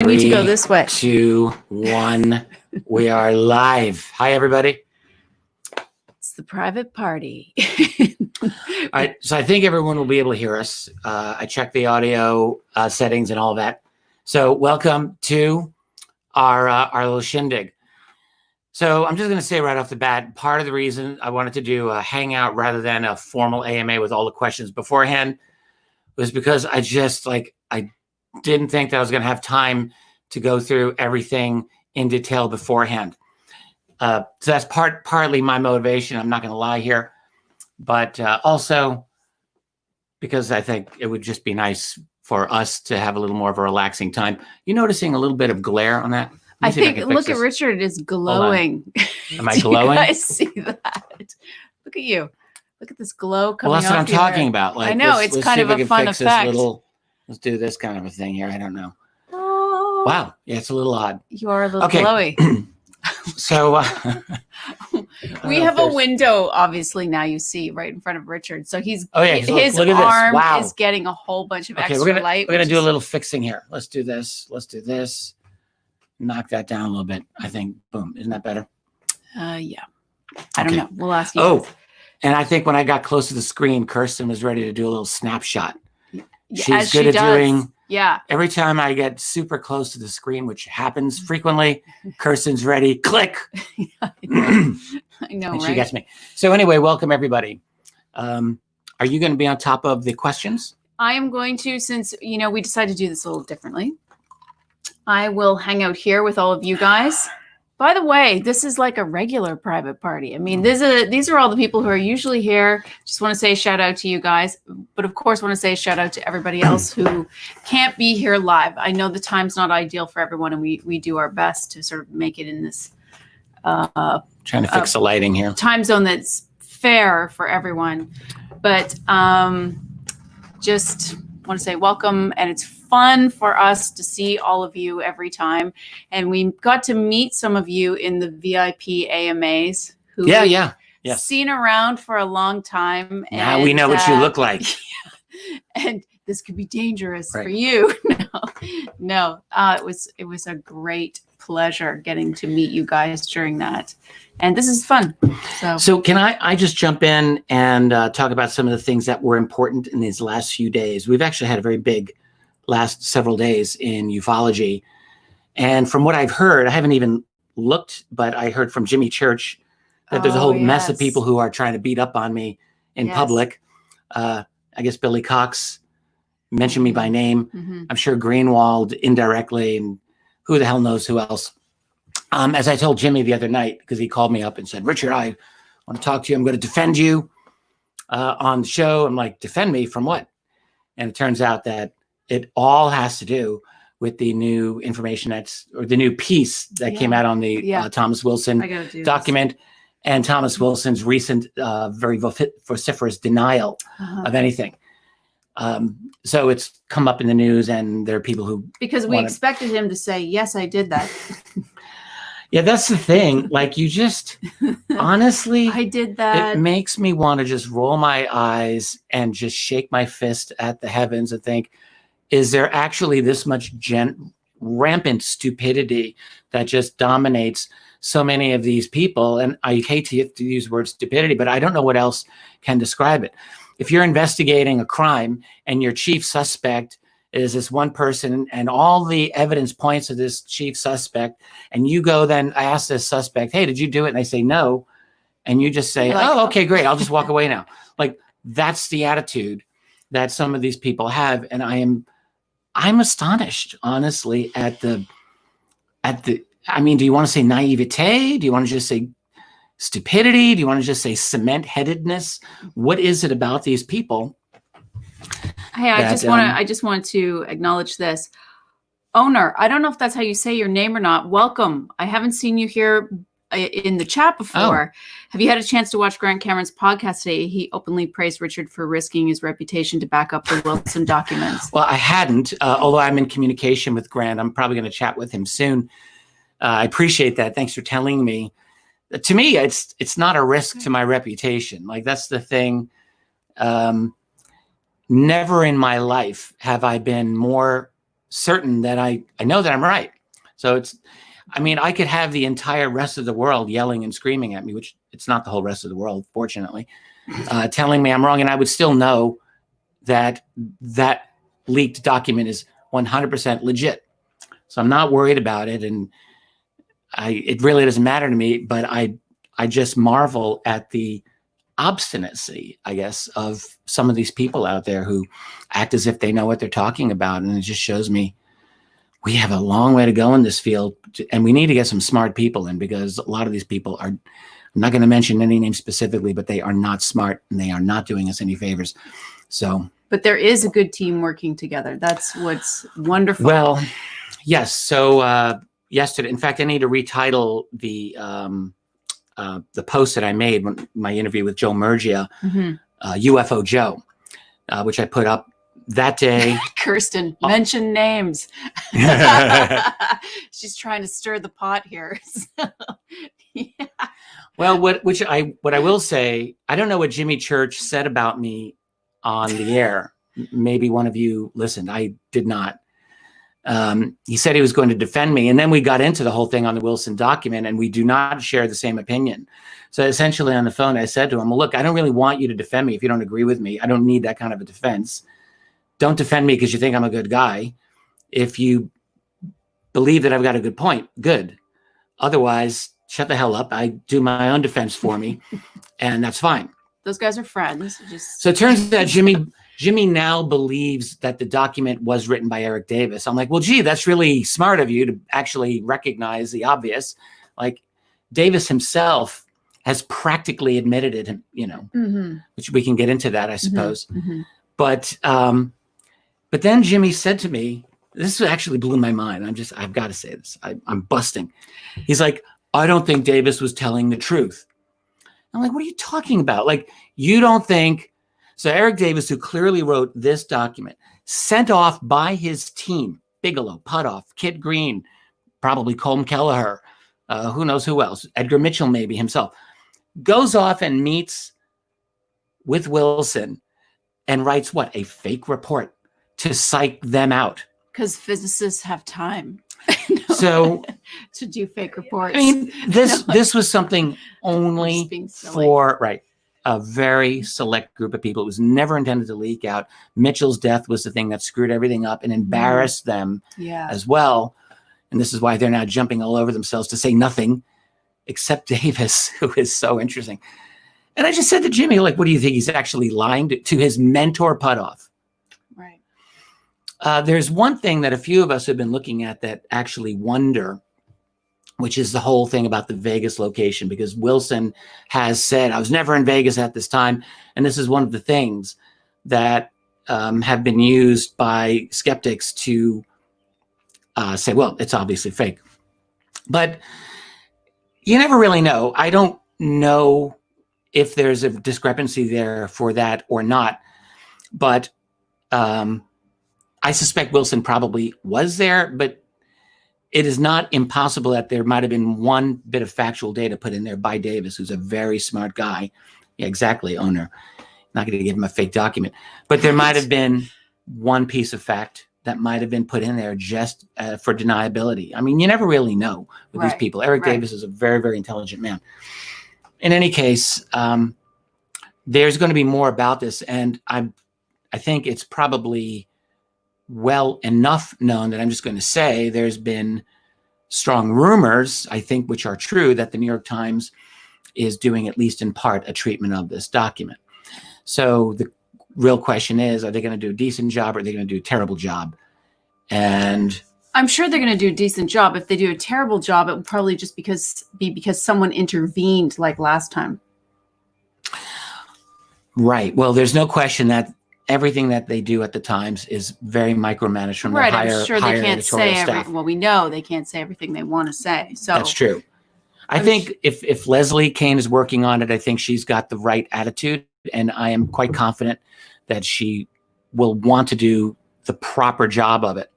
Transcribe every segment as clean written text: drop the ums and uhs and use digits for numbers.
I need to go this way. 2, 1. We are live. Hi, everybody. It's the private party. All right. So I think everyone will be able to hear us. I checked the audio settings and all of that. So welcome to our little shindig. So I'm just going to say right off the bat, part of the reason I wanted to do a hangout rather than a formal AMA with all the questions beforehand was because I didn't think that I was going to have time to go through everything in detail beforehand. So that's partly my motivation. I'm not going to lie here, but also because I think it would just be nice for us to have a little more of a relaxing time. You noticing a little bit of glare on that? I think, look at Richard is glowing. Am I glowing? You guys see that? Look at you. Look at this glow coming off. Well, that's what I'm talking about. Like, I know, it's kind of a fun effect. Let's do this kind of a thing here. I don't know. Oh. Wow. Yeah, it's a little odd. You are a little glowy. So we have a window, obviously, now you see right in front of Richard. So his look arm is getting a whole bunch of extra light. We're going to do a little fixing here. Let's do this. Let's do this. Knock that down a little bit. I think, boom. Isn't that better? Yeah. I don't know. We'll ask you. Oh, and I think when I got close to the screen, Kirsten was ready to do a little snapshot. She's good at doing. Yeah. Every time I get super close to the screen, which happens frequently, Kirsten's ready. Click. I know, and right? She gets me. So anyway, welcome everybody. Are you going to be on top of the questions? I am going to, since we decided to do this a little differently. I will hang out here with all of you guys. By the way, this is like a regular private party. I mean, these are all the people who are usually here. Just want to say shout out to you guys. But of course, want to say shout out to everybody else who can't be here live. I know the time's not ideal for everyone, and we do our best to sort of make it in this trying to fix the lighting here. Time zone that's fair for everyone. But just want to say welcome, and it's fun for us to see all of you every time. And we got to meet some of you in the VIP AMAs who we've seen around for a long time. Now we know what you look like. And this could be dangerous for you. No. It was a great pleasure getting to meet you guys during that. And this is fun. So can I just jump in and talk about some of the things that were important in these last few days? We've actually had a very big last several days in ufology. And from what I've heard, I haven't even looked, but I heard from Jimmy Church that there's a whole mess of people who are trying to beat up on me in public. I guess Billy Cox mentioned me by name. Mm-hmm. I'm sure Greenwald indirectly, and who the hell knows who else. As I told Jimmy the other night, because he called me up and said, Richard, I want to talk to you. I'm going to defend you on the show. I'm like, defend me from what? And it turns out that it all has to do with the new information or the new piece that came out on the Thomas Wilson document and Thomas Wilson's recent very vociferous denial of anything. So it's come up in the news, and there are people who... Because we expected him to say, yes, I did that. Yeah, that's the thing. Like, you just, honestly... I did that. It makes me want to just roll my eyes and just shake my fist at the heavens and think, is there actually this much rampant stupidity that just dominates so many of these people? And I hate to use the word stupidity, but I don't know what else can describe it. If you're investigating a crime and your chief suspect is this one person and all the evidence points to this chief suspect, and you go then ask this suspect, hey, did you do it? And they say no. And you just say, oh, okay, great. I'll just walk away now. Like, that's the attitude that some of these people have. And I'm astonished, honestly, at the, I mean, do you want to say naivete? Do you want to just say stupidity? Do you want to just say cement-headedness? What is it about these people? Hey, I just want to acknowledge this. Owner, I don't know if that's how you say your name or not. Welcome. I haven't seen you here in the chat before. Have you had a chance to watch Grant Cameron's podcast today? He openly praised Richard for risking his reputation to back up the Wilson documents. Well, I hadn't, although I'm in communication with Grant. I'm probably going to chat with him soon. I appreciate that. Thanks for telling me. To me, it's not a risk to my reputation. Like, that's the thing. Never in my life have I been more certain that I know that I'm right. So I mean, I could have the entire rest of the world yelling and screaming at me, which it's not the whole rest of the world, fortunately, telling me I'm wrong. And I would still know that that leaked document is 100% legit. So I'm not worried about it. And it really doesn't matter to me, but I just marvel at the obstinacy, I guess, of some of these people out there who act as if they know what they're talking about. And it just shows me we have a long way to go in this field, and we need to get some smart people in, because a lot of these people are, I'm not going to mention any names specifically, but they are not smart and they are not doing us any favors. So, but there is a good team working together. That's what's wonderful. Well, yes. So yesterday, in fact, I need to retitle the post that I made when my interview with Joe Murgia, UFO Joe, which I put up that day. Kirsten, mention names. She's trying to stir the pot here. So, yeah. Well, what I will say, I don't know what Jimmy Church said about me on the air. Maybe one of you listened. I did not. He said he was going to defend me. And then we got into the whole thing on the Wilson document, and we do not share the same opinion. So essentially on the phone, I said to him, well, look, I don't really want you to defend me if you don't agree with me. I don't need that kind of a defense. Don't defend me because you think I'm a good guy. If you believe that I've got a good point, good. Otherwise, shut the hell up. I do my own defense for me, and that's fine. Those guys are friends. So it turns out Jimmy now believes that the document was written by Eric Davis. I'm like, well, gee, that's really smart of you to actually recognize the obvious. Like, Davis himself has practically admitted it, which we can get into that, I suppose. But then Jimmy said to me, this actually blew my mind. I've got to say this. I'm busting. He's like, I don't think Davis was telling the truth. I'm like, what are you talking about? Like, you don't think? So Eric Davis, who clearly wrote this document, sent off by his team, Bigelow, Putoff, Kit Green, probably Colm Kelleher, who knows who else, Edgar Mitchell maybe himself, goes off and meets with Wilson and writes what? A fake report to psych them out. Because physicists have time. So to do fake reports. I mean, this was something only for a very select group of people. It was never intended to leak out. Mitchell's death was the thing that screwed everything up and embarrassed them as well. And this is why they're now jumping all over themselves to say nothing except Davis, who is so interesting. And I just said to Jimmy, like, what do you think? He's actually lying to his mentor Putoff. Right. There's one thing that a few of us have been looking at that actually wonder, which is the whole thing about the Vegas location, because Wilson has said, I was never in Vegas at this time. And this is one of the things that have been used by skeptics to say, well, it's obviously fake. But you never really know. I don't know if there's a discrepancy there for that or not. But I suspect Wilson probably was there, but it is not impossible that there might have been one bit of factual data put in there by Davis, who's a very smart guy. Yeah, exactly, owner. Not going to give him a fake document. But there might have been one piece of fact that might have been put in there just for deniability. I mean, you never really know with these people. Eric Davis is a very, very intelligent man. In any case, there's going to be more about this. And I think it's probably well enough known that I'm just going to say there's been strong rumors, I think, which are true, that the New York Times is doing, at least in part, a treatment of this document. So the real question is, are they going to do a decent job or are they going to do a terrible job? And I'm sure they're going to do a decent job. If they do a terrible job, it will probably just be because someone intervened like last time. Right. Well, there's no question that everything that they do at the Times is very micromanaged from their higher, I'm sure they can't say staff. well, we know they can't say everything they want to say. So that's true. I think if Leslie Kane is working on it, I think she's got the right attitude, and I am quite confident that she will want to do the proper job of it.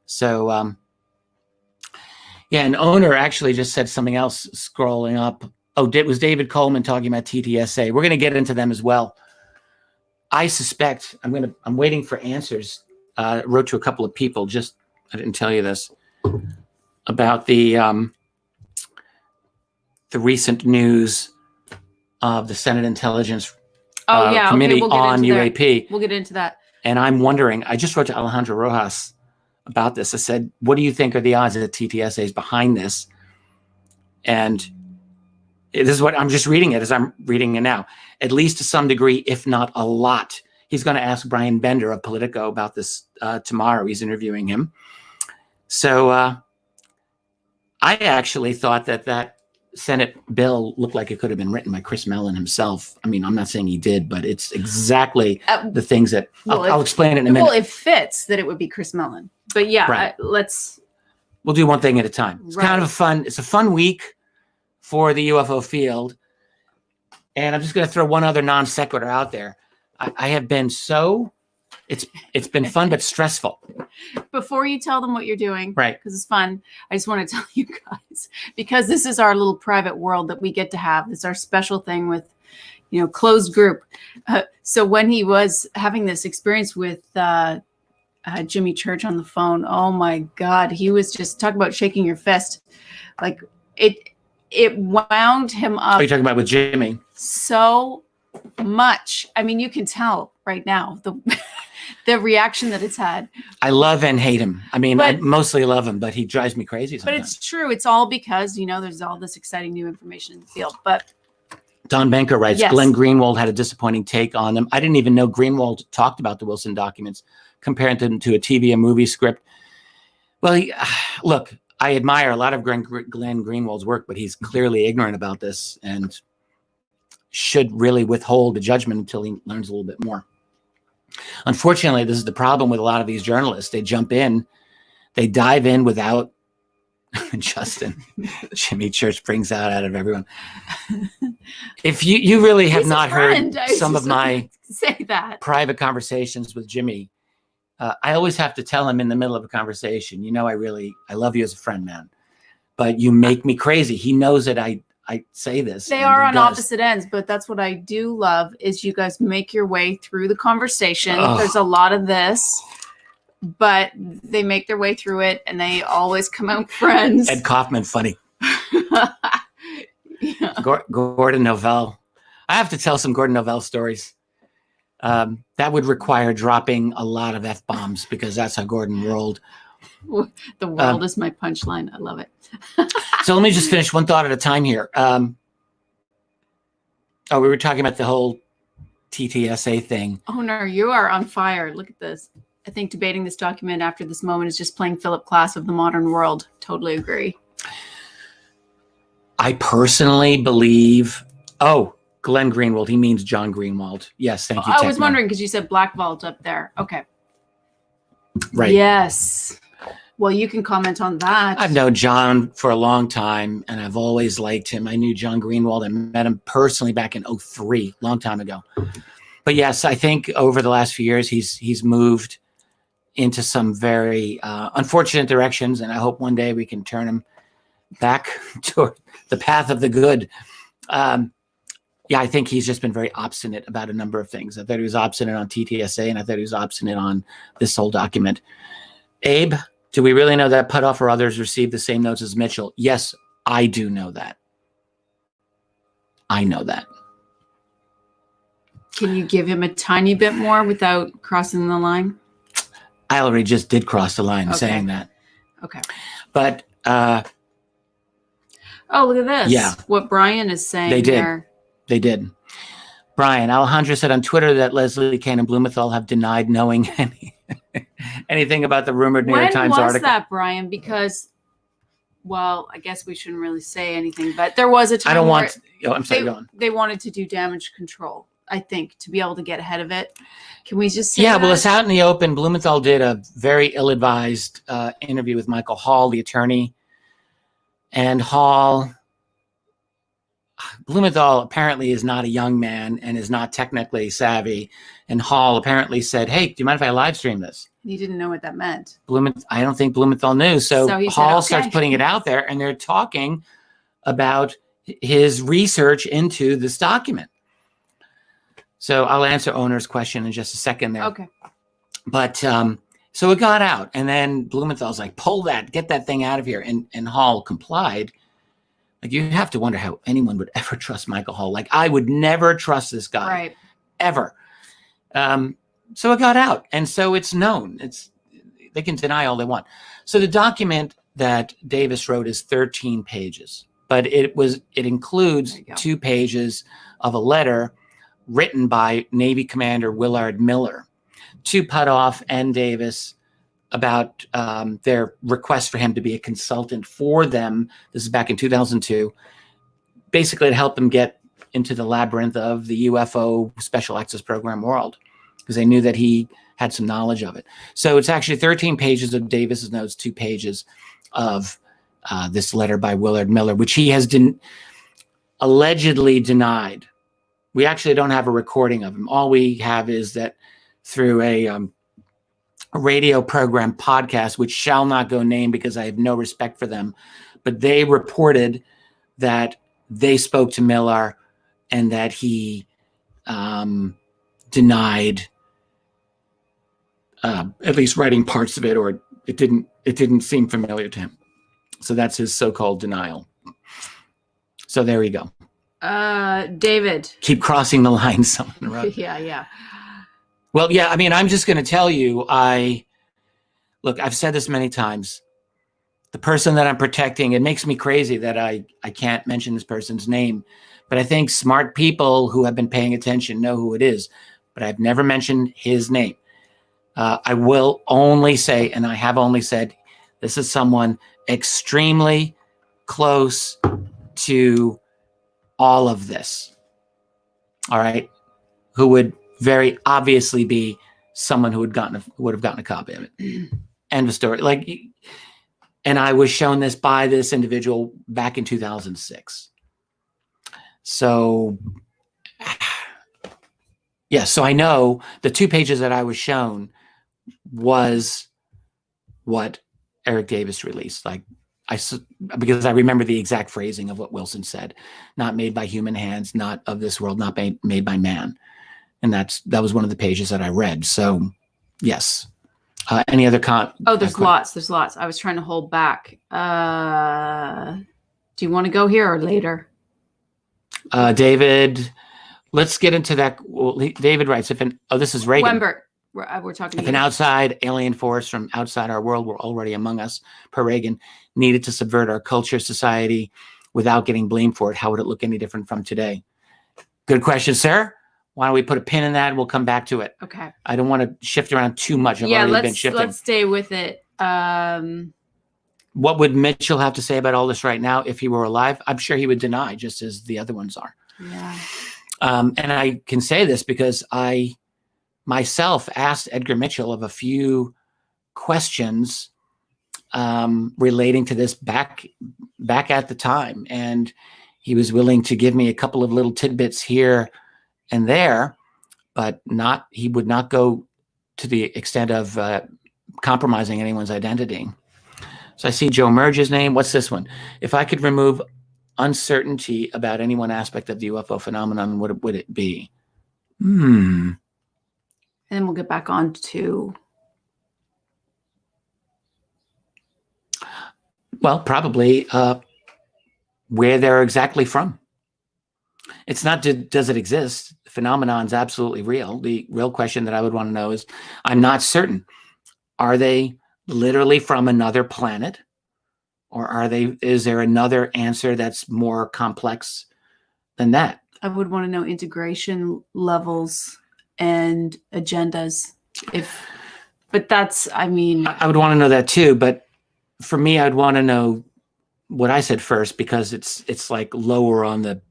So, yeah, an owner actually just said something else scrolling up. Oh, it was David Coleman talking about TTSA. We're going to get into them as well. I suspect I'm waiting for answers wrote to a couple of people, just, I didn't tell you this, about the recent news of the Senate Intelligence Committee on UAP. We'll get into that. And I'm wondering, I just wrote to Alejandro Rojas about this. I said, what do you think are the odds that TTSA is behind this? And this is what I'm just reading it as I'm reading it now. At least to some degree, if not a lot. He's going to ask Brian Bender of Politico about this tomorrow. He's interviewing him. So I actually thought that Senate bill looked like it could have been written by Chris Mellon himself. I mean, I'm not saying he did, but it's exactly the things that I'll explain it in a minute. Well, it fits that it would be Chris Mellon, but yeah, right. We'll do one thing at a time. It's kind of it's a fun week for the UFO field. And I'm just going to throw one other non sequitur out there. I have been it's been fun, but stressful. Before you tell them what you're doing, right? Because it's fun. I just want to tell you guys, because this is our little private world that we get to have. It's our special thing with, closed group. So when he was having this experience with Jimmy Church on the phone, oh my God, he was just talking about shaking your fist. Like it wound him up. What are you talking about with Jimmy? So much. I mean, you can tell right now the reaction that it's had. I love and hate him. I mean, I mostly love him, but he drives me crazy sometimes. But it's true. It's all because, there's all this exciting new information in the field. But Don Benko writes, yes. Glenn Greenwald had a disappointing take on them. I didn't even know Greenwald talked about the Wilson documents, comparing them to a TV and movie script. Well, look, I admire a lot of Glenn Greenwald's work, but he's clearly ignorant about this and should really withhold the judgment until he learns a little bit more. Unfortunately, this is the problem with a lot of these journalists. They jump in, they dive in without Justin. Jimmy Church brings out of everyone. If you really have not heard some of my private conversations with Jimmy, I always have to tell him in the middle of a conversation, I love you as a friend, man, but you make me crazy. He knows that I say this. They are on opposite ends, but that's what I do love is you guys make your way through the conversation. Oh. There's a lot of this, but they make their way through it and they always come out friends. Ed Kaufman, funny. Yeah. Gordon Novell. I have to tell some Gordon Novell stories. That would require dropping a lot of F-bombs because that's how Gordon rolled. The world is my punchline. I love it. So let me just finish one thought at a time here. We were talking about the whole TTSA thing. Oh, no, you are on fire. Look at this. I think debating this document after this moment is just playing Philip Glass of the modern world. Totally agree. I personally believe, Glenn Greenwald. He means John Greenwald. Yes, thank you. I was wondering because you said Black Vault up there. Okay. Right. Yes. Well, you can comment on that. I've known John for a long time, and I've always liked him. I knew John Greenwald. I met him personally back in 2003, long time ago. But yes, I think over the last few years, he's moved into some very unfortunate directions, and I hope one day we can turn him back toward the path of the good. I think he's just been very obstinate about a number of things. I thought he was obstinate on TTSA, and I thought he was obstinate on this whole document. Abe, do we really know that Putoff or others received the same notes as Mitchell? Yes, I do know that. I know that. Can you give him a tiny bit more without crossing the line? I already just did cross the line saying that. Okay. But look at this. Yeah. What Brian is saying there. They did. Brian, Alejandro said on Twitter that Leslie Kane and Blumenthal have denied knowing anything about the rumored New York Times article. When was that, Brian? Because, I guess we shouldn't really say anything, but there was a time I'm sorry, go on. They wanted to do damage control, I think, to be able to get ahead of it. Can we just say that? Well, it's out in the open. Blumenthal did a very ill-advised interview with Michael Hall, the attorney. And Blumenthal apparently is not a young man and is not technically savvy. And Hall apparently said, hey, do you mind if I live stream this? He didn't know what that meant. I don't think Blumenthal knew. So Hall starts putting it out there, and they're talking about his research into this document. So I'll answer owner's question in just a second there. Okay. But So it got out, and then Blumenthal's like, pull that, get that thing out of here. And Hall complied. Like, you have to wonder how anyone would ever trust Michael Hall. Like, I would never trust this guy, Right. ever. So it got out, and so it's known. They can deny all they want. So the document that Davis wrote is 13 pages, but it includes 2 pages of a letter written by Navy Commander Willard Miller to Puthoff and Davis about their request for him to be a consultant for them. This is back in 2002, basically to help them get into the labyrinth of the UFO Special Access Program world, because they knew that he had some knowledge of it. So it's actually 13 pages of Davis's notes, 2 pages of this letter by Willard Miller, which he has allegedly denied. We actually don't have a recording of him. All we have is that through a radio program podcast, which shall not go named because I have no respect for them, but they reported that they spoke to Miller and that he denied at least writing parts of it, or it didn't seem familiar to him. So that's his so-called denial. So there you go. David. Keep crossing the line, someone wrote. Yeah. Well, yeah, I mean, I'm just going to tell you, look, I've said this many times. The person that I'm protecting, it makes me crazy that I can't mention this person's name, but I think smart people who have been paying attention know who it is, but I've never mentioned his name. I will only say, and I have only said, this is someone extremely close to all of this. All right. Who would very obviously be someone who would have gotten a copy of it. End of story. Like, and I was shown this by this individual back in 2006. So, yeah. So I know the 2 pages that I was shown was what Eric Davis released. Like, because I remember the exact phrasing of what Wilson said: not made by human hands, not of this world, not made by man. And that was one of the pages that I read. So, yes. Any other there's lots. There's lots. I was trying to hold back. Do you want to go here or later? David, let's get into that. Well, David writes, this is Reagan. Wembert. We're talking. If an outside alien force from outside our world were already among us, per Reagan, needed to subvert our culture, society, without getting blamed for it, how would it look any different from today? Good question, sir. Why don't we put a pin in that and we'll come back to it? Okay. I don't want to shift around too much. I've already been shifting. Let's stay with it. What would Mitchell have to say about all this right now if he were alive? I'm sure he would deny, just as the other ones are. Yeah. And I can say this because I myself asked Edgar Mitchell of a few questions relating to this back at the time. And he was willing to give me a couple of little tidbits here and there, but he would not go to the extent of compromising anyone's identity. So I see Joe Merge's name. What's this one? If I could remove uncertainty about any one aspect of the UFO phenomenon, what would it be? And then we'll get back on to... Well, probably where they're exactly from. It's not does it exist? The phenomenon's absolutely real. The real question that I would want to know is, I'm not certain. Are they literally from another planet? Or is there another answer that's more complex than that? I would want to know integration levels and agendas. But that's, I mean... I would want to know that too, but for me, I'd want to know what I said first, because it's like lower on the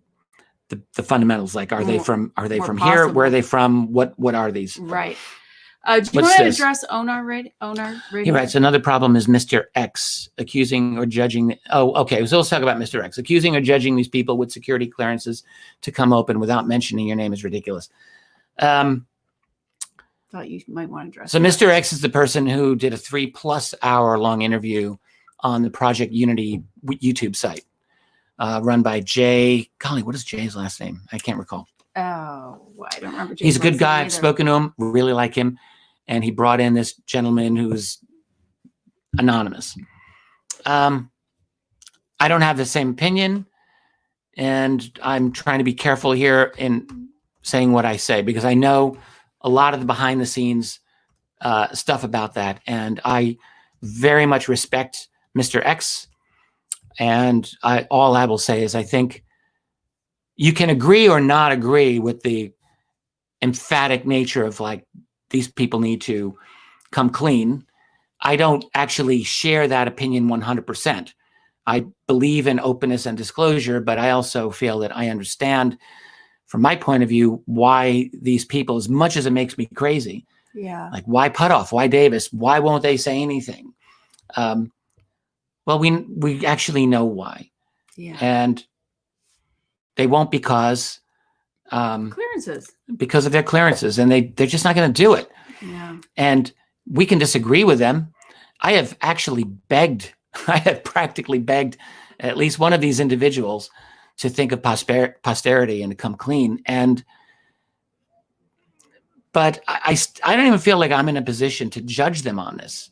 fundamentals. Like, are they from here? Where are they from? What are these? Right. Do you want to address Onar Radio? He writes, another problem is Mr. X accusing or judging. Oh, okay. So let's talk about Mr. X. Accusing or judging these people with security clearances to come open without mentioning your name is ridiculous. Thought you might want to address. So Mr. X is the person who did a 3+ hour long interview on the Project Unity YouTube site, run by Jay. Golly, what is Jay's last name? I can't recall. Oh, I don't remember. He's a good guy. I've spoken to him. Really like him. and he brought in this gentleman who's anonymous. I don't have the same opinion, and I'm trying to be careful here in saying what I say, because I know a lot of the behind the scenes stuff about that. And I very much respect Mr. X. And all I will say is I think you can agree or not agree with the emphatic nature of like, these people need to come clean. I don't actually share that opinion 100%. I believe in openness and disclosure, but I also feel that I understand from my point of view why these people, as much as it makes me crazy, like why Putoff, why Davis, why won't they say anything? Well, we actually know why. And they won't because clearances, because of their clearances, and they're just not going to do it. And we can disagree with them. I have actually begged, I have practically begged at least one of these individuals to think of posterity and to come clean. But I don't even feel like I'm in a position to judge them on this.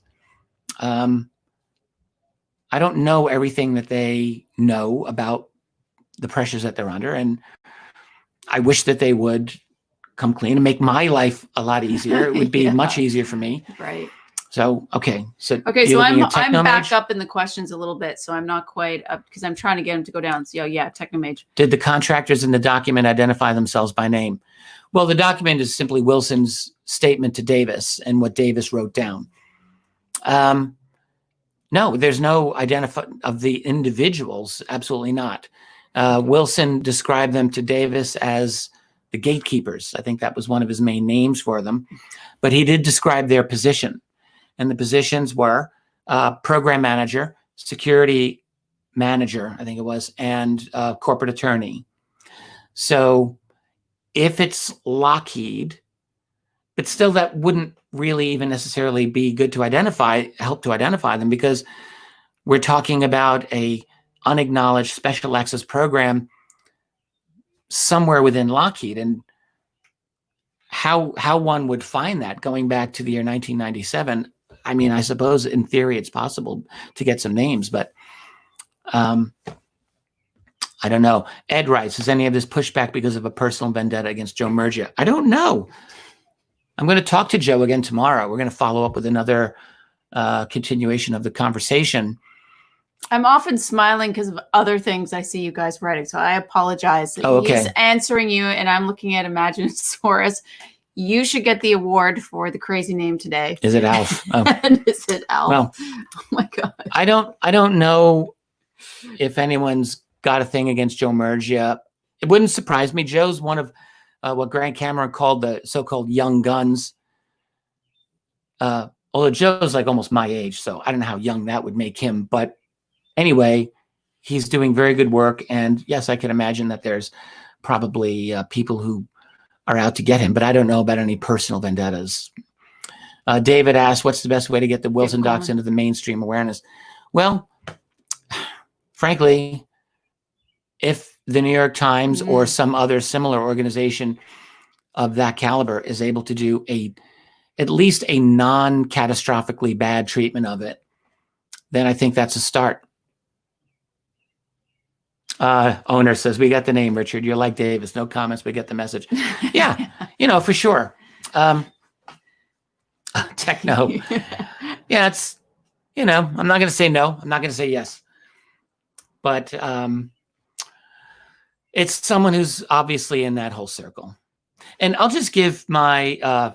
I don't know everything that they know about the pressures that they're under, and I wish that they would come clean and make my life a lot easier. It would be much easier for me. Right. So, okay. So I'm back up in the questions a little bit. So I'm not quite up because I'm trying to get him to go down. So yeah, Technomage. Did the contractors in the document identify themselves by name? Well, the document is simply Wilson's statement to Davis and what Davis wrote down. No, there's no identify of the individuals. Absolutely not. Wilson described them to Davis as the gatekeepers. I think that was one of his main names for them. But he did describe their position. And the positions were program manager, security manager, I think it was, and corporate attorney. So if it's Lockheed, but still that wouldn't really even necessarily be good to help to identify them, because we're talking about a unacknowledged special access program somewhere within Lockheed. And how one would find that going back to the year 1997, I mean, I suppose in theory it's possible to get some names, but I don't know. Ed writes, is any of this pushback because of a personal vendetta against Joe Murgia? I don't know. I'm going to talk to Joe again tomorrow. We're going to follow up with another continuation of the conversation. I'm often smiling because of other things I see you guys writing. So I apologize. He's answering you, and I'm looking at Imaginosaurus. You should get the award for the crazy name today. Is it Alf? Oh. Is it Alf? Well, oh my God. I don't know if anyone's got a thing against Joe Murgia. It wouldn't surprise me. Joe's one of what Grant Cameron called the so-called young guns. Although Joe's like almost my age, so I don't know how young that would make him. But anyway, he's doing very good work. And yes, I can imagine that there's probably people who are out to get him, but I don't know about any personal vendettas. David asked, what's the best way to get the Wilson docs into the mainstream awareness? Well, frankly, if the New York Times or some other similar organization of that caliber is able to do at least a non-catastrophically bad treatment of it, then I think that's a start. Owner says, we got the name, Richard. You're like Davis. No comments, but get the message. Yeah, for sure. Techno. Yeah, it's, I'm not going to say no. I'm not going to say yes. But it's someone who's obviously in that whole circle. And I'll just give my,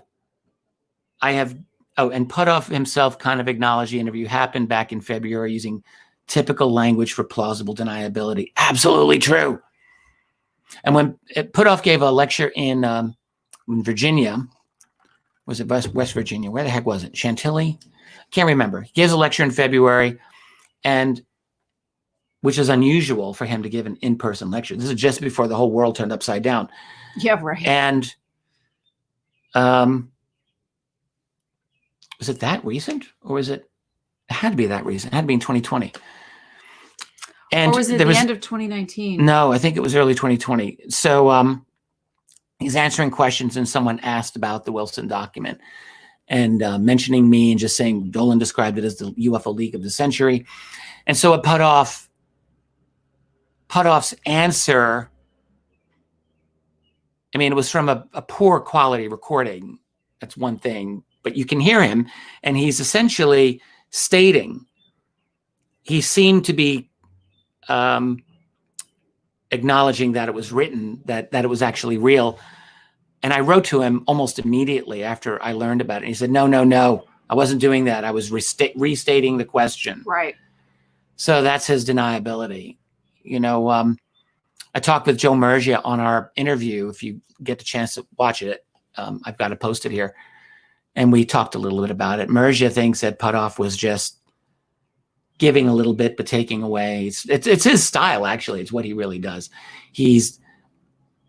and Putoff himself kind of acknowledged the interview happened back in February using typical language for plausible deniability. Absolutely true. And when Putoff gave a lecture in Virginia, was it West Virginia? Where the heck was it? Chantilly? Can't remember. He gives a lecture in February, and which is unusual for him to give an in-person lecture. This is just before the whole world turned upside down. Yeah, right. And was it that recent, or was it? It had to be that recent. It had to be in 2020. And or was it the end of 2019? No, I think it was early 2020. So he's answering questions, and someone asked about the Wilson document. and mentioning me and just saying Dolan described it as the UFO leak of the century. And so Puthoff's answer, I mean, it was from a poor quality recording. That's one thing, but you can hear him, and he's essentially stating, he seemed to be acknowledging that it was written, that it was actually real. And I wrote to him almost immediately after I learned about it. And he said, no, I wasn't doing that. I was restating the question. Right. So that's his deniability. You know, I talked with Joe Mergia on our interview. If you get the chance to watch it, I've got it posted here. And we talked a little bit about it. Mergia thinks that Puthoff was just giving a little bit, but taking away. It's his style, actually. It's what he really does. He's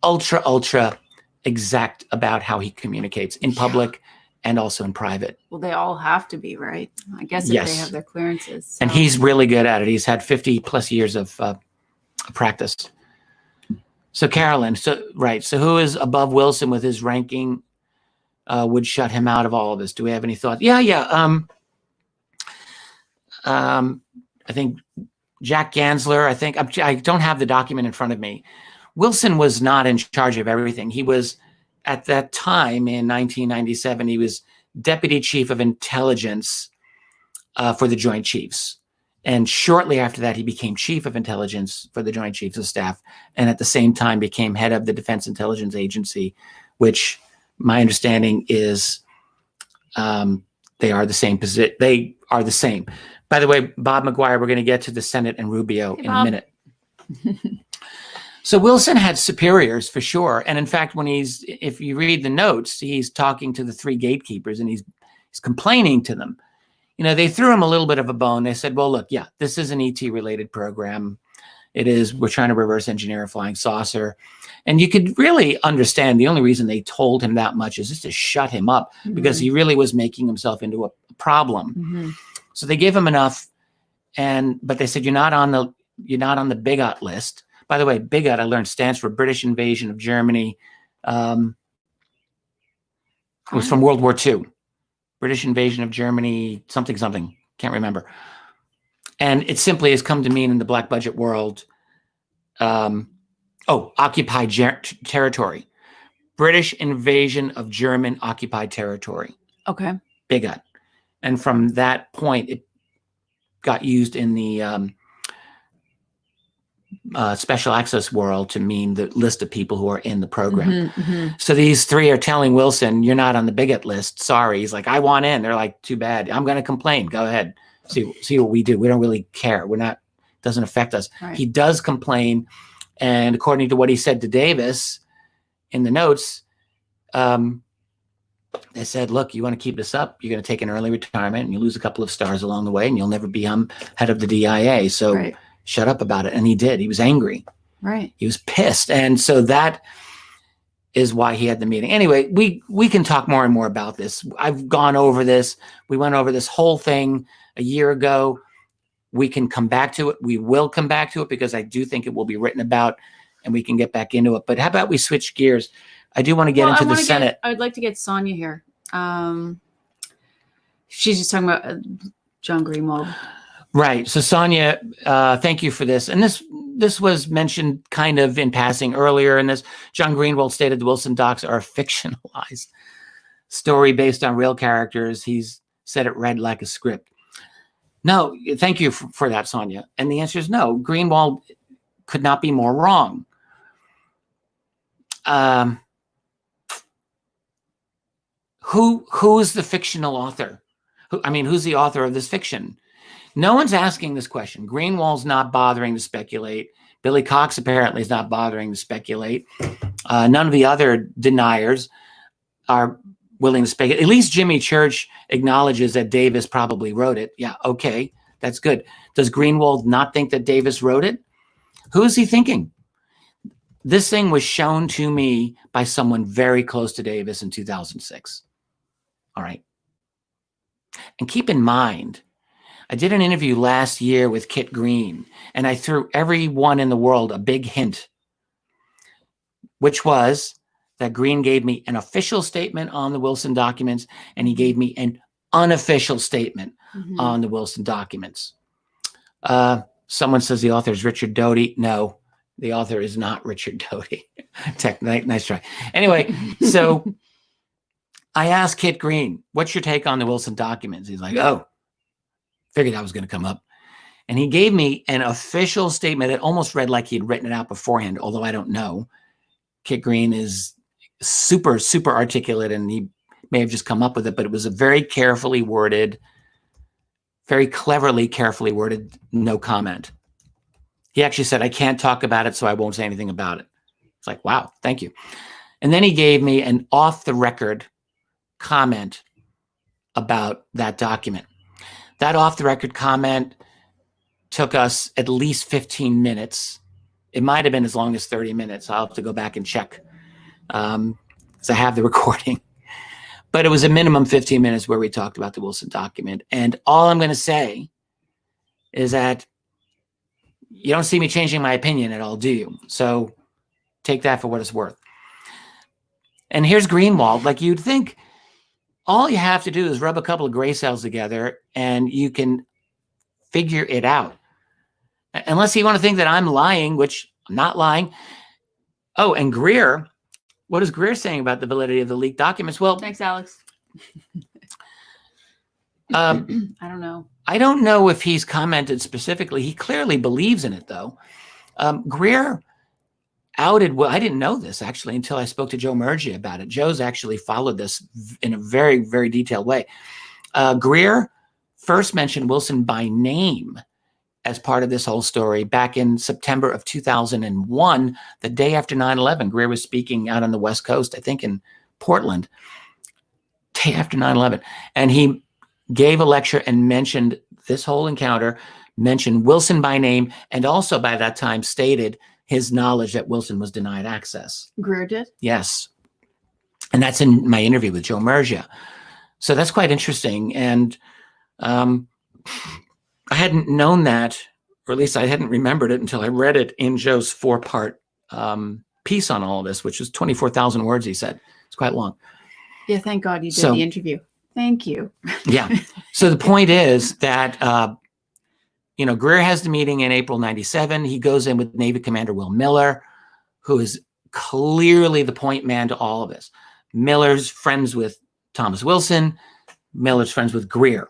ultra exact about how he communicates in public and also in private. Well, they all have to be, right? I guess if Yes. they have their clearances. So. And he's really good at it. He's had 50 plus years of practice. So Carolyn, so who is above Wilson with his ranking would shut him out of all of this? Do we have any thoughts? Yeah. I think Jack Gansler, I don't have the document in front of me. Wilson was not in charge of everything. He was, at that time in 1997, he was Deputy Chief of Intelligence for the Joint Chiefs. And shortly after that, he became Chief of Intelligence for the Joint Chiefs of Staff. And at the same time became head of the Defense Intelligence Agency, which my understanding is they are the same position. They are the same. By the way, Bob McGuire, we're going to get to the Senate and Rubio in a minute. So Wilson had superiors for sure. And in fact, if you read the notes, he's talking to the three gatekeepers and he's complaining to them. You know, they threw him a little bit of a bone. They said, well, look, yeah, this is an ET related program. We're trying to reverse engineer a flying saucer. And you could really understand the only reason they told him that much is just to shut him up, because he really was making himself into a problem. So they gave him enough, but they said, you're not on the Bigot list. By the way, Bigot, I learned, stands for British Invasion of Germany. It was from World War II. British Invasion of Germany, something, can't remember. And it simply has come to mean in the black budget world, occupied territory. British invasion of German occupied territory. Okay. Bigot. And from that point, it got used in the special access world to mean the list of people who are in the program. So these three are telling Wilson, you're not on the Bigot list. Sorry. He's like, I want in. They're like, too bad. I'm going to complain. Go ahead. See what we do. We don't really care. Doesn't affect us. Right. He does complain. And according to what he said to Davis in the notes, they said, look, you want to keep this up, you're going to take an early retirement and you lose a couple of stars along the way and you'll never be head of the DIA. So shut up about it. And he did. He was angry. Right. He was pissed. And so that is why he had the meeting. Anyway, we can talk more and more about this. I've gone over this. We went over this whole thing a year ago. We can come back to it. We will come back to it because I do think it will be written about and we can get back into it. But how about we switch gears? I do want to get into the Senate. I'd like to get Sonia here. She's just talking about John Greenwald. Right. So Sonia, thank you for this. And this was mentioned kind of in passing earlier in this. John Greenwald stated the Wilson docs are a fictionalized story based on real characters. He's said it read like a script. No, thank you for that, Sonia. And the answer is no. Greenwald could not be more wrong. Who is the fictional author? Who's the author of this fiction? No one's asking this question. Greenwald's not bothering to speculate. Billy Cox apparently is not bothering to speculate. None of the other deniers are willing to speculate. At least Jimmy Church acknowledges that Davis probably wrote it. Yeah, okay, that's good. Does Greenwald not think that Davis wrote it? Who is he thinking? This thing was shown to me by someone very close to Davis in 2006. All right. And keep in mind, I did an interview last year with Kit Green, and I threw everyone in the world a big hint, which was that Green gave me an official statement on the Wilson documents, and he gave me an unofficial statement on the Wilson documents. Someone says the author is Richard Doty. No, the author is not Richard Doty. Nice try. Anyway, so I asked Kit Green, what's your take on the Wilson documents? He's like, oh, figured that was going to come up. And he gave me an official statement that almost read like he'd written it out beforehand, although I don't know. Kit Green is super, super articulate, and he may have just come up with it, but it was a very carefully worded, very cleverly, carefully worded no comment. He actually said, I can't talk about it, so I won't say anything about it. It's like, wow, thank you. And then he gave me an off-the-record comment about that document. That off-the-record comment took us at least 15 minutes. It might have been as long as 30 minutes. I'll have to go back and check because I have the recording. But it was a minimum 15 minutes where we talked about the Wilson document. And all I'm going to say is that you don't see me changing my opinion at all, do you? So take that for what it's worth. And here's Greenwald. Like, you'd think all you have to do is rub a couple of gray cells together and you can figure it out. Unless you want to think that I'm lying, which I'm not lying. Oh, and Greer, what is Greer saying about the validity of the leaked documents? Well, Thanks, Alex. I don't know. I don't know if he's commented specifically. He clearly believes in it, though. Greer outed, well, I didn't know this actually until I spoke to Joe Murgia about it. Joe's actually followed this in a very, very detailed way. Greer first mentioned Wilson by name as part of this whole story back in September of 2001, the day after 9/11. Greer was speaking out on the West Coast, I think in Portland, day after 9/11. And he gave a lecture and mentioned this whole encounter, mentioned Wilson by name, and also by that time stated his knowledge that Wilson was denied access. Greer did? Yes. And that's in my interview with Joe Murgia. So that's quite interesting. And I hadn't known that, or at least I hadn't remembered it until I read it in Joe's 4-part piece on all of this, which was 24,000 words, he said. It's quite long. Yeah, thank God you did the interview. Thank you. Yeah. So the point is that, Greer has the meeting in April 97. He goes in with Navy Commander Will Miller, who is clearly the point man to all of this. Miller's friends with Thomas Wilson. Miller's friends with Greer.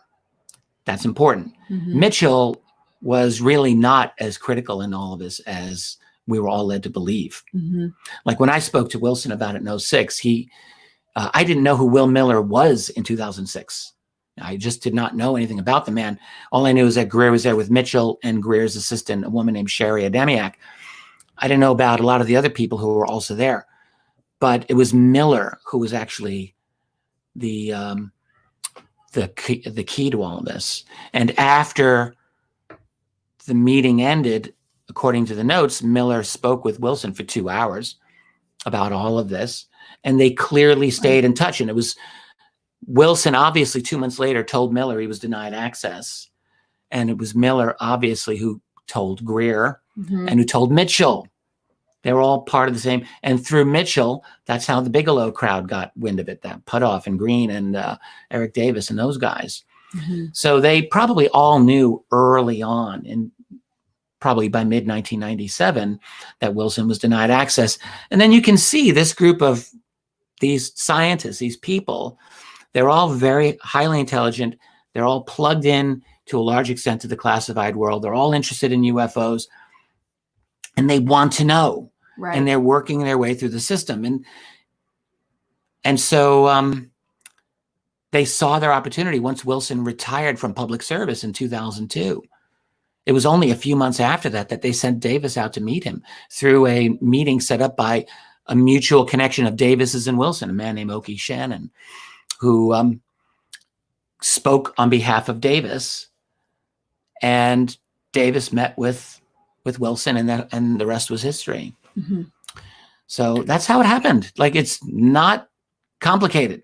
That's important. Mm-hmm. Mitchell was really not as critical in all of this as we were all led to believe. Mm-hmm. Like when I spoke to Wilson about it in 06, I didn't know who Will Miller was in 2006. I just did not know anything about the man. All I knew is that Greer was there with Mitchell and Greer's assistant, a woman named Sherry Adamiak. I didn't know about a lot of the other people who were also there, but it was Miller who was actually the key to all of this. And after the meeting ended, according to the notes, Miller spoke with Wilson for 2 hours about all of this, and they clearly stayed in touch. And it was Wilson, obviously 2 months later, told Miller he was denied access. And it was Miller, obviously, who told Greer and who told Mitchell. They were all part of the same. And through Mitchell, that's how the Bigelow crowd got wind of it, that Putoff and Green and Eric Davis and those guys. Mm-hmm. So they probably all knew early on, and probably by mid-1997, that Wilson was denied access. And then you can see this group of these scientists, these people, they're all very highly intelligent. They're all plugged in to a large extent to the classified world. They're all interested in UFOs, and they want to know. Right. And they're working their way through the system. And so they saw their opportunity once Wilson retired from public service in 2002. It was only a few months after that they sent Davis out to meet him through a meeting set up by a mutual connection of Davis's and Wilson, a man named Oki Shannon, who spoke on behalf of Davis. And Davis met with Wilson, and the rest was history. Mm-hmm. So that's how it happened. Like, it's not complicated.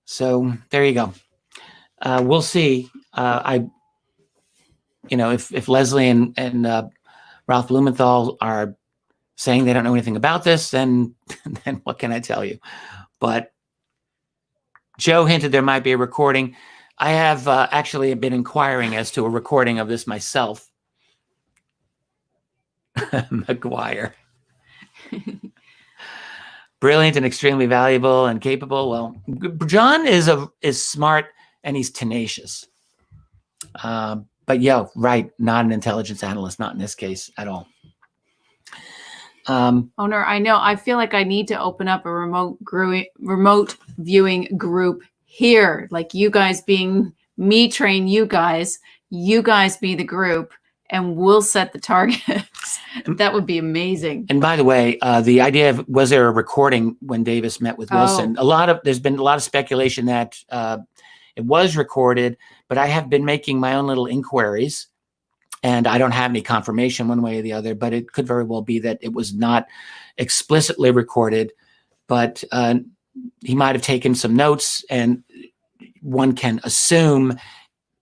So there you go. We'll see. If Leslie and Ralph Blumenthal are saying they don't know anything about this, then what can I tell you? But Joe hinted there might be a recording. I have actually been inquiring as to a recording of this myself. McGuire. Brilliant and extremely valuable and capable. Well, John is smart and he's tenacious. But yeah, right. Not an intelligence analyst, not in this case at all. Owner, I know. I feel like I need to open up a remote viewing group here. Like you guys being me, train you guys be the group, and we'll set the targets. That would be amazing. And by the way, the idea of was there a recording when Davis met with Wilson? There's been a lot of speculation that it was recorded, but I have been making my own little inquiries. And I don't have any confirmation one way or the other, but it could very well be that it was not explicitly recorded, but he might have taken some notes, and one can assume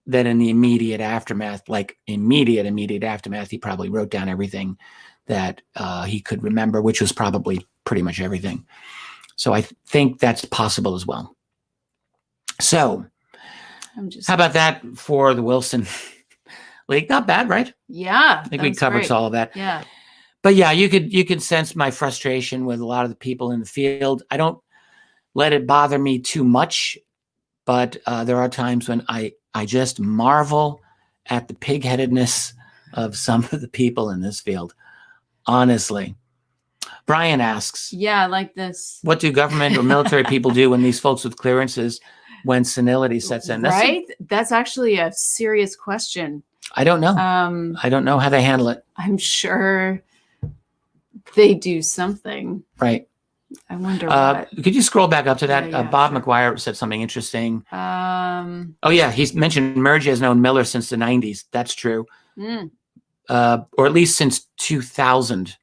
that in the immediate aftermath, he probably wrote down everything that he could remember, which was probably pretty much everything. So I think that's possible as well. So how about that for the Wilson leak? Not bad, right? Yeah. I think we covered all of that. Yeah. But yeah, you could sense my frustration with a lot of the people in the field. I don't let it bother me too much, but there are times when I just marvel at the pig-headedness of some of the people in this field. Honestly. Brian asks. Yeah, I like this. What do government or military people do when these folks with clearances, when senility sets in? That's actually a serious question. I don't know. I don't know how they handle it. I'm sure they do something. Right. I wonder what. Could you scroll back up to that? Yeah, Bob sure. McGuire said something interesting. Oh, yeah. He's mentioned Merge has known Miller since the 90s. That's true. Or at least since 2000.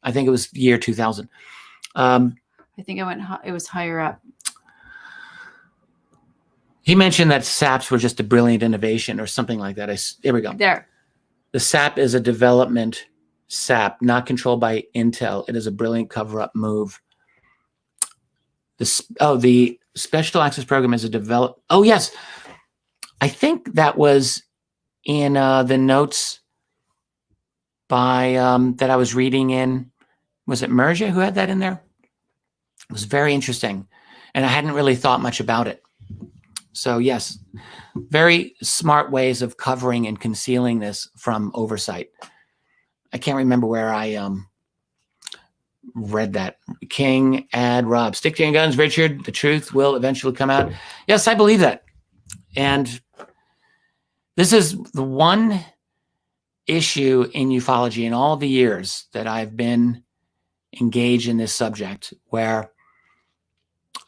I think it was year 2000. I think it was higher up. He mentioned that SAPs were just a brilliant innovation or something like that. Here we go. There. The SAP is a development SAP, not controlled by Intel. It is a brilliant cover-up move. The Special Access Program is a develop. Oh, yes. I think that was in the notes by that I was reading in. Was it Merja who had that in there? It was very interesting. And I hadn't really thought much about it. So yes, very smart ways of covering and concealing this from oversight. I can't remember where I read that. King, Rob. Stick to your guns, Richard. The truth will eventually come out. Yes, I believe that. And this is the one issue in ufology in all the years that I've been engaged in this subject where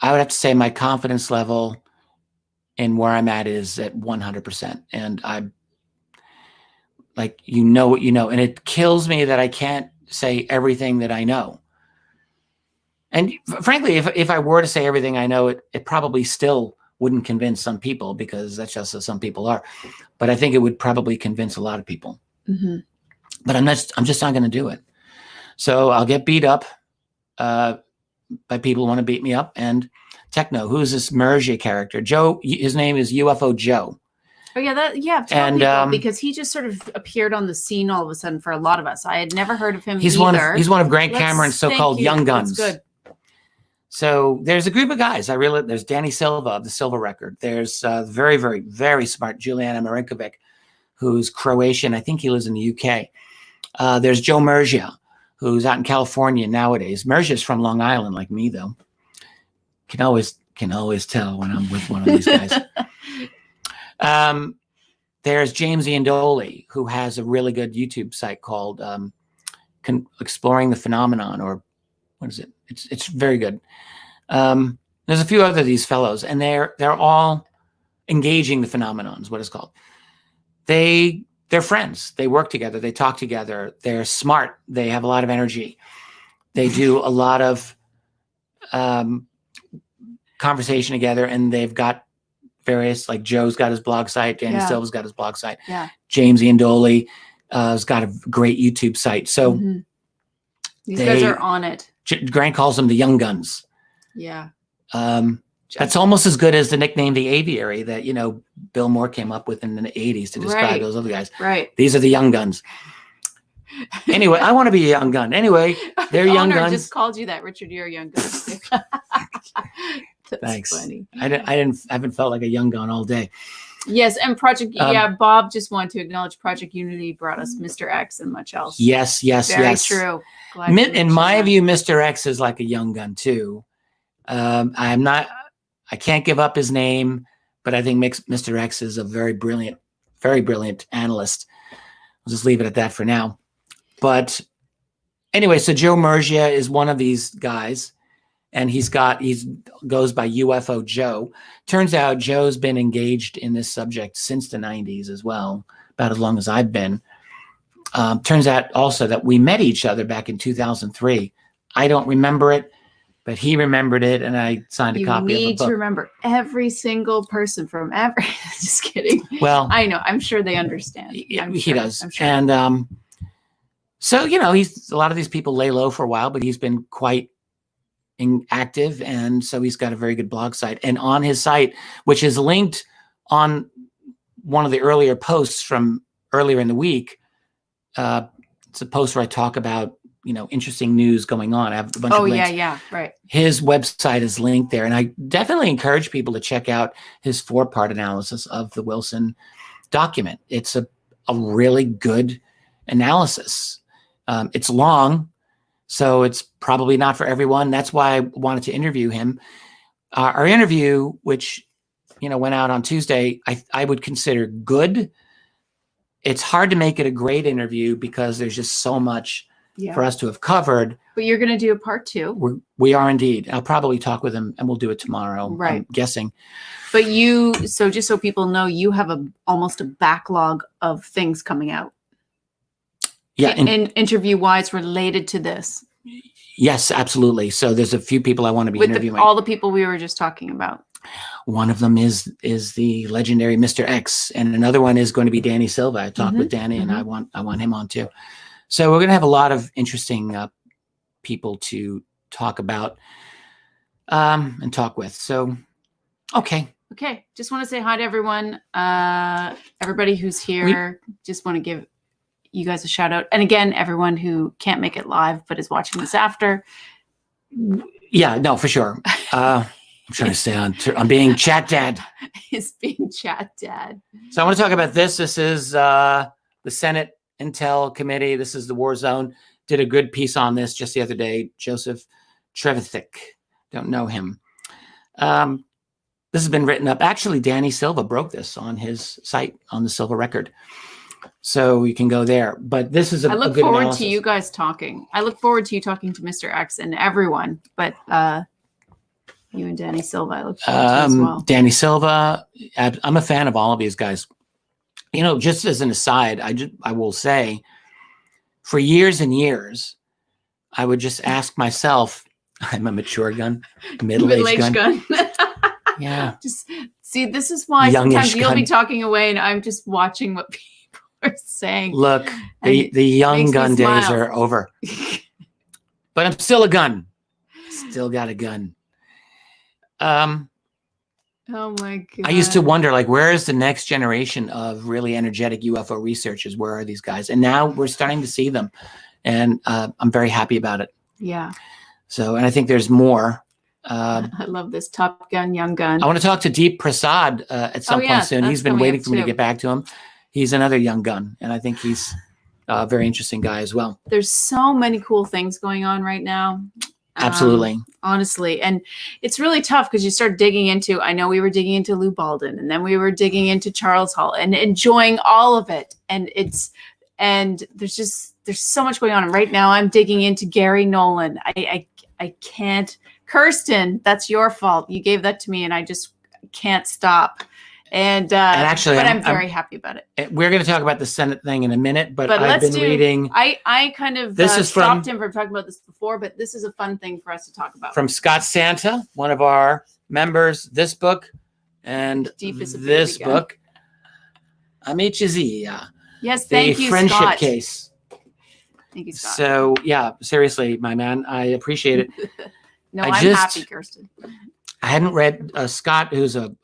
I would have to say my confidence level and where I'm at is at 100%. And I'm like, you know what you know. And it kills me that I can't say everything that I know. And frankly, if I were to say everything I know, it probably still wouldn't convince some people because that's just how some people are. But I think it would probably convince a lot of people. Mm-hmm. But I'm just not going to do it. So I'll get beat up by people who want to beat me up. And Techno, who is this Merge character? Joe, his name is UFO Joe. Oh yeah, and because he just sort of appeared on the scene all of a sudden for a lot of us. I had never heard of him. He's either. He's one of Grant Cameron's so-called young guns. That's good. So there's a group of guys. There's Danny Silva of the Silva Record. There's very, very, very smart Juliana Marinkovic, who's Croatian. I think he lives in the UK. There's Joe Mergia, who's out in California nowadays. Mergia's from Long Island, like me, though. Can always tell when I'm with one of these guys. There's James Iandoli, who has a really good YouTube site called Exploring the Phenomenon, or what is it? It's very good. There's a few other of these fellows, and they're all engaging the phenomenon is what it's called. They're friends. They work together. They talk together. They're smart. They have a lot of energy. They do a lot of conversation together, and they've got various, like Joe's got his blog site, Danny Silva's got his blog site, James Iandoli has got a great YouTube site. So These guys are on it. Grant calls them the young guns. Yeah. That's almost as good as the nickname the aviary that, Bill Moore came up with in the 80s to describe those other guys. Right. These are the young guns. Anyway, I want to be a young gun. Anyway, they're young guns. Just called you that, Richard. You're a young gun. That's Thanks. funny. I haven't felt like a young gun all day. Yes, and Bob just wanted to acknowledge Project Unity brought us Mr. X and much else. Yes. Very true. In my view, Mr. X is like a young gun too. I can't give up his name, but I think Mr. X is a very brilliant analyst. I'll just leave it at that for now. But anyway, so Joe Murgia is one of these guys, and he goes by UFO Joe. Turns out Joe's been engaged in this subject since the 90s as well, about as long as I've been. Turns out also that we met each other back in 2003. I don't remember it, but he remembered it, and I signed a copy of the book. You need to remember every single person from every... Just kidding. Well, I know. I'm sure they understand. He does. I'm sure. And so, a lot of these people lay low for a while, but he's been quite active, and so he's got a very good blog site. And on his site, which is linked on one of the earlier posts from earlier in the week, it's a post where I talk about interesting news going on. I have a bunch of links. Yeah, right. His website is linked there, and I definitely encourage people to check out his 4-part analysis of the Wilson document. It's a really good analysis. It's long, so it's probably not for everyone. That's why I wanted to interview him. Our interview, which went out on Tuesday, I would consider good. It's hard to make it a great interview because there's just so much for us to have covered. But you're going to do a part 2. We are indeed. I'll probably talk with him, and we'll do it tomorrow. Right. I'm guessing. But so just so people know, you have almost a backlog of things coming out. Yeah. And interview-wise related to this. Yes, absolutely. So there's a few people I want to be interviewing. All the people we were just talking about. One of them is the legendary Mr. X, and another one is going to be Danny Silva. I talked with Danny, and I want him on too. So we're going to have a lot of interesting people to talk about and talk with. So, okay. Just want to say hi to everyone. Everybody who's here. Just want to give you guys a shout out. And again, everyone who can't make it live but is watching this after. Yeah, no, for sure. I'm trying to stay on. I'm being chat dad. It's being chat dad. So I want to talk about this. This is the Senate Intel Committee. This is the War Zone. Did a good piece on this just the other day. Joseph Trevithick. Don't know him. This has been written up. Actually, Danny Silva broke this on his site on the Silva Record. So you can go there. But this is a good analysis. I look forward to you guys talking. I look forward to you talking to Mr. X and everyone. But you and Danny Silva, I look forward to as well. Danny Silva. I'm a fan of all of these guys. Just as an aside, I will say, for years and years, I would just ask myself, I'm a mature gun, middle-aged gun. Yeah. Just see, this is why sometimes you'll be talking away and I'm just watching what people are saying. Look, the young gun days are over. But I'm still a gun. Still got a gun. Oh my God. I used to wonder, where is the next generation of really energetic UFO researchers? Where are these guys? And now we're starting to see them. And I'm very happy about it. Yeah. So, and I think there's more. I love this Top Gun, young gun. I want to talk to Deep Prasad at some point soon. He's been waiting for me to get back to him. He's another young gun. And I think he's a very interesting guy as well. There's so many cool things going on right now. Absolutely. Honestly. And it's really tough because you start digging into, I know we were digging into Lou Baldwin and then we were digging into Charles Hall and enjoying all of it. And there's so much going on. And right now I'm digging into Gary Nolan. I can't, Kirsten, that's your fault. You gave that to me and I just can't stop. And actually, but I'm very happy about it. We're going to talk about the Senate thing in a minute, but I've been reading. I kind of stopped him from talking about this before, but this is a fun thing for us to talk about. From Scott Santa, one of our members, this book and this book. Amici Zia. Yes, thank you, Friendship Scott. Case. Thank you, Scott. So yeah, seriously, my man, I appreciate it. No, I I'm just- happy, Kirsten. I hadn't read Scott, who's a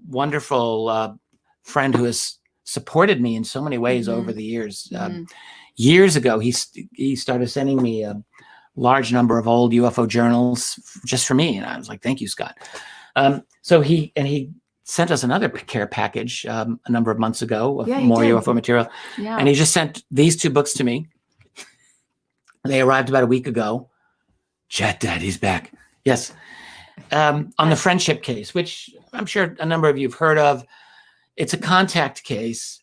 wonderful friend who has supported me in so many ways over the years. Years ago, he started sending me a large number of old UFO journals just for me, and I was like, "Thank you, Scott." So he sent us another care package a number of months ago of more UFO material, and he just sent these 2 books to me. They arrived about a week ago. Chat Daddy's back. Yes. On the friendship case, which I'm sure a number of you have heard of. It's a contact case.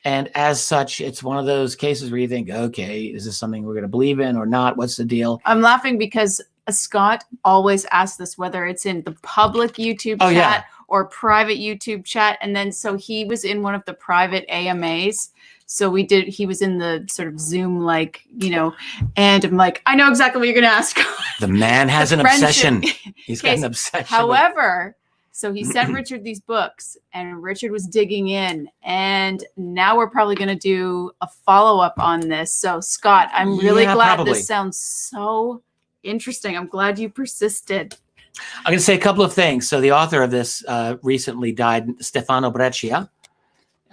And as such, it's one of those cases where you think, okay, is this something we're going to believe in or not? What's the deal? I'm laughing because Scott always asks this, whether it's in the public YouTube chat or private YouTube chat. And then so he was in one of the private AMAs. So he was in the sort of Zoom, and I'm like, I know exactly what you're going to ask. The man has an obsession. He's got an obsession. However, so he sent Richard these books, and Richard was digging in, and now we're probably going to do a follow-up on this. So Scott, I'm really glad. This sounds so interesting. I'm glad you persisted. I'm going to say a couple of things. So the author of this recently died, Stefano Breccia.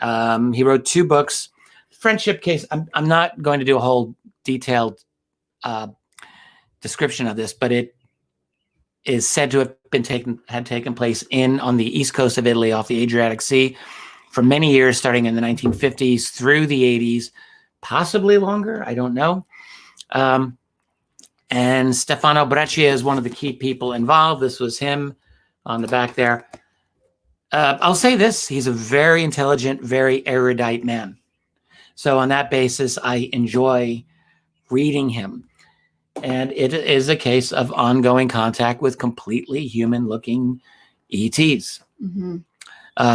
He wrote 2 books. Friendship case. I'm not going to do a whole detailed description of this, but it is said to have taken place on the east coast of Italy off the Adriatic Sea for many years, starting in the 1950s through the 80s, possibly longer. I don't know. And Stefano Breccia is one of the key people involved. This was him on the back there. I'll say this. He's a very intelligent, very erudite man. So on that basis, I enjoy reading him. And it is a case of ongoing contact with completely human-looking ETs.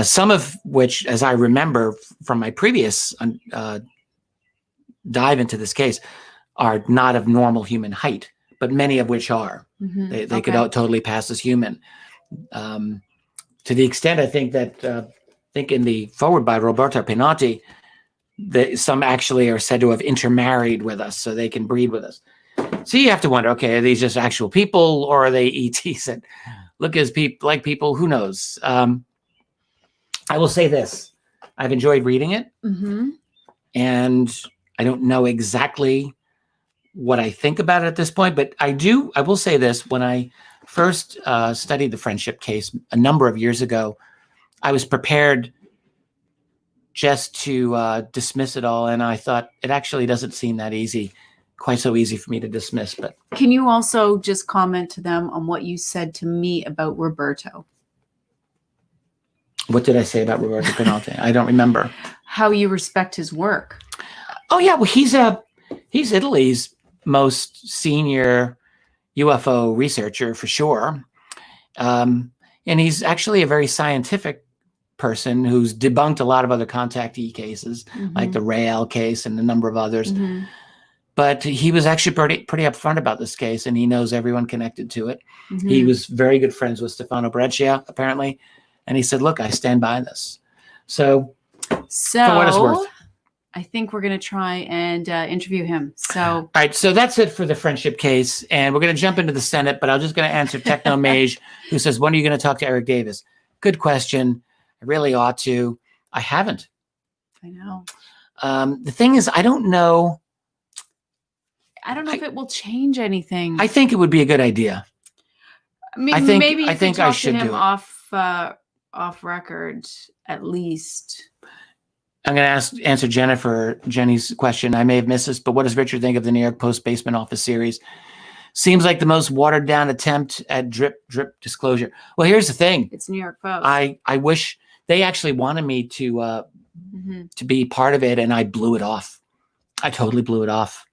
Some of which, as I remember from my previous dive into this case, are not of normal human height, but many of which are. They could totally pass as human. To the extent, I think that in the foreword by Roberto Pinotti, some actually are said to have intermarried with us so they can breed with us. So you have to wonder, okay, are these just actual people or are they ETs that look like people? Who knows? I will say this. I've enjoyed reading it. And I don't know exactly what I think about it at this point, but I will say this. When I first studied the friendship case a number of years ago, I was prepared just to dismiss it all. And I thought it actually doesn't seem that quite so easy for me to dismiss. But can you also just comment to them on what you said to me about Roberto? What did I say about Roberto Pinotti? I don't remember. How you respect his work. Oh yeah, well he's Italy's most senior UFO researcher for sure, and he's actually a very scientific person who's debunked a lot of other contactee cases, like the Rael case and a number of others. But he was actually pretty upfront about this case, and he knows everyone connected to it. He was very good friends with Stefano Breccia, apparently, and he said, "Look, I stand by this." So for what it's worth, I think we're going to try and interview him. So all right, so that's it for the friendship case, and we're going to jump into the Senate. But I'm just going to answer Techno Mage, who says, "When are you going to talk to Eric Davis?" Good question. I really ought to. I haven't. I know. The thing is, I don't know. I don't know if it will change anything. I think it would be a good idea. I mean, maybe you could talk to him off record at least. I'm going to answer Jenny's question. I may have missed this, but what does Richard think of the New York Post Basement Office series? Seems like the most watered down attempt at drip disclosure. Well, here's the thing. It's New York Post. I wish they actually wanted me to be part of it, and I blew it off. I totally blew it off.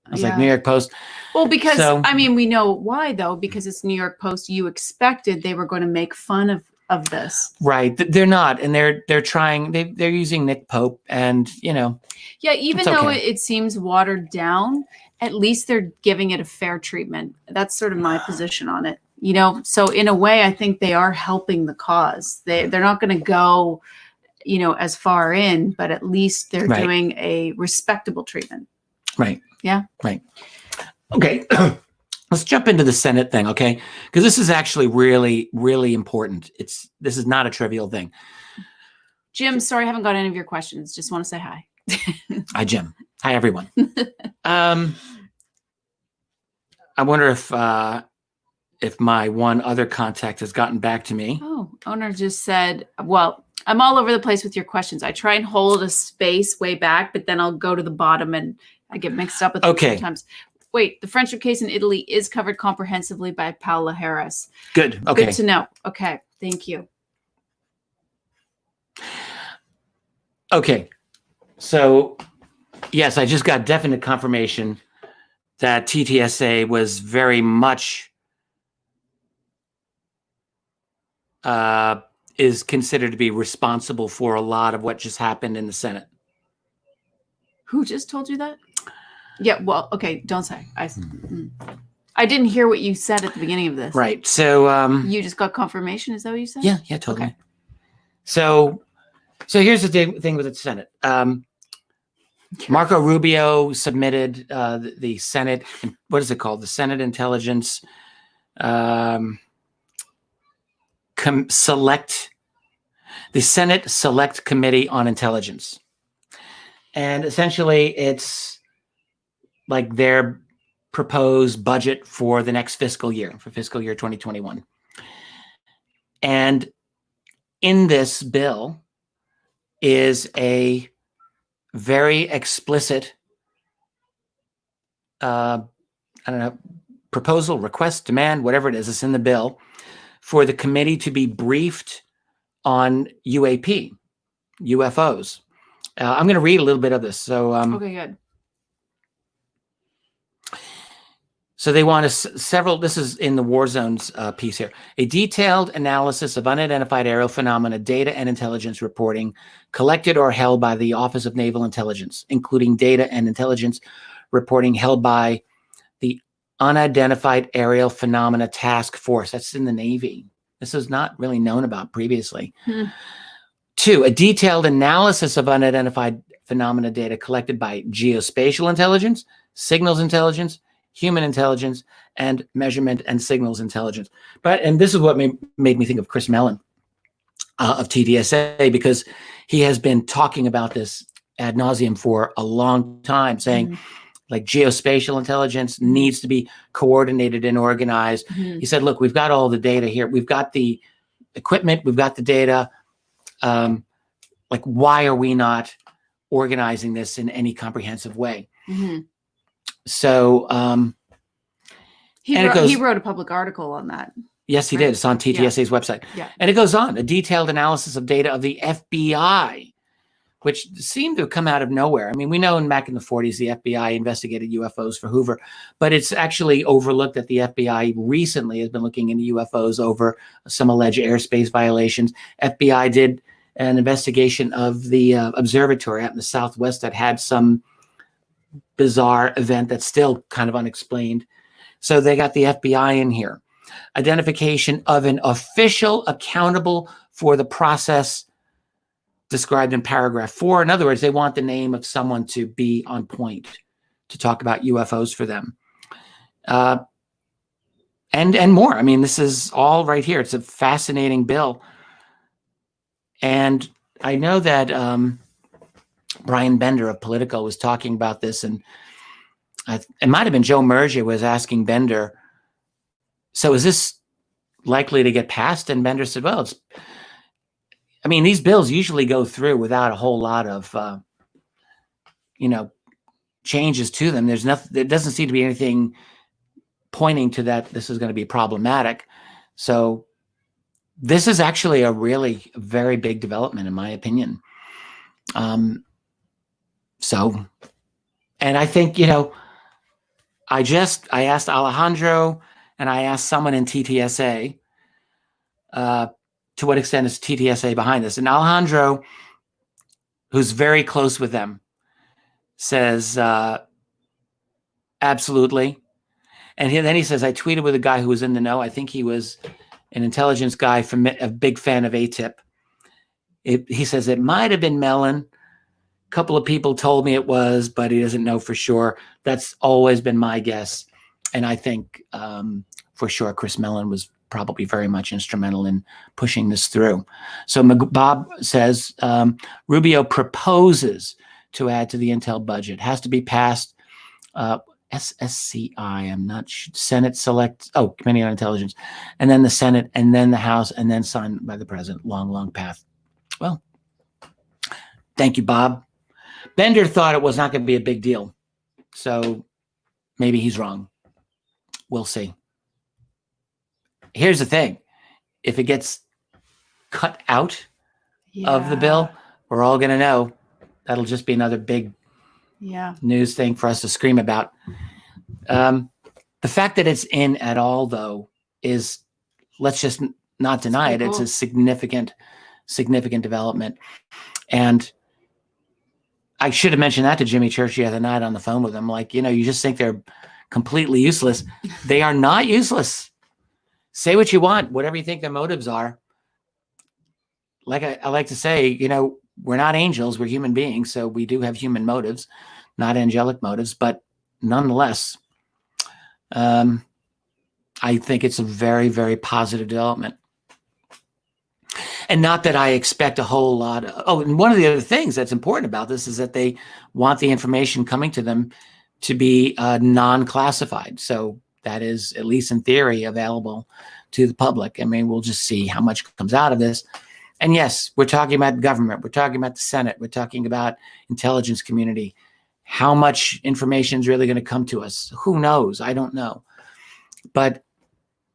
I was like, New York Post. Well, because, I mean, we know why, though, because it's New York Post. You expected they were going to make fun of this. Right. They're not. And they're trying, they're using Nick Pope and, Yeah, even though it seems watered down, at least they're giving it a fair treatment. That's sort of my position on it. So in a way, I think they are helping the cause. They're not going to go, as far in, but at least they're doing a respectable treatment. Right. Yeah. Right. Okay. Let's jump into the Senate thing, okay? Because this is actually really, really important. This is not a trivial thing. Jim, sorry I haven't got any of your questions. Just want to say hi. Hi, Jim. Hi, everyone. I wonder if my one other contact has gotten back to me. Oh, owner just said, well, I'm all over the place with your questions. I try and hold a space way back, but then I'll go to the bottom and I get mixed up with them sometimes. Wait, the friendship case in Italy is covered comprehensively by Paula Harris. Good. Okay. Good to know. Okay. Thank you. Okay. So, yes, I just got definite confirmation that TTSA was very much is considered to be responsible for a lot of what just happened in the Senate. Who just told you that? Yeah, well, okay, don't say. I didn't hear what you said at the beginning of this. Right. So you just got confirmation, is that what you said? Yeah, totally. Okay. So here's the thing with the Senate. Marco Rubio submitted the Senate, what is it called? The Senate Intelligence Senate Select Committee on Intelligence. And essentially it's like their proposed budget for the next fiscal year, for fiscal year 2021. And in this bill is a very explicit, proposal, request, demand, whatever it is, it's in the bill, for the committee to be briefed on UAP, UFOs. I'm going to read a little bit of this. So, okay, good. So they want this is in the war zones piece here, a detailed analysis of unidentified aerial phenomena, data and intelligence reporting collected or held by the Office of Naval Intelligence, including data and intelligence reporting held by the Unidentified Aerial Phenomena Task Force. That's in the Navy. This is not really known about previously. 2, a detailed analysis of unidentified phenomena data collected by geospatial intelligence, signals intelligence, human intelligence, and measurement and signals intelligence. And this is what made me think of Chris Mellon of TDSA, because he has been talking about this ad nauseum for a long time, saying like geospatial intelligence needs to be coordinated and organized. He said, look, we've got all the data here. We've got the equipment. We've got the data. Like, why are we not organizing this in any comprehensive way? So he wrote a public article on that. Yes, he did. It's on TTSA's website. Yeah. And it goes on, a detailed analysis of data of the FBI, which seemed to come out of nowhere. I mean, we know back in the 40s, the FBI investigated UFOs for Hoover, but it's actually overlooked that the FBI recently has been looking into UFOs over some alleged airspace violations. FBI did an investigation of the observatory out in the Southwest that had some bizarre event that's still kind of unexplained. So they got the FBI in here. Identification of an official accountable for the process described in paragraph 4. In other words, they want the name of someone to be on point to talk about UFOs for them. And more. I mean, this is all right here. It's a fascinating bill. And I know that Brian Bender of Politico was talking about this, and it might have been Joe Mergia was asking Bender, so is this likely to get passed? And Bender said, well, these bills usually go through without a whole lot of, changes to them. There's nothing, there doesn't seem to be anything pointing to that this is going to be problematic. So this is actually a really very big development, in my opinion. And I think, I asked Alejandro and I asked someone in TTSA, to what extent is TTSA behind this? And Alejandro, who's very close with them, says, absolutely. And then he says, I tweeted with a guy who was in the know. I think he was an intelligence guy, a big fan of ATIP. He says it might have been Mellon. couple of people told me it was, but he doesn't know for sure. That's always been my guess. And I think for sure Chris Mellon was probably very much instrumental in pushing this through. So Bob says, Rubio proposes to add to the Intel budget. Has to be passed SSCI, I'm not sure, Senate Select, Committee on Intelligence, and then the Senate, and then the House, and then signed by the President. Long path. Well, thank you, Bob. Bender thought it was not going to be a big deal. So maybe he's wrong. We'll see. Here's the thing. If it gets cut out of the bill, we're all going to know. That'll just be another big news thing for us to scream about. The fact that it's in at all, though, is, let's just not deny it. Cool. It's a significant development. And I should have mentioned that to Jimmy Church the other night on the phone with him. Like, you just think they're completely useless. They are not useless. Say what you want, whatever you think their motives are. Like I like to say, we're not angels, we're human beings. So we do have human motives, not angelic motives. But nonetheless, I think it's a very, very positive development. And not that I expect a whole lot. And one of the other things that's important about this is that they want the information coming to them to be non-classified. So that is, at least in theory, available to the public. I mean, we'll just see how much comes out of this. And yes, we're talking about government. We're talking about the Senate. We're talking about intelligence community. How much information is really going to come to us? Who knows? I don't know. But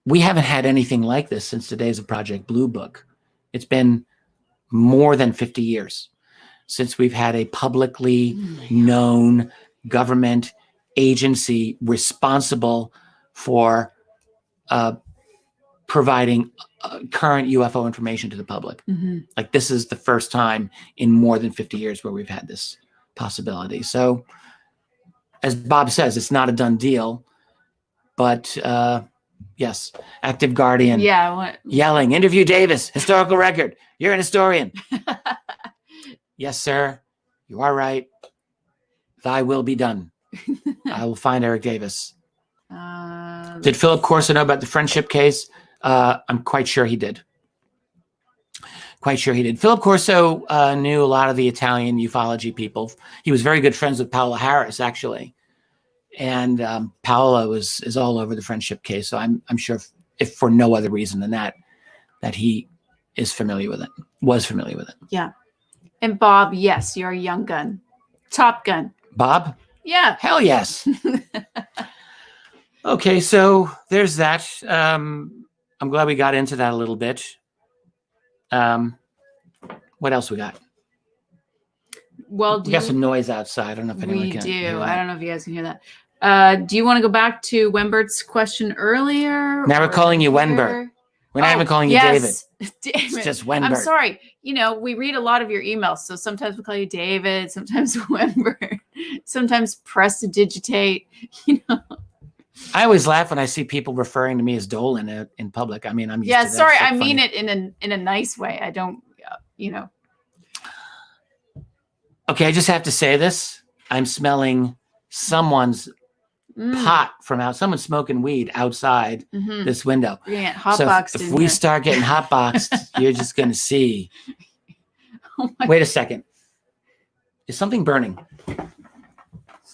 we haven't had anything like this since the days of Project Blue Book. It's been more than 50 years since we've had a publicly known government agency responsible for providing current UFO information to the public. Mm-hmm. Like, this is the first time in more than 50 years where we've had this possibility. So, as Bob says, it's not a done deal, but yes, Active Guardian. Yeah. Yelling, interview Davis, historical record. You're an historian. Yes, sir. You are right. Thy will be done. I will find Eric Davis. Did Philip Corso know about the friendship case? I'm quite sure he did. Philip Corso knew a lot of the Italian ufology people. He was very good friends with Paola Harris, actually. And Paola is all over the friendship case. So I'm sure if for no other reason than that he is familiar with it, was familiar with it. Yeah. And Bob, yes, you're a young gun. Top Gun. Bob? Yeah. Hell yes. Okay, so there's that. I'm glad we got into that a little bit. What else we got? Well, we got some noise outside. I don't know if anyone can hear that. I don't know if you guys can hear that. Do you want to go back to Wenbert's question earlier? Now we're calling you Wenbert. We're not even calling you David. It's just Wenbert. I'm sorry. We read a lot of your emails, so sometimes we call you David, sometimes Wenbert, sometimes prestidigitate. I always laugh when I see people referring to me as Dolan in public. I mean, I'm used to that. Sorry, so I mean it in a nice way. I don't, Okay, I just have to say this. I'm smelling someone's pot from out. Someone's smoking weed outside this window. We're gonna get hotboxed. So if we start getting hotboxed, you're just going to see. Wait a second. Is something burning?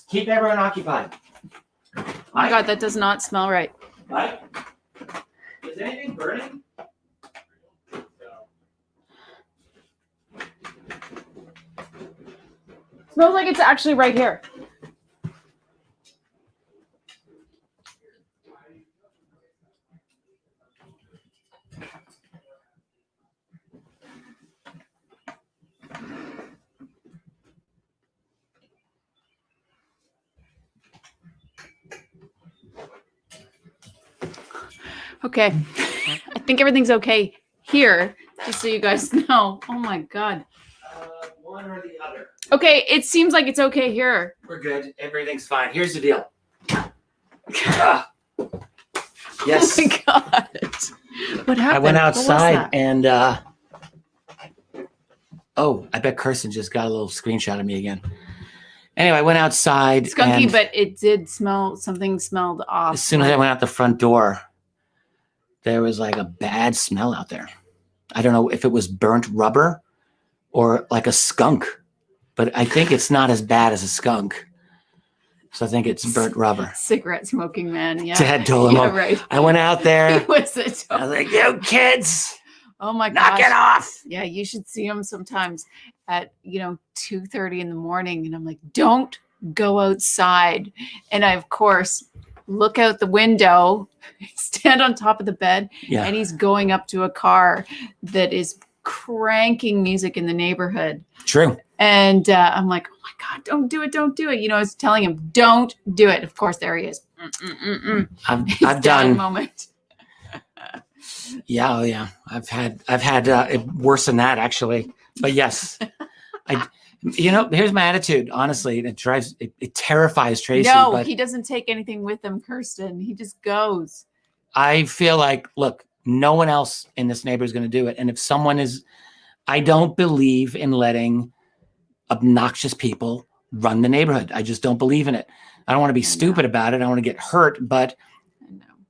Keep everyone occupied. Oh my God, that does not smell right. Mike, is anything burning? Smells like it's actually right here. Okay. I think everything's okay here, just so you guys know. Oh my God. One or the other. Okay, it seems like it's okay here. We're good. Everything's fine. Here's the deal. Yes. Oh my God. What happened? I went outside and Oh, I bet Kirsten just got a little screenshot of me again. Anyway, I went outside. Skunky, but it did smell, something smelled off. As soon as I went out the front door, there was like a bad smell out there. I don't know if it was burnt rubber or like a skunk, but I think it's not as bad as a skunk. So I think it's burnt rubber. Cigarette smoking man. Yeah. Dad told him. Yeah, right. I went out there. He was a I was like, "You kids, oh my knock gosh. it off." Yeah, you should see him sometimes at 2:30 in the morning, and I'm like, don't go outside. And I, of course, look out the window, stand on top of the bed, Yeah. and he's going up to a car that is cranking music in the neighborhood. True. And I'm like, oh my God, don't do it. Don't do it. I was telling him, don't do it. Of course, there he is. I've done. Moment. Yeah, oh yeah. I've had it worse than that actually. But yes, here's my attitude. Honestly, it terrifies Tracy. No, but he doesn't take anything with him, Kirsten. He just goes. I feel like, look, no one else in this neighborhood is going to do it. And if someone is, I don't believe in letting obnoxious people run the neighborhood. I just don't believe in it. I don't want to be stupid about it. I don't want to get hurt, but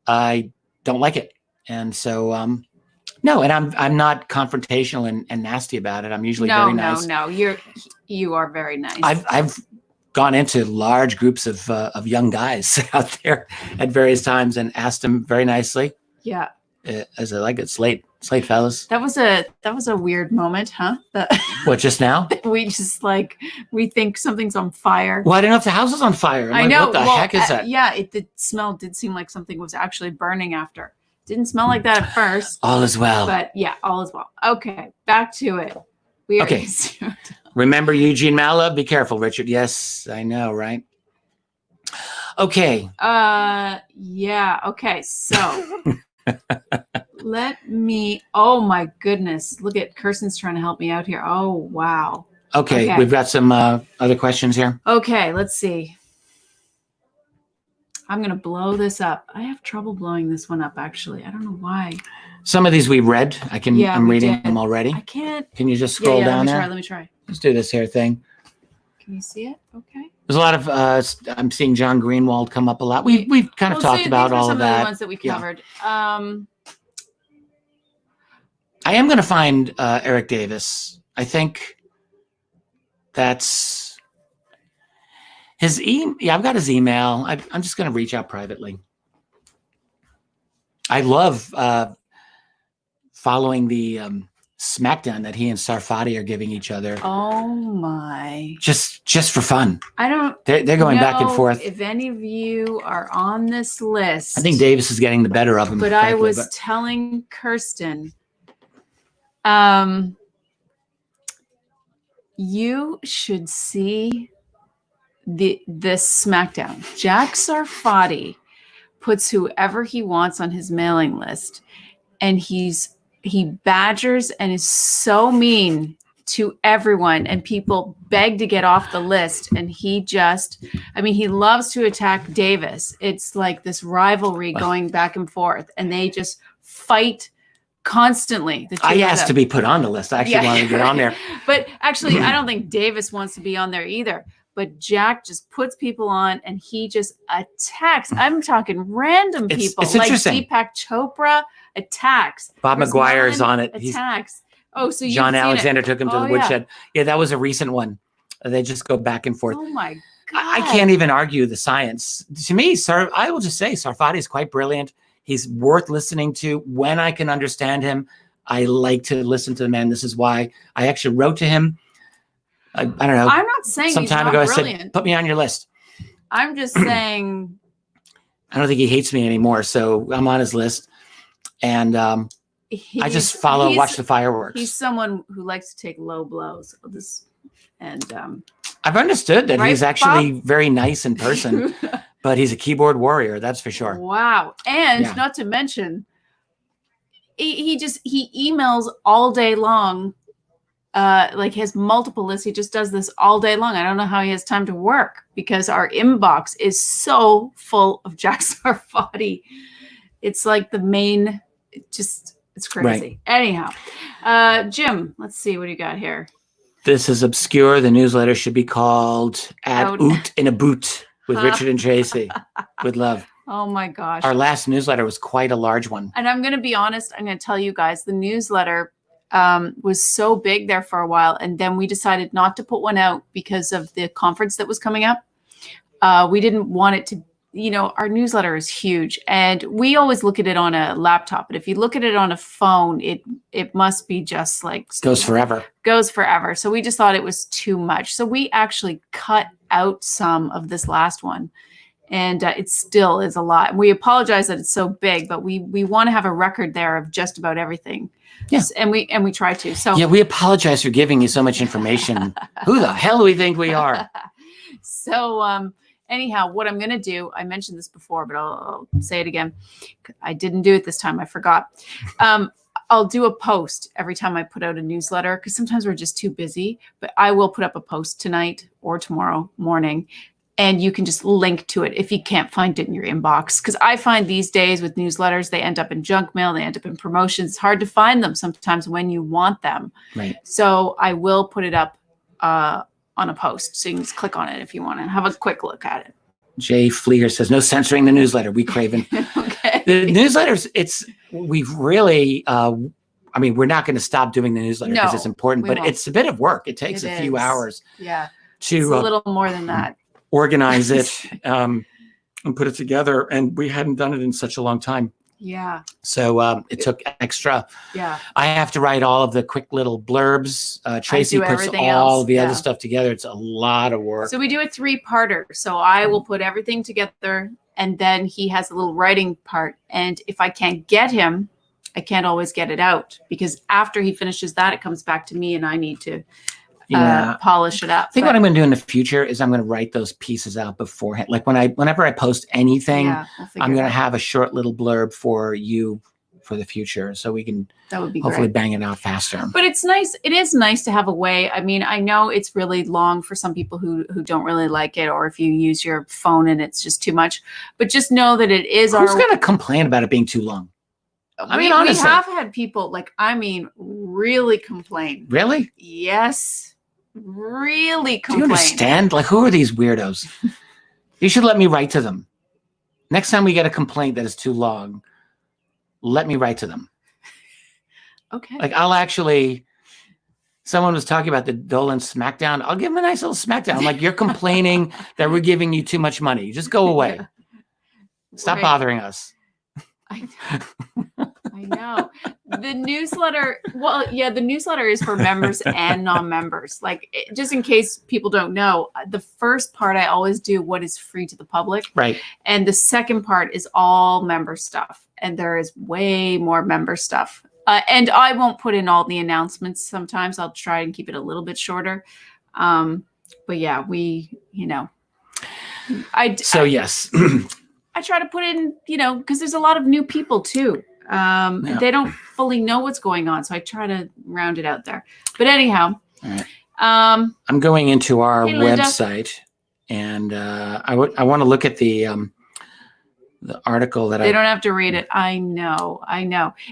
I don't like it. And so, no, and I'm not confrontational and nasty about it. I'm usually very nice. No, you are very nice. I've gone into large groups of young guys out there at various times and asked them very nicely. Yeah. As I like it, slate fellas. That was a weird moment, huh? What, just now? we think something's on fire. Well, I didn't know if the house was on fire. I know. What the heck is that? Yeah, the smell did seem like something was actually burning after. Didn't smell like that at first. All is well. But yeah, all is well. Okay, back to it. Okay. Remember Eugene Malove? Be careful, Richard. Yes, I know, right? Okay. Yeah. Okay. So oh my goodness. Look at Kirsten's trying to help me out here. Oh, wow. Okay. We've got some other questions here. Okay. Let's see. I'm going to blow this up. I have trouble blowing this one up, actually. I don't know why. Some of these we read. I'm reading them already. I can't. Can you just scroll down there? Let me try. Let's do this here thing. Can you see it? Okay. There's a lot of, I'm seeing John Greenwald come up a lot. We've kind of talked about all of that. Some of the ones that we covered. I am going to find Eric Davis. I think that's his email. Yeah, I've got his email. I'm just going to reach out privately. I love following the smackdown that he and Sarfati are giving each other. Oh my! Just for fun. I don't. They're going back and forth. If any of you are on this list, I think Davis is getting the better of him. But I was telling Kirsten, you should see this smackdown. Jack Sarfati puts whoever he wants on his mailing list, and he badgers and is so mean to everyone, and people beg to get off the list, and he loves to attack Davis. It's like this rivalry going back and forth, and they just fight constantly. I asked to be put on the list. I actually wanted to get on there. But actually, I don't think Davis wants to be on there either. But Jack just puts people on, and he just attacks. I'm talking random people. It's like interesting. Deepak Chopra attacks. Bob McGuire is on it. Attacks. So John Alexander took him to the woodshed. Yeah, that was a recent one. They just go back and forth. Oh my God. I can't even argue the science. To me, I will just say Sarfati is quite brilliant. He's worth listening to. When I can understand him, I like to listen to the man. This is why I actually wrote to him. I don't know. I'm not saying some he's time not ago brilliant. I said, put me on your list. I'm just saying. I don't think he hates me anymore, so I'm on his list. And I just watch the fireworks. He's someone who likes to take low blows. I've understood that he's actually Bob? very nice in person, but he's a keyboard warrior, that's for sure. Wow. And not to mention, he emails all day long. Like he has multiple lists. He just does this all day long. I don't know how he has time to work because our inbox is so full of Jack Sarfati. It's like the main, it's crazy. Right. Anyhow, Jim, let's see what you got here. This is obscure. The newsletter should be called At Out. Oot in a Boot with Richard and Tracy. With love. Oh my gosh. Our last newsletter was quite a large one. And I'm going to be honest. I'm going to tell you guys, the newsletter was so big there for a while. And then we decided not to put one out because of the conference that was coming up. We didn't want it to, our newsletter is huge. And we always look at it on a laptop. But if you look at it on a phone, it must be just like... Goes forever. Goes forever. So we just thought it was too much. So we actually cut out some of this last one. And it still is a lot. We apologize that it's so big, but we want to have a record there of just about everything. Yeah. And we try to. So yeah, we apologize for giving you so much information. Who the hell do we think we are? So anyhow, what I'm going to do, I mentioned this before, but I'll say it again. I didn't do it this time. I forgot. I'll do a post every time I put out a newsletter because sometimes we're just too busy, but I will put up a post tonight or tomorrow morning. And you can just link to it if you can't find it in your inbox. Because I find these days with newsletters, they end up in junk mail. They end up in promotions. It's hard to find them sometimes when you want them. Right. So I will put it up on a post. So you can just click on it if you want to have a quick look at it. Jay Fleer says, no censoring the newsletter. We craven. Okay. The newsletters, we've really, we're not going to stop doing the newsletter because it's important, but it's a bit of work. It takes a few hours. Yeah. To it's a little more than that. Organize it and put it together. And we hadn't done it in such a long time. Yeah. So it took extra. Yeah. I have to write all of the quick little blurbs. Tracy puts all the other stuff together. It's a lot of work. So we do a 3-parter. So I will put everything together and then he has a little writing part. And if I can't get him, I can't always get it out because after he finishes that, it comes back to me and I need to polish it up. I think what I'm going to do in the future is I'm going to write those pieces out beforehand. Like whenever I post anything, I'm going to have a short little blurb for you for the future. So we can hopefully bang it out faster. But it's nice. It is nice to have a way. I mean, I know it's really long for some people who don't really like it, or if you use your phone and it's just too much, but just know that it is Who's going to complain about it being too long? We have had people really complain. Really? Yes. Really complain. Do you understand? Like, who are these weirdos? You should let me write to them. Next time we get a complaint that is too long, let me write to them. Okay. Like, someone was talking about the Dolan SmackDown. I'll give them a nice little SmackDown. I'm like, you're complaining that we're giving you too much money. Just go away. Yeah. Stop bothering us. I know. The newsletter, the newsletter is for members and non-members. Like, just in case people don't know, the first part I always do what is free to the public. Right. And the second part is all member stuff. And there is way more member stuff. And I won't put in all the announcements. Sometimes I'll try and keep it a little bit shorter. But yeah, yes. I try to put in, because there's a lot of new people too. They don't fully know what's going on. So I try to round it out there. But anyhow. All right. I'm going into our website and I want to look at the article that They don't have to read it. I know.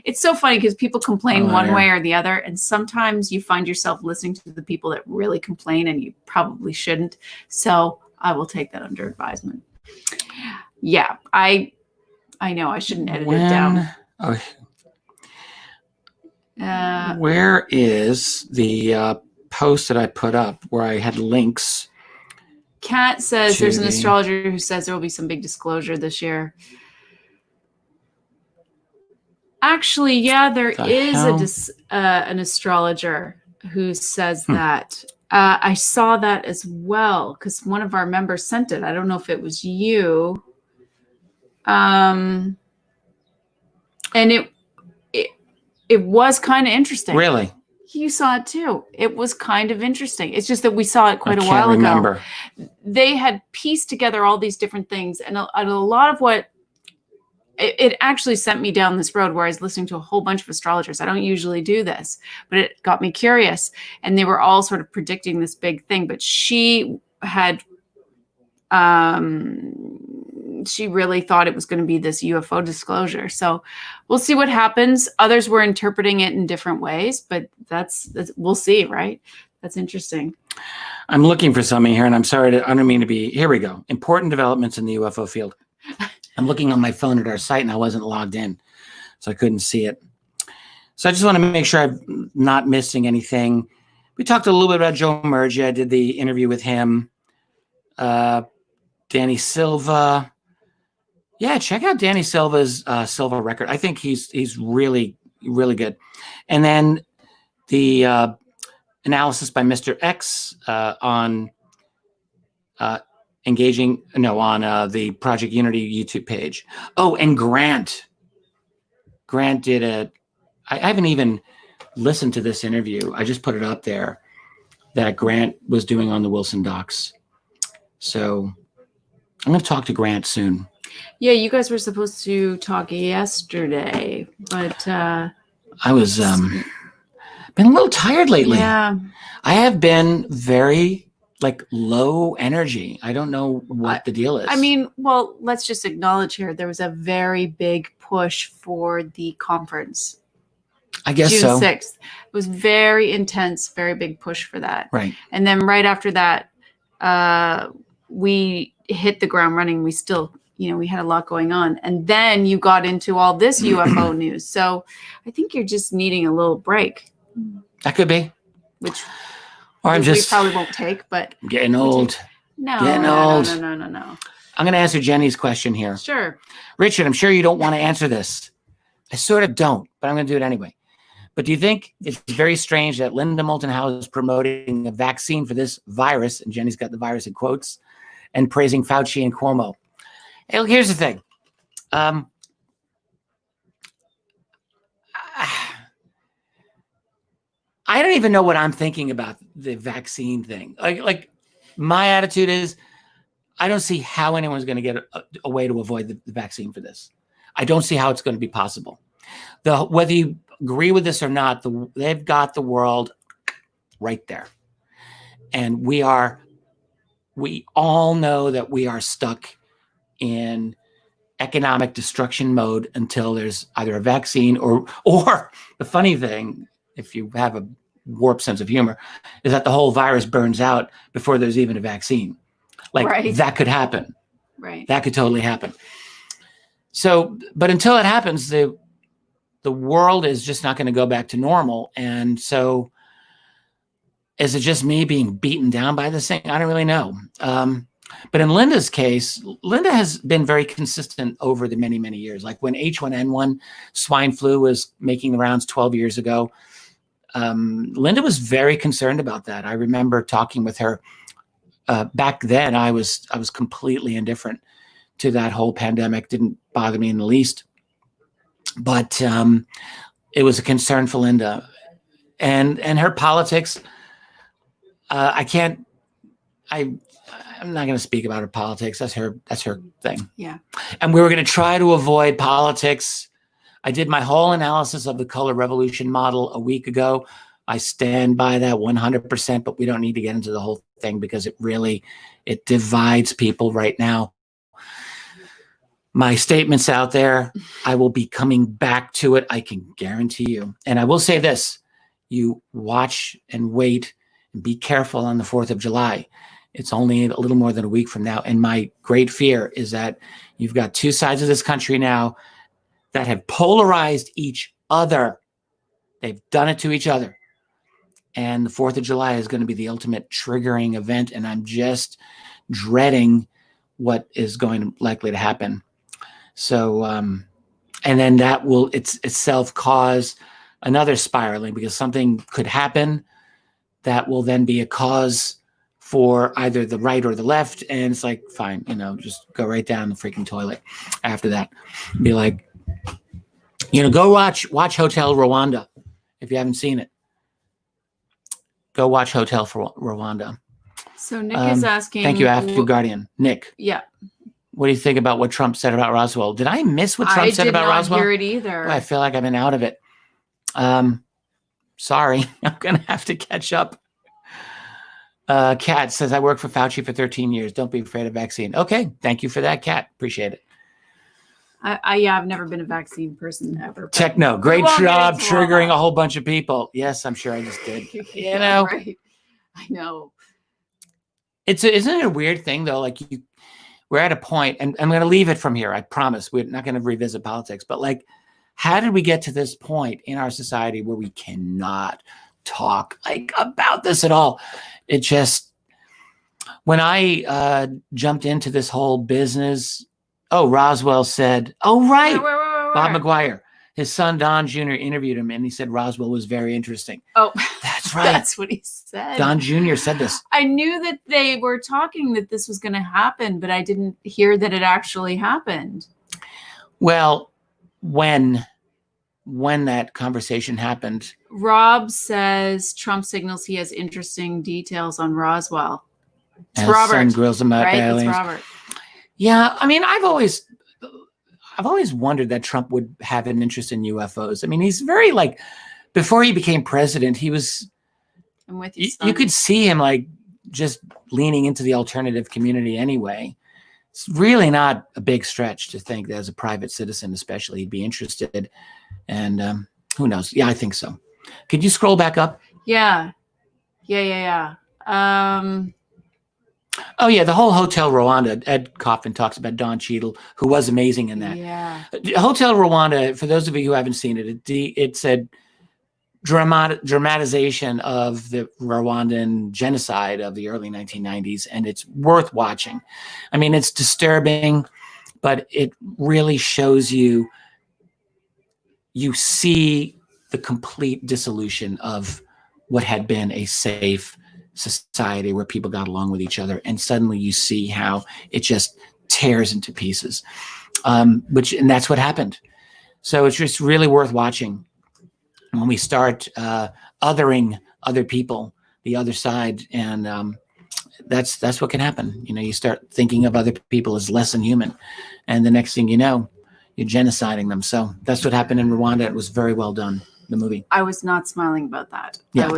It's so funny because people complain one way or the other. And sometimes you find yourself listening to the people that really complain and you probably shouldn't. So I will take that under advisement. Yeah, I know I shouldn't edit it down. Where is the post that I put up where I had links? Kat says there's an astrologer who says there will be some big disclosure this year. Actually, yeah, there is an astrologer who says that. I saw that as well because one of our members sent it. I don't know if it was you. And it was kind of interesting. Really? You saw it too. It was kind of interesting. It's just that we saw it quite a while ago. They had pieced together all these different things, and a lot of what it actually sent me down this road where I was listening to a whole bunch of astrologers. I don't usually do this, but it got me curious, and they were all sort of predicting this big thing. But she had, she really thought it was going to be this UFO disclosure. So we'll see what happens. Others were interpreting it in different ways, but that's we'll see, right? That's interesting. I'm looking for something here, and I don't mean to be. Here we go. Important developments in the UFO field. I'm looking on my phone at our site, and I wasn't logged in, so I couldn't see it. So I just want to make sure I'm not missing anything. We talked a little bit about Joe Murgia. I did the interview with him. Danny Silva. Yeah, check out Danny Silva's Silva record. I think he's really, really good. And then the analysis by Mr. X on the Project Unity YouTube page. Oh, and Grant. Grant did I haven't even listened to this interview. I just put it up there that Grant was doing on the Wilson Docs. So I'm going to talk to Grant soon. Yeah, you guys were supposed to talk yesterday, but I was been a little tired lately. Yeah. I have been very low energy. I don't know what the deal is. I mean, well, let's just acknowledge here there was a very big push for the conference. I guess June so. 6th. It was very intense, very big push for that. Right. And then right after that, we hit the ground running. We still, we had a lot going on. And then you got into all this UFO news. So I think you're just needing a little break. That could be. Which or I'm we probably won't take, but. I'm getting old. No. Getting old. No. I'm going to answer Jenny's question here. Sure. Richard, I'm sure you don't want to answer this. I sort of don't, but I'm going to do it anyway. But do you think it's very strange that Linda Moulton Howe is promoting a vaccine for this virus, and Jenny's got the virus in quotes, and praising Fauci and Cuomo? Hey, look, here's the thing. I don't even know what I'm thinking about the vaccine thing. Like my attitude is, I don't see how anyone's going to get a way to avoid the vaccine for this. I don't see how it's going to be possible. Whether you agree with this or not, they've got the world right there. And we all know that we are stuck in economic destruction mode until there's either a vaccine or the funny thing, if you have a warped sense of humor, is that the whole virus burns out before there's even a vaccine. Right. That could happen. Right. That could totally happen. So, but until it happens, the world is just not going to go back to normal. And so is it just me being beaten down by this thing? I don't really know. But in Linda's case, Linda has been very consistent over the many, many years. Like when H1N1 swine flu was making the rounds 12 years ago, Linda was very concerned about that. I remember talking with her back then. I was completely indifferent to that whole pandemic. Didn't bother me in the least. But it was a concern for Linda, and her politics. I'm not going to speak about her politics. That's her thing. Yeah. And we were going to try to avoid politics. I did my whole analysis of the color revolution model a week ago. I stand by that 100%, but we don't need to get into the whole thing because it divides people right now. My statement's out there. I will be coming back to it. I can guarantee you. And I will say this, you watch and wait and be careful on the 4th of July. It's only a little more than a week from now. And my great fear is that you've got two sides of this country now that have polarized each other. They've done it to each other. And the 4th of July is going to be the ultimate triggering event. And I'm just dreading what is likely to happen. So, and then that will itself cause another spiraling because something could happen that will then be a cause for either the right or the left. And it's like, fine, just go right down the freaking toilet after that. Be like, go watch Hotel Rwanda. If you haven't seen it, go watch Hotel for Rwanda. So Nick is asking. Thank you, After Guardian. Nick. Yeah. What do you think about what Trump said about Roswell? Did I miss what Trump said about Roswell? I did not hear it either. I feel like I've been out of it. Sorry, I'm going to have to catch up. Kat says, I worked for Fauci for 13 years. Don't be afraid of vaccine. Okay, thank you for that, Kat. Appreciate it. I've never been a vaccine person ever. Techno, great job triggering a whole bunch of people. Yes, I'm sure I just did. Right. I know. Isn't it a weird thing though? Like we're at a point, and I'm going to leave it from here. I promise we're not going to revisit politics, but like, how did we get to this point in our society where we cannot talk like about this at all? It just, when I jumped into this whole business, Roswell said, right, Bob McGuire, his son Don Jr. interviewed him, and he said Roswell was very interesting. Oh, that's right. That's what he said. Don Jr. said this. I knew that they were talking that this was going to happen, but I didn't hear that it actually happened. Well, when that conversation happened, Rob says Trump signals he has interesting details on Roswell. It's and Robert. Son grills him about Right? It's aliens. Robert. Yeah, I mean, I've always wondered that Trump would have an interest in UFOs. I mean, he's very like, before he became president, he was. I'm with you. You could see him like just leaning into the alternative community anyway. It's really not a big stretch to think that as a private citizen, especially, he'd be interested. And who knows? Yeah, I think so. Could you scroll back up? Yeah. Oh, yeah, the whole Hotel Rwanda. Ed Kaufman talks about Don Cheadle, who was amazing in that. Yeah. Hotel Rwanda, for those of you who haven't seen it, it said dramatization of the Rwandan genocide of the early 1990s, and it's worth watching. I mean, it's disturbing, but it really shows you see the complete dissolution of what had been a safe society where people got along with each other, and suddenly you see how it just tears into pieces, and that's what happened. So it's just really worth watching. When we start othering other people, the other side, and that's what can happen. You know, you start thinking of other people as less than human, and the next thing you know, you're genociding them. So that's what happened in Rwanda. It was very well done, the movie. I was not smiling about that. Yeah.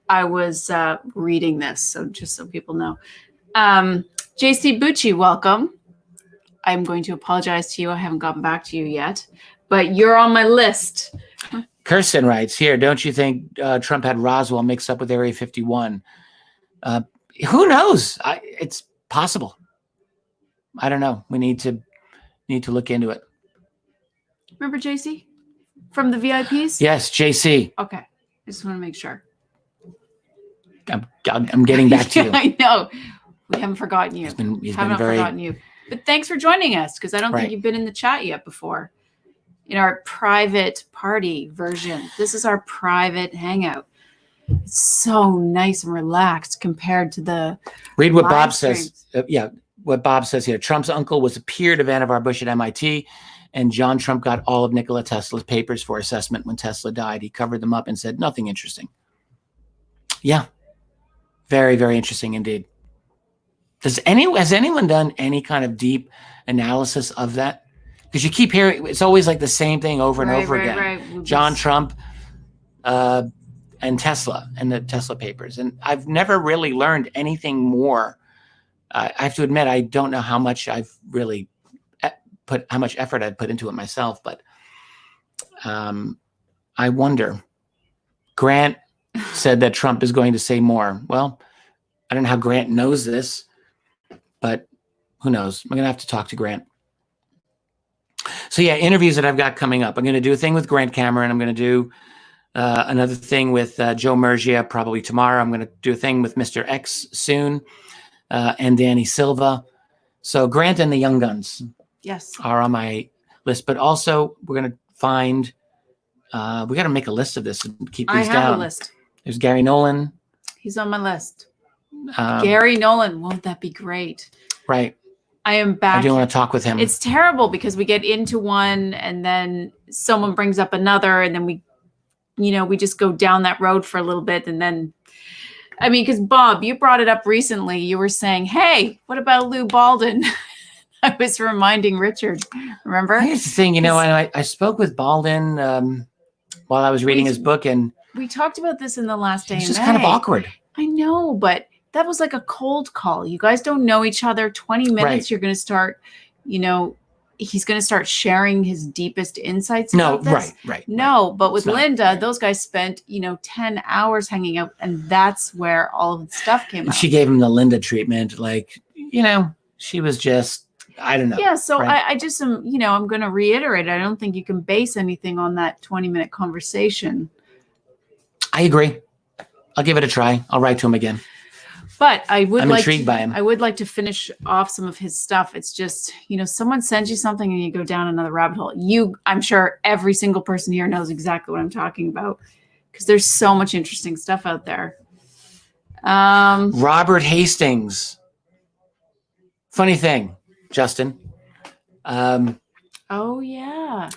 I was reading this, so just so people know. JC Bucci, welcome. I'm going to apologize to you. I haven't gotten back to you yet, but you're on my list. Kirsten writes here, don't you think Trump had Roswell mixed up with Area 51? Who knows? It's possible. I don't know. We need to look into it. Remember JC from the VIPs? Yes, JC. Okay. I just want to make sure. I'm getting back to you. I know. We haven't forgotten you. He's been forgotten you. But thanks for joining us, because I don't think you've been in the chat yet before. In our private party version. This is our private hangout. It's so nice and relaxed compared to the read what Bob says. What Bob says here. Trump's uncle was a peer to Vannevar Bush at MIT, and John Trump got all of Nikola Tesla's papers for assessment when Tesla died. He covered them up and said nothing interesting. Yeah. Very, very interesting indeed. Has anyone done any kind of deep analysis of that? Because you keep hearing, it's always like the same thing over and over again. Right. John Trump and Tesla and the Tesla papers. And I've never really learned anything more. I have to admit, I don't know how much I've really how much effort I've put into it myself. But I wonder. Grant said that Trump is going to say more. Well, I don't know how Grant knows this, but who knows? I'm going to have to talk to Grant. So yeah, interviews that I've got coming up. I'm going to do a thing with Grant Cameron. I'm going to do another thing with Joe Murgia probably tomorrow. I'm going to do a thing with Mr. X soon, and Danny Silva. So Grant and the Young Guns are on my list. But also we're going to find, we got to make a list of this and keep these down. I have a list. There's Gary Nolan. He's on my list. Gary Nolan. Won't that be great? Right. I am back. I do want to talk with him. It's terrible because we get into one and then someone brings up another, and then we just go down that road for a little bit. And then, I mean, because Bob, you brought it up recently. You were saying, hey, what about Lou Baldwin? I was reminding Richard, remember? Here's the thing, I spoke with Baldwin while I was reading his book, and we talked about this in the last day. It's just kind of awkward. I know, but that was like a cold call. You guys don't know each other. 20 minutes, You're going to start, he's going to start sharing his deepest insights. No, about this. right. No, but with It's not, Linda, right. those guys spent 10 hours hanging out, and that's where all of the stuff came out. She gave him the Linda treatment, like she was just, I don't know. Yeah, so right? I just am, I'm going to reiterate. I don't think you can base anything on that 20-minute conversation. I agree. I'll give it a try. I'll write to him again. But I'm intrigued by him. I would like to finish off some of his stuff. It's just, someone sends you something and you go down another rabbit hole. I'm sure every single person here knows exactly what I'm talking about, because there's so much interesting stuff out there. Robert Hastings. Funny thing, Justin. Oh yeah.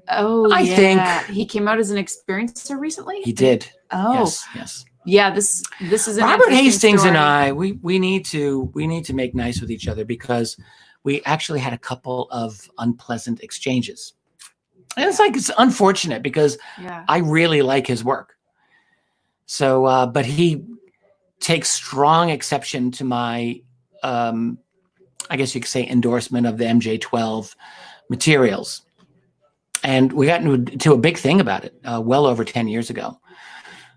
I think he came out as an experiencer recently. He did. Oh yes. Yeah, this is an Robert Hastings story. and I. We need to make nice with each other, because we actually had a couple of unpleasant exchanges. And it's unfortunate, because I really like his work. So, but he takes strong exception to my, I guess you could say, endorsement of the MJ12 materials. And we got into a big thing about it well over 10 years ago.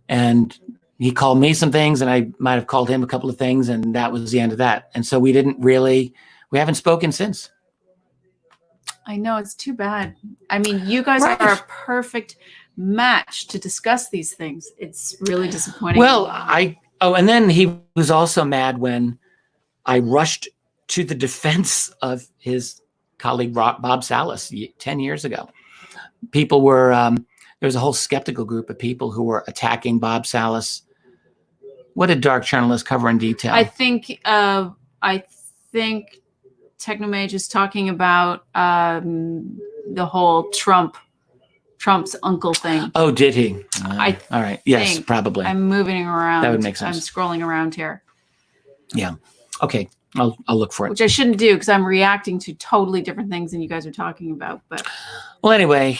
And he called me some things, and I might have called him a couple of things, and that was the end of that. And so we haven't spoken since. I know, it's too bad. I mean, you guys are a perfect match to discuss these things. It's really disappointing. Well, and then he was also mad when I rushed to the defense of his colleague Bob Salas 10 years ago. People were, there was a whole skeptical group of people who were attacking Bob Salas. What did Dark Journalist cover in detail? I think Technomage is talking about the whole Trump's uncle thing. Oh, did he? All right. Yes, probably. I'm moving around. That would make sense. I'm scrolling around here. Yeah. Okay. I'll look for it. Which I shouldn't do, because I'm reacting to totally different things than you guys are talking about. But well, anyway,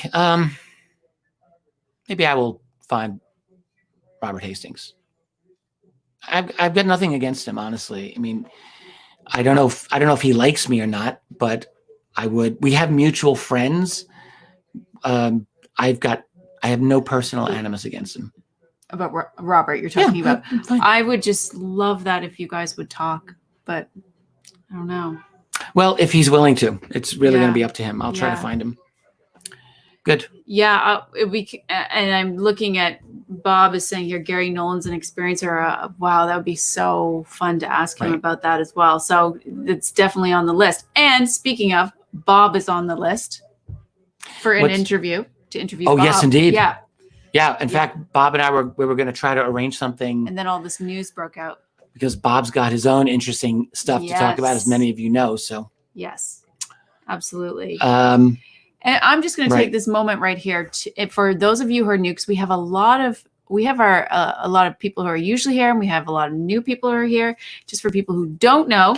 maybe I will find Robert Hastings. I've got nothing against him, honestly. I mean, I don't know if he likes me or not, but I would. We have mutual friends. I have no personal animus against him. About Robert, you're talking about. I would just love that if you guys would talk, but I don't know. Well, if he's willing to, it's really going to be up to him. I'll try to find him. Good. Yeah, and I'm looking at Bob is saying here, Gary Nolan's an experiencer. Wow, that would be so fun to ask him about that as well. So it's definitely on the list. And speaking of, Bob is on the list for an interview, to interview Bob. Oh, yes, indeed. Yeah. Yeah. In fact, Bob and I were going to try to arrange something. And then all this news broke out. Because Bob's got his own interesting stuff to talk about, as many of you know. So yes, absolutely. And I'm just going to take this moment right here for those of you who are new, because we have a lot of people who are usually here, and we have a lot of new people who are here. Just for people who don't know,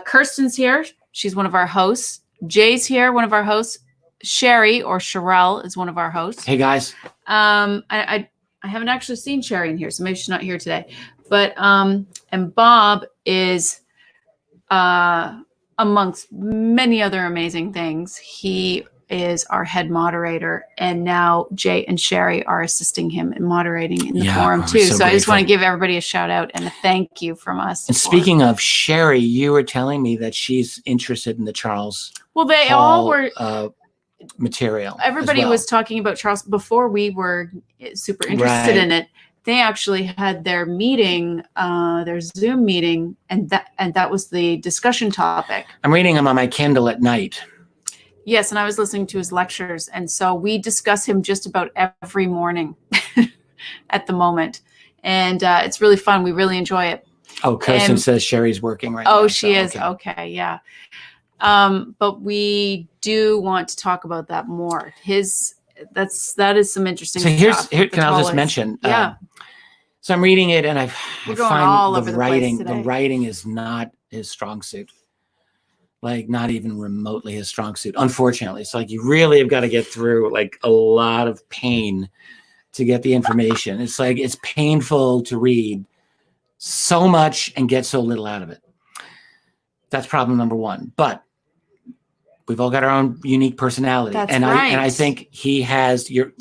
Kirsten's here. She's one of our hosts. Jay's here, one of our hosts. Sherry, or Sherelle, is one of our hosts. Hey guys. I haven't actually seen Sherry in here, so maybe she's not here today. But and Bob is amongst many other amazing things. He is our head moderator, and now Jay and Sherry are assisting him in moderating in the forum too. So I just want to give everybody a shout out and a thank you from us. And speaking of Sherry, you were telling me that she's interested in the Charles. Well, they Hall, all were material. Everybody was talking about Charles before we were super interested in it. They actually had their meeting, their Zoom meeting, and that was the discussion topic. I'm reading him on my Kindle at night. Yes, and I was listening to his lectures, and so we discuss him just about every morning at the moment, and it's really fun. We really enjoy it. Oh, Kirsten says Sherry's working right now. Oh, she is. Okay, yeah. But we do want to talk about that more. That is some interesting stuff. Here can I just mention? So I'm reading it, and I find the writing is not his strong suit. Like, not even remotely his strong suit, unfortunately. It's like you really have got to get through like a lot of pain to get the information. It's like it's painful to read so much and get so little out of it. That's problem number one. But we've all got our own unique personality. That's and right. I think he has you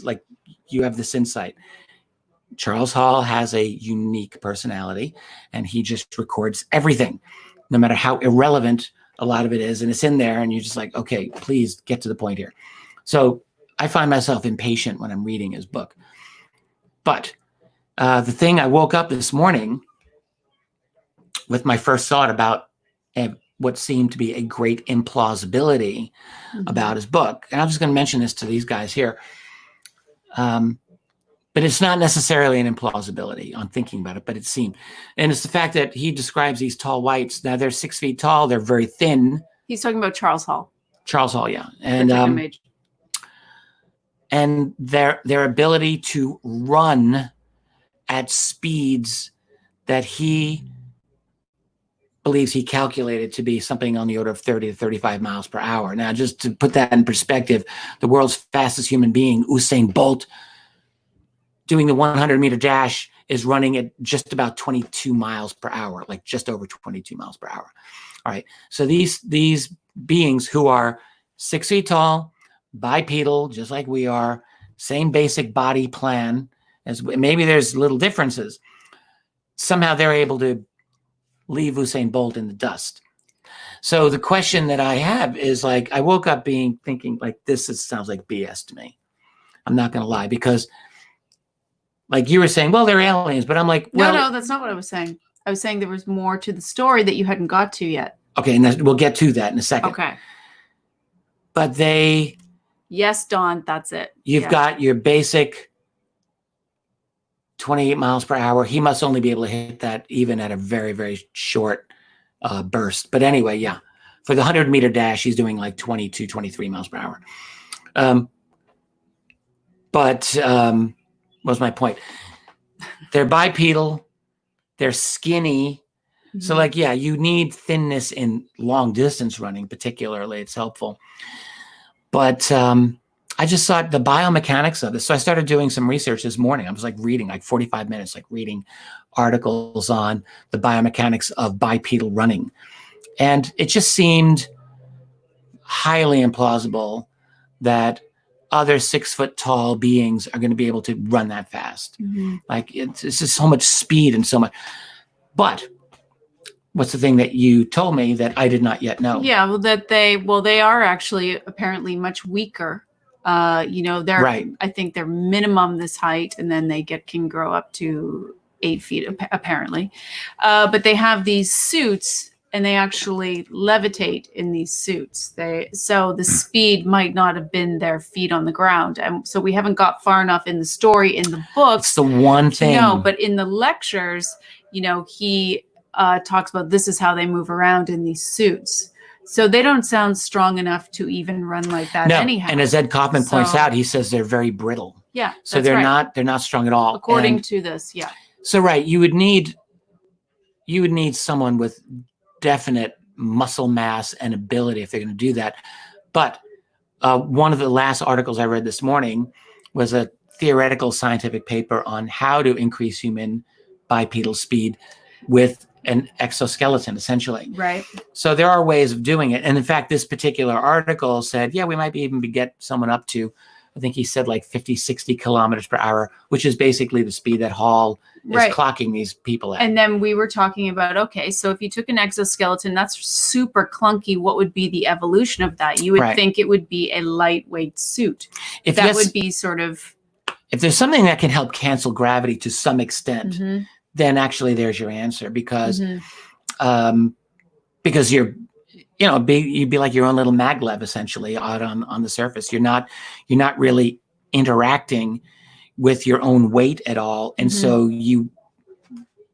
have this insight. Charles Hall has a unique personality, and he just records everything, no matter how irrelevant a lot of it is. And it's in there, and you're just like, okay, please get to the point here. So I find myself impatient when I'm reading his book. But the thing, I woke up this morning with my first thought about what seemed to be a great implausibility about his book. And I'm just going to mention this to these guys here. But it's not necessarily an implausibility on thinking about it, but it seemed. And it's the fact that he describes these tall whites. Now, they're 6 feet tall. They're very thin. He's talking about Charles Hall. Charles Hall, yeah. And their ability to run at speeds that he believes he calculated to be something on the order of 30 to 35 miles per hour. Now, just to put that in perspective, the world's fastest human being, Usain Bolt, doing the 100-meter dash, is running at just about 22 miles per hour, like just over 22 miles per hour. All right. So these beings who are 6 feet tall, bipedal, just like we are, same basic body plan, as maybe there's little differences. Somehow they're able to leave Usain Bolt in the dust. So the question that I have is, like, I woke up thinking like, this sounds like BS to me. I'm not going to lie, because like you were saying, well, they're aliens, but I'm like, well, no, that's not what I was saying. I was saying there was more to the story that you hadn't got to yet. Okay, and we'll get to that in a second. Okay. But yes, Dawn, that's it. You've got your basic 28 miles per hour. He must only be able to hit that even at a very, very short burst. But anyway, yeah, for the 100-meter dash, he's doing like 22, 23 miles per hour. But what's my point? They're bipedal. They're skinny. Mm-hmm. So like, yeah, you need thinness in long distance running, particularly. It's helpful. But I just thought the biomechanics of this. So I started doing some research this morning. I was like reading like 45 minutes, like reading articles on the biomechanics of bipedal running. And it just seemed highly implausible that other 6 foot tall beings are going to be able to run that fast. Mm-hmm. Like it's just so much speed and so much. But what's the thing that you told me that I did not yet know? Yeah, well, they are actually apparently much weaker. They're right. I think they're minimum this height, and then they can grow up to 8 feet apparently. But they have these suits, and they actually levitate in these suits. So the speed might not have been their feet on the ground, and so we haven't got far enough in the story in the book. It's the one thing. No, but in the lectures, he talks about this is how they move around in these suits. So they don't sound strong enough to even run like that anyhow. And as Ed Kaufman points out, he says they're very brittle. Yeah. So they're not strong at all. According to this, yeah. So right, you would need someone with definite muscle mass and ability if they're going to do that. But one of the last articles I read this morning was a theoretical scientific paper on how to increase human bipedal speed with an exoskeleton, essentially. Right. So there are ways of doing it. And in fact, this particular article said, yeah, we might even get someone up to, I think he said like 50, 60 kilometers per hour, which is basically the speed that Hall is clocking these people at. And then we were talking about, okay, so if you took an exoskeleton, that's super clunky. What would be the evolution of that? You would think it would be a lightweight suit. If that would be sort of... If there's something that can help cancel gravity to some extent, mm-hmm. then actually there's your answer, because you're, you'd be like your own little maglev essentially out on the surface. You're not really interacting with your own weight at all. And so you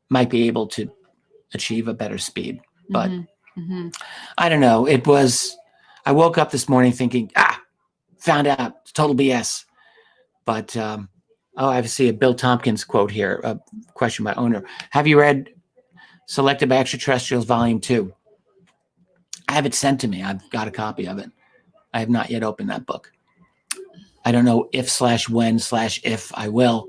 might be able to achieve a better speed, but I don't know. I woke up this morning thinking, found out, it's total BS. But, I see a Bill Tompkins quote here, a question by owner. Have you read Selected by Extraterrestrials, Volume 2? I have it sent to me. I've got a copy of it. I have not yet opened that book. I don't know if/when/if I will.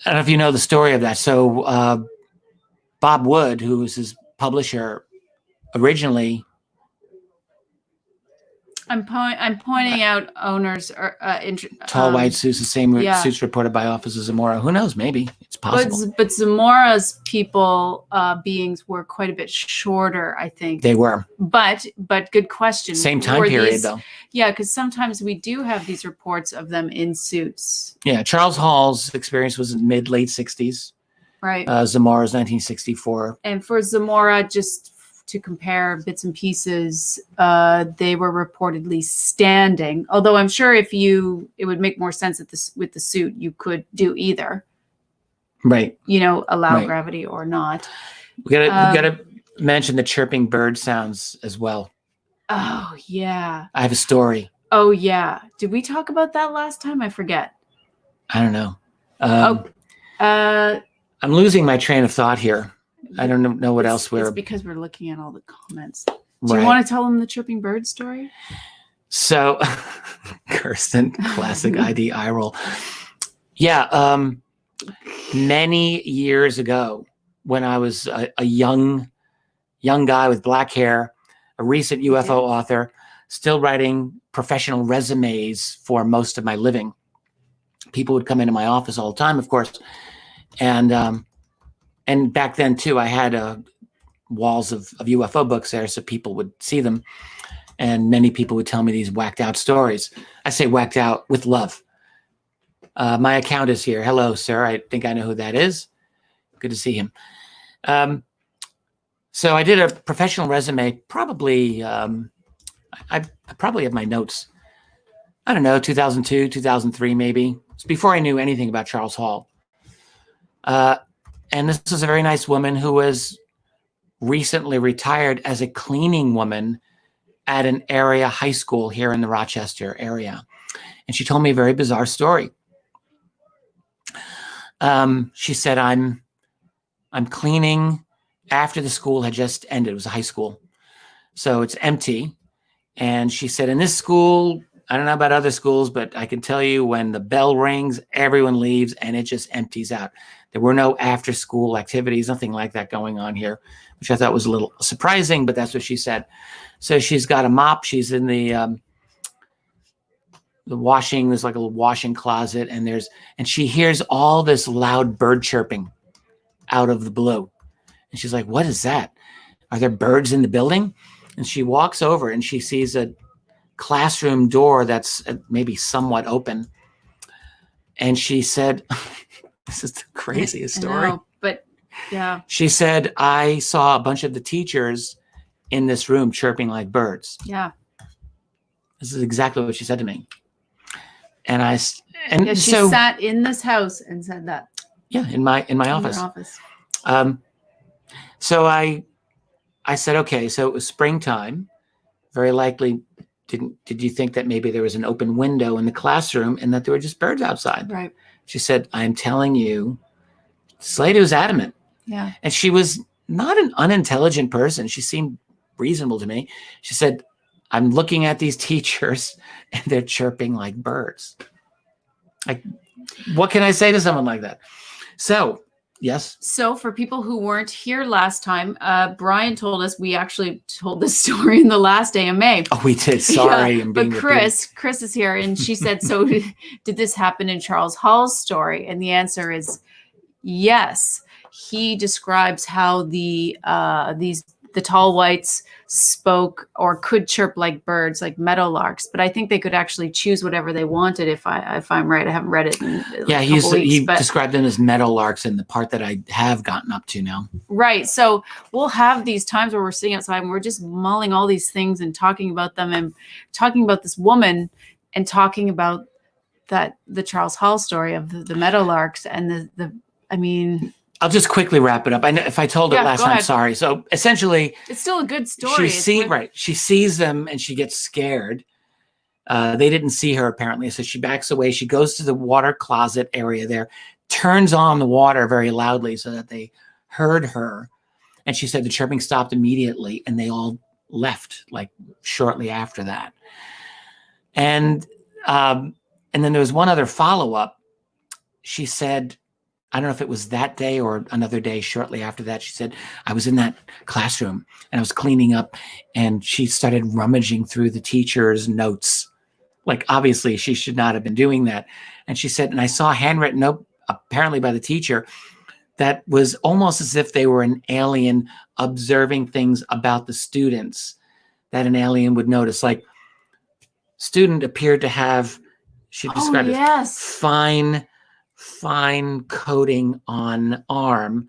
I don't know if you know the story of that. So Bob Wood, who was his publisher, originally I'm pointing out owners are Tall white suits, the same yeah. suits reported by Officer Zamora. Who knows? Maybe it's possible. But Zamora's people beings were quite a bit shorter, I think. They were. But good question. Same time period, though. Yeah, because sometimes we do have these reports of them in suits. Yeah, Charles Hall's experience was in late 60s. Right. Zamora's 1964. And for Zamora, just to compare bits and pieces, they were reportedly standing. Although I'm sure it would make more sense with the suit, you could do either. Right. Allow gravity or not. We gotta mention the chirping bird sounds as well. Oh yeah. I have a story. Oh yeah. Did we talk about that last time? I forget. I don't know. I'm losing my train of thought here. I don't know what else It's because we're looking at all the comments. Do right. you want to tell them the chirping bird story? So, Kirsten, classic ID eye roll. Yeah. Many years ago, when I was a young guy with black hair, a recent UFO author, still writing professional resumes for most of my living, people would come into my office all the time, of course. And back then too, I had walls of UFO books there, so people would see them. And many people would tell me these whacked out stories. I say whacked out with love. My account is here. Hello, sir. I think I know who that is. Good to see him. So I did a professional resume, probably, I probably have my notes. I don't know, 2002, 2003, maybe. It's before I knew anything about Charles Hall. And this was a very nice woman who was recently retired as a cleaning woman at an area high school here in the Rochester area. And she told me a very bizarre story. She said, I'm cleaning after the school had just ended. It was a high school. So it's empty. And she said, in this school, I don't know about other schools, but I can tell you when the bell rings, everyone leaves and it just empties out. There were no after school activities, nothing like that going on here, which I thought was a little surprising, but that's what she said. So she's got a mop. She's in the washing. There's like a little washing closet, and she hears all this loud bird chirping out of the blue. And she's like, what is that? Are there birds in the building? And she walks over and she sees a classroom door that's maybe somewhat open. And she said, this is the craziest story. I know, but yeah. She said, I saw a bunch of the teachers in this room chirping like birds. Yeah. This is exactly what she said to me. And she sat in this house and said that. Yeah, in my office. Your office. So I said, okay, so it was springtime. Very likely, did you think that maybe there was an open window in the classroom and that there were just birds outside? Right. She said, I'm telling you, this lady was adamant. Yeah. And she was not an unintelligent person. She seemed reasonable to me. She said, I'm looking at these teachers and they're chirping like birds. Like, what can I say to someone like that? So, yes. So for people who weren't here last time, Brian told us, we actually told this story in the last AMA. Oh, we did. Sorry. Yeah, but Chris is here, and she said, so did this happen in Charles Hall's story? And the answer is yes. He describes how the tall whites spoke or could chirp like birds, like meadowlarks, but I think they could actually choose whatever they wanted. If I'm right, I haven't read it. He described them as meadowlarks in the part that I have gotten up to now. Right. So we'll have these times where we're sitting outside and we're just mulling all these things and talking about them and talking about this woman and talking about the Charles Hall story of the meadowlarks and I'll just quickly wrap it up. I know if I told it last time, sorry. So essentially, it's still a good story. She sees them and she gets scared. They didn't see her apparently, so she backs away. She goes to the water closet area there, turns on the water very loudly so that they heard her. And she said the chirping stopped immediately, and they all left like shortly after that. And then there was one other follow-up. She said, I don't know if it was that day or another day shortly after that. She said, I was in that classroom and I was cleaning up and she started rummaging through the teacher's notes. Like, obviously, she should not have been doing that. And she said, and I saw a handwritten note, apparently by the teacher, that was almost as if they were an alien observing things about the students that an alien would notice. Like, student appeared to have, she described it, fine coating on arm,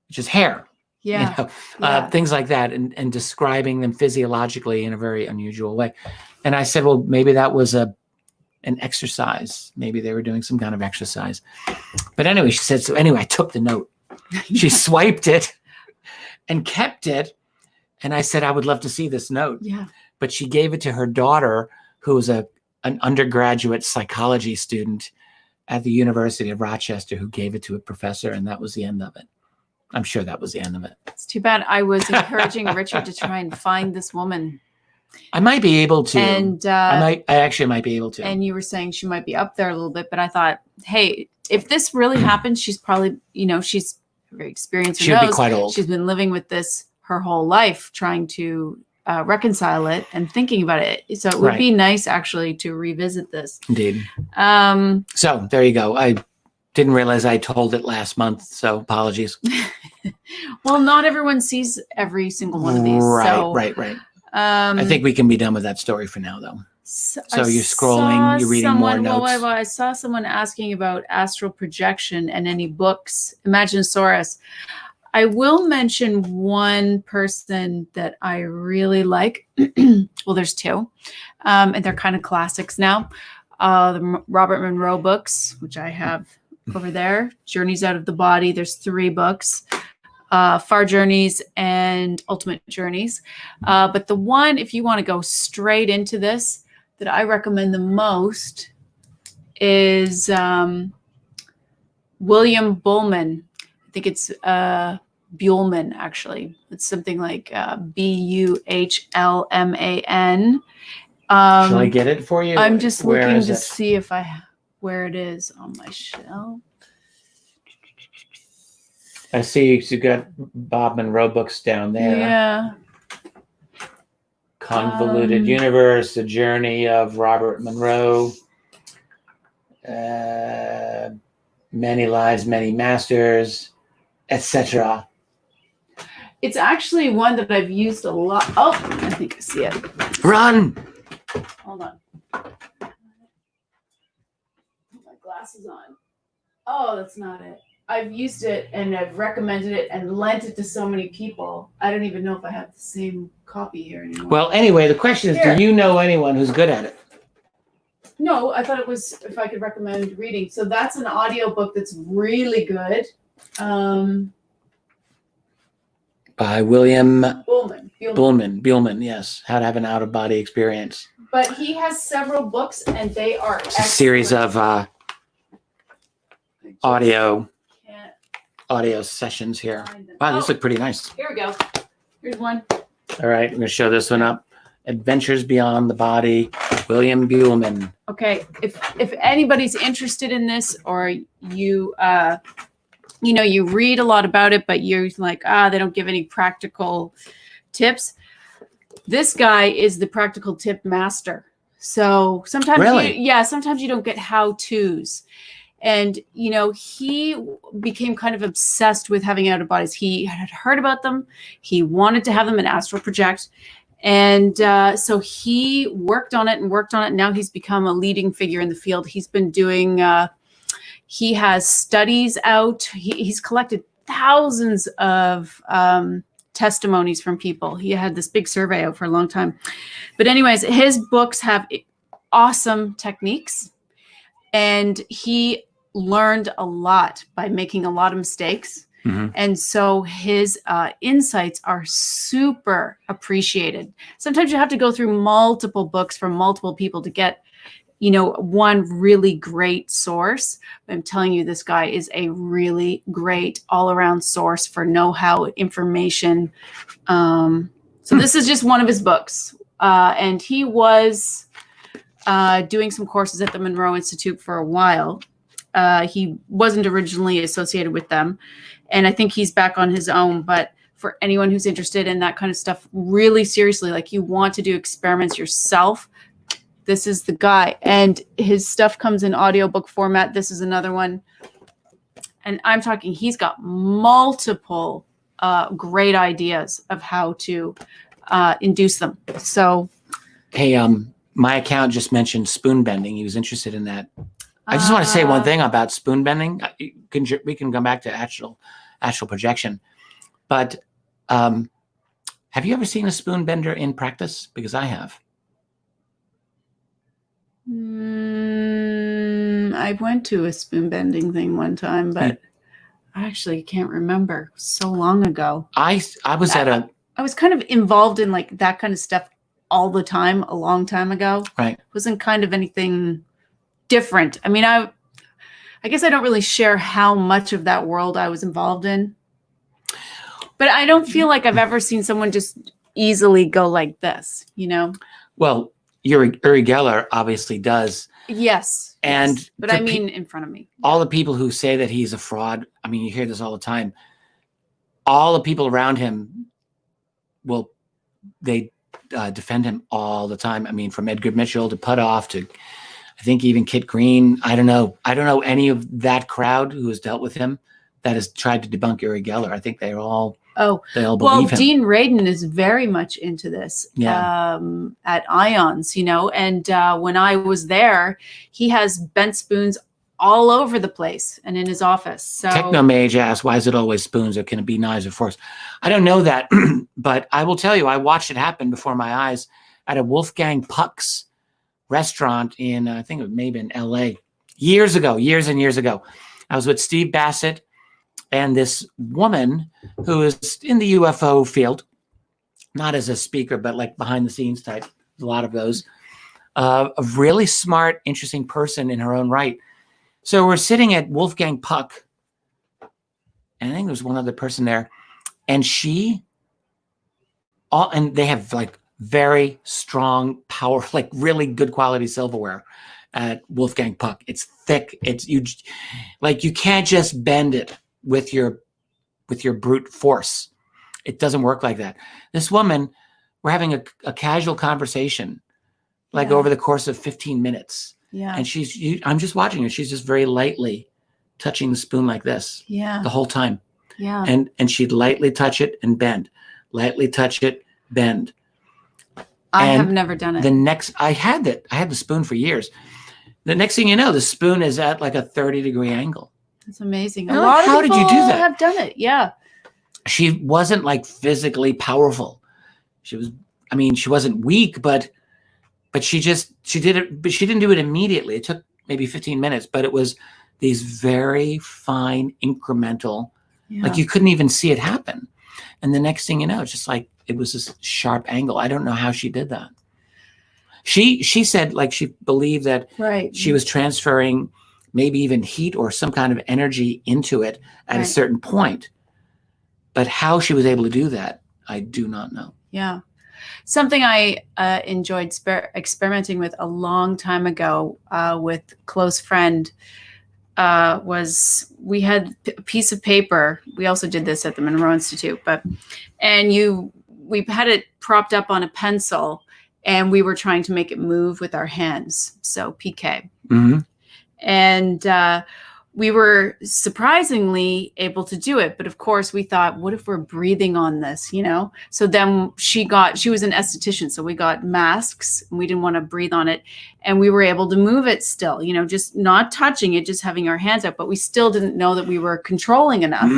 which is hair. Yeah. Things like that, and describing them physiologically in a very unusual way. And I said, well, maybe that was an exercise. Maybe they were doing some kind of exercise. But anyway, she said, so anyway, I took the note. She swiped it and kept it. And I said, I would love to see this note. Yeah. But she gave it to her daughter, who was an undergraduate psychology student at the University of Rochester, who gave it to a professor. And that was the end of it. I'm sure that was the end of it. It's too bad. I was encouraging Richard to try and find this woman. I might be able to. And I actually might be able to. And you were saying she might be up there a little bit, but I thought, hey, if this really happened, she's probably, she's very experienced. She'll be quite old. She's been living with this her whole life, trying to reconcile it and thinking about it. So it would be nice actually to revisit this. Indeed. So there you go. I didn't realize I told it last month, so apologies. Well, not everyone sees every single one of these. Right. I think we can be done with that story for now, though. So you're scrolling, you're reading more notes. I saw someone asking about astral projection and any books. Imaginosaurus. I will mention one person that I really like. Well, there's two, and they're kind of classics now. The Robert Monroe books, which I have over there. Journeys Out of the Body. There's 3 books. Far Journeys and Ultimate Journeys. But the one, if you want to go straight into this, that I recommend the most is William Buhlman. I think it's Buhlman, actually. It's something like Buhlman. Shall I get it for you? I'm just looking to see where it is on my shelf. I see you got Bob Monroe books down there. Yeah. Convoluted Universe, The Journey of Robert Monroe, Many Lives, Many Masters, etc. It's actually one that I've used a lot. Oh, I think I see it. Run! Hold on. Put my glasses on. Oh, that's not it. I've used it and I've recommended it and lent it to so many people. I don't even know if I have the same copy here anymore. Well, anyway, the question is, do you know anyone who's good at it? No, I thought it was if I could recommend reading. So that's an audiobook that's really good. By William Buhlman, yes. How to Have an Out-of-Body Experience. But he has several books and they are It's a series of audio sessions here. Wow, these look pretty nice. Here we go. Here's one. All right, I'm going to show this one up. Adventures Beyond the Body, William Buhlman. Okay, if anybody's interested in this, or you you read a lot about it, but you're like, they don't give any practical tips. This guy is the practical tip master. So sometimes, sometimes you don't get how-tos. And, he became kind of obsessed with having out of bodies. He had heard about them. He wanted to have them in astral project. And so he worked on it. Now he's become a leading figure in the field. He's been doing, he has studies out. He's collected thousands of testimonies from people. He had this big survey out for a long time. But anyways, his books have awesome techniques. And he learned a lot by making a lot of mistakes. Mm-hmm. And so his insights are super appreciated. Sometimes you have to go through multiple books from multiple people to get, one really great source. I'm telling you, this guy is a really great all-around source for know-how, information. So this is just one of his books. And he was doing some courses at the Monroe Institute for a while. He wasn't originally associated with them, and I think he's back on his own. But for anyone who's interested in that kind of stuff, really seriously, like you want to do experiments yourself, this is the guy. And his stuff comes in audiobook format. This is another one. And I'm talking, he's got multiple great ideas of how to induce them. So, hey, my account just mentioned spoon bending. He was interested in that. I just want to say one thing about spoon bending. We can come back to astral projection, but have you ever seen a spoon bender in practice? Because I have. I went to a spoon bending thing one time, but I actually can't remember. So long ago. I was at a. I was kind of involved in like that kind of stuff all the time a long time ago. Right. It wasn't kind of anything different. I mean, I guess I don't really share how much of that world I was involved in. But I don't feel like I've ever seen someone just easily go like this, you know? Well, Uri Geller obviously does. Yes. And yes. But I mean in front of me. All the people who say that he's a fraud, I mean, you hear this all the time. All the people around him they defend him all the time. I mean, from Edgar Mitchell to Puthoff to I think even Kit Green. I don't know any of that crowd who has dealt with him that has tried to debunk Uri Geller. I think they all believe him. Dean Radin is very much into this at Ions, you know, and when I was there, he has bent spoons all over the place and in his office. So Technomage asks, why is it always spoons, or can it be knives or forks? I don't know that, but I will tell you, I watched it happen before my eyes at a Wolfgang Puck's restaurant in, I think it may have been LA, years and years ago. I was with Steve Bassett and this woman who is in the UFO field, not as a speaker, but like behind the scenes type, a lot of those, a really smart, interesting person in her own right. So we're sitting at Wolfgang Puck, and I think there was one other person there, and and they have like very strong power, like really good quality silverware at Wolfgang Puck. It's thick. You can't just bend it with your brute force. It doesn't work like that. This woman, we're having a casual conversation, like over the course of 15 minutes. Yeah. And I'm just watching her. She's just very lightly touching the spoon like this. Yeah. The whole time. Yeah. And she'd lightly touch it and bend. Lightly touch it, bend. I have never done it. I had the spoon for years. The next thing you know, the spoon is at like a 30-degree angle. That's amazing. How did you do that? Have done it. Yeah. She wasn't like physically powerful. She wasn't weak, but she did it, but she didn't do it immediately. It took maybe 15 minutes, but it was these very fine incremental, like you couldn't even see it happen. And the next thing you know, it's just like, it was this sharp angle. I don't know how she did that. She said like she believed that she was transferring maybe even heat or some kind of energy into it at a certain point. But how she was able to do that, I do not know. Yeah. Something I enjoyed experimenting with a long time ago with a close friend was we had a piece of paper. We also did this at the Monroe Institute, we had it propped up on a pencil and we were trying to make it move with our hands. So PK. Mm-hmm. And we were surprisingly able to do it. But of course we thought, what if we're breathing on this, you know? So then she was an esthetician. So we got masks and we didn't want to breathe on it. And we were able to move it still, you know, just not touching it, just having our hands up, but we still didn't know that we were controlling enough.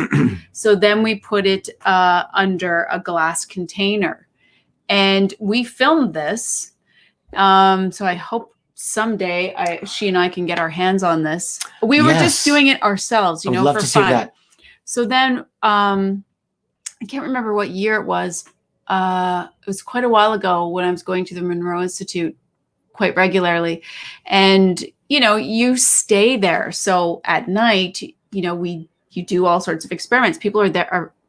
So then we put it under a glass container and we filmed this. So I hope someday she and I can get our hands on this. We were just doing it ourselves, you know, love for to see fun. that. So then I can't remember what year it was. It was quite a while ago when I was going to the Monroe Institute quite regularly. And, you know, you stay there. So at night, you know, you do all sorts of experiments. People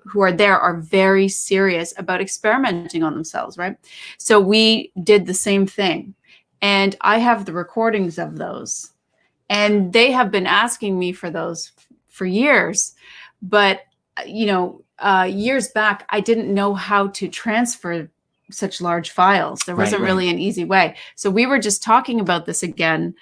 who are there are very serious about experimenting on themselves, right? So we did the same thing. And I have the recordings of those. And they have been asking me for those for years. But, years back, I didn't know how to transfer such large files. There wasn't really an easy way. So we were just talking about this again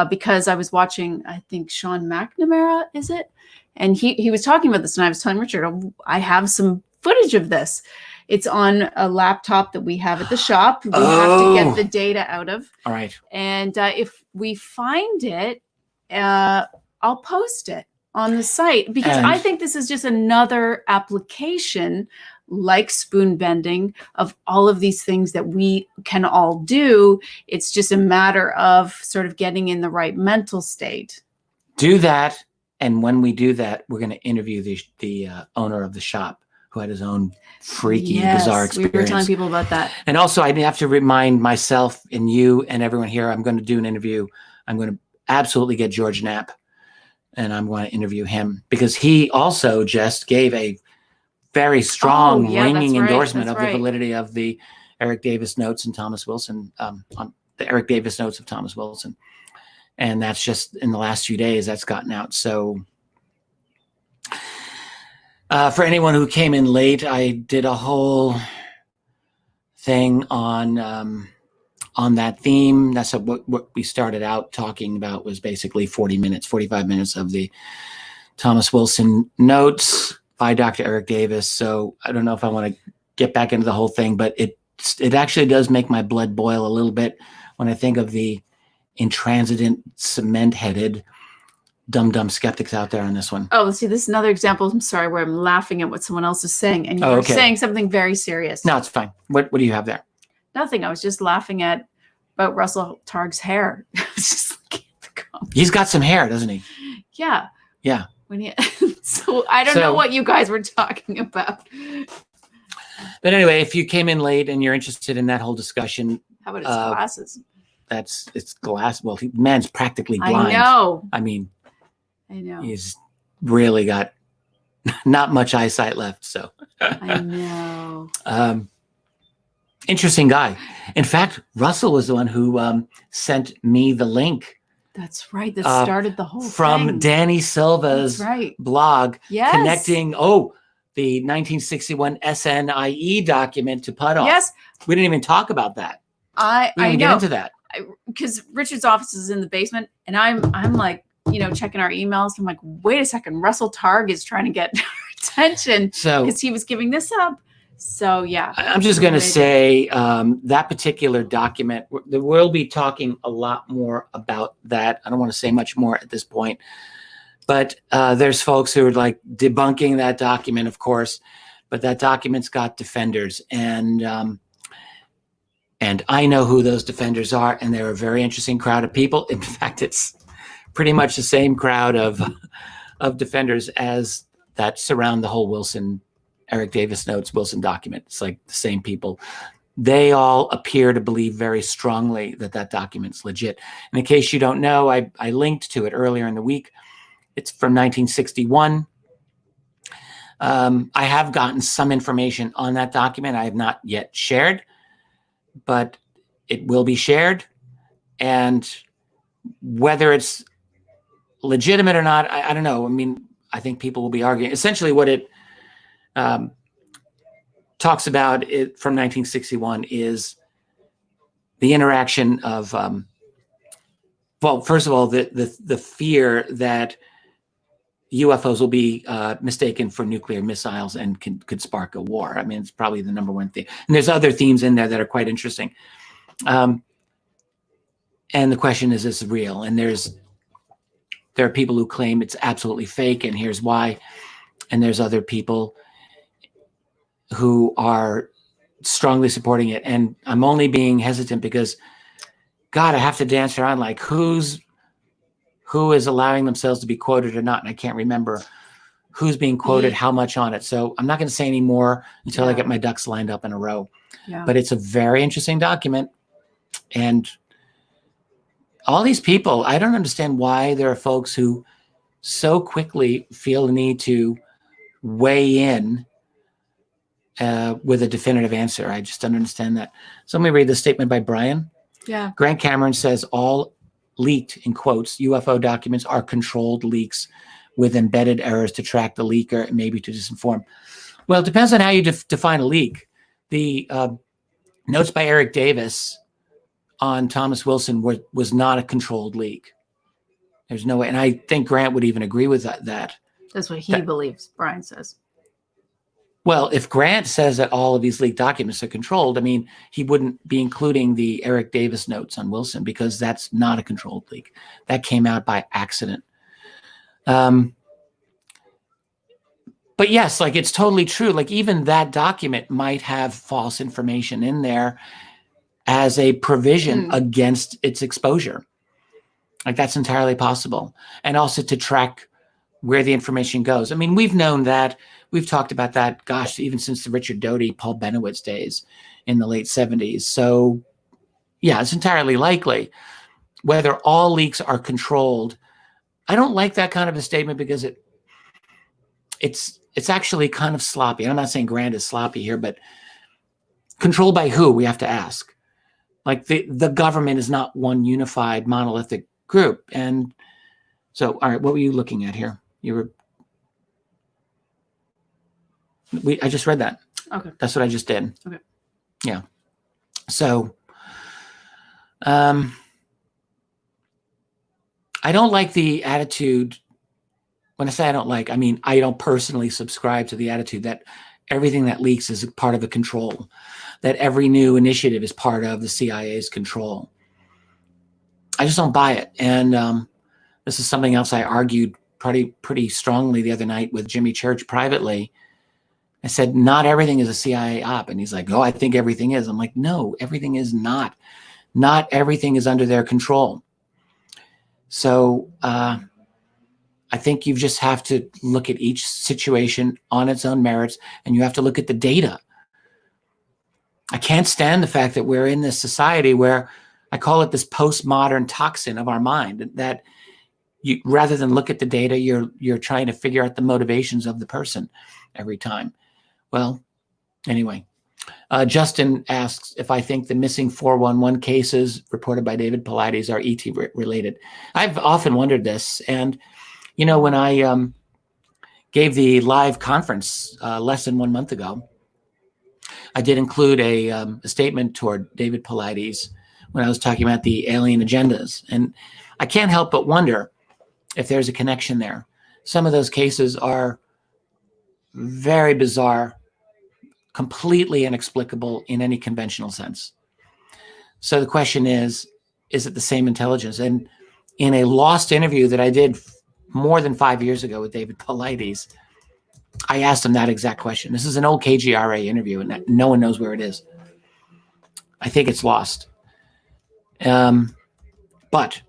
because I was watching, I think, Sean McNamara, is it? And he was talking about this, and I was telling Richard, I have some footage of this. It's on a laptop that we have at the shop. We have to get the data out of. All right. And if we find it, I'll post it on the site, because I think this is just another application, like spoon bending, of all of these things that we can all do. It's just a matter of sort of getting in the right mental state. Do that. And when we do that, we're going to interview the owner of the shop, who had his own freaky, bizarre experience. We were telling people about that. And also, I have to remind myself and you and everyone here, I'm going to do an interview. I'm going to absolutely get George Knapp, and I'm going to interview him, because he also just gave a very strong, ringing endorsement of the validity of the Eric Davis notes and Thomas Wilson, on the Eric Davis notes of Thomas Wilson. And that's just in the last few days that's gotten out. So for anyone who came in late, I did a whole thing on that theme. That's what we started out talking about, was basically 45 minutes of the Thomas Wilson notes by Dr. Eric Davis. So I don't know if I want to get back into the whole thing, but it actually does make my blood boil a little bit when I think of the intransigent, cement-headed, dumb skeptics out there on this one. Oh, see, this is another example, I'm sorry, where I'm laughing at what someone else is saying, and you're saying something very serious. No, it's fine. What do you have there? Nothing. I was just laughing about Russell Targ's hair. He's got some hair, doesn't he? Yeah. Yeah. So I don't know what you guys were talking about. But anyway, if you came in late and you're interested in that whole discussion. How about his glasses? It's glass. Well, man's practically blind. I know. I mean, I know. He's really got not much eyesight left. So I know. Interesting guy. In fact, Russell was the one who sent me the link. That's right. That started the whole from thing. Danny Silva's blog, connecting the 1961 SNIE document to Puttoff. Yes. We didn't even talk about that. I didn't get into that. Because Richard's office is in the basement, and I'm like, checking our emails. I'm like, wait a second, Russell Targ is trying to get our attention, because he was giving this up. So yeah, I'm just going to say that particular document, we'll be talking a lot more about that. I don't want to say much more at this point, but there's folks who are like debunking that document, of course, but that document's got defenders, and I know who those defenders are, and they're a very interesting crowd of people. In fact, it's pretty much the same crowd of defenders as that surround the whole Eric Davis notes Wilson document. It's like the same people. They all appear to believe very strongly that document's legit. And in case you don't know, I linked to it earlier in the week. It's from 1961. I have gotten some information on that document. I have not yet shared, but it will be shared. And whether it's legitimate or not, I don't know. I mean, I think people will be arguing. Essentially what it talks about it from 1961 is the interaction of, well, first of all, the fear that UFOs will be mistaken for nuclear missiles and could spark a war. I mean, it's probably the number one theme. And there's other themes in there that are quite interesting. And the question is this real? And there are people who claim it's absolutely fake, and here's why. And there's other people who are strongly supporting it. And I'm only being hesitant because, God, I have to dance around like who is allowing themselves to be quoted or not. And I can't remember who's being quoted, how much on it. So I'm not going to say any more until I get my ducks lined up in a row. Yeah. But it's a very interesting document. And all these people, I don't understand why there are folks who so quickly feel the need to weigh in with a definitive answer. I just don't understand that. So let me read the statement by Brian. Yeah. Grant Cameron says all leaked, in quotes, UFO documents are controlled leaks with embedded errors to track the leaker and maybe to disinform. Well, it depends on how you define a leak. The notes by Eric Davis on Thomas Wilson was not a controlled leak. There's no way. And I think Grant would even agree with that. That's what he believes, Brian says. Well, if Grant says that all of these leaked documents are controlled, I mean, he wouldn't be including the Eric Davis notes on Wilson because that's not a controlled leak. That came out by accident. But yes, like it's totally true. Like even that document might have false information in there as a provision against its exposure. Like that's entirely possible. And also to track where the information goes. I mean, we've known that. We've talked about that, gosh, even since the Richard Doty, Paul Benowitz days in the late 70s. So yeah, it's entirely likely. Whether all leaks are controlled, I don't like that kind of a statement because it's actually kind of sloppy. I'm not saying Grant is sloppy here, but controlled by who, we have to ask. Like the government is not one unified monolithic group. And so, all right, what were you looking at here? I just read that. Okay. That's what I just did. Okay. Yeah. So, I don't like the attitude. When I say I don't like, I mean, I don't personally subscribe to the attitude that everything that leaks is part of a control, that every new initiative is part of the CIA's control. I just don't buy it. And this is something else I argued pretty strongly the other night with Jimmy Church privately. I said, not everything is a CIA op. And he's like, oh, I think everything is. I'm like, no, everything is not. Not everything is under their control. So I think you just have to look at each situation on its own merits, and you have to look at the data. I can't stand the fact that we're in this society where I call it this postmodern toxin of our mind, that you, rather than look at the data, you're trying to figure out the motivations of the person every time. Well, anyway, Justin asks if I think the missing 411 cases reported by David Paulides are ET related. I've often wondered this. And, you know, when I gave the live conference less than 1 month ago, I did include a statement toward David Paulides when I was talking about the alien agendas. And I can't help but wonder if there's a connection there. Some of those cases are very bizarre, completely inexplicable in any conventional sense. So the question is it the same intelligence? And in a lost interview that I did more than 5 years ago with David Paulides, I asked him that exact question. This is an old KGRA interview, and no one knows where it is. I think it's lost. But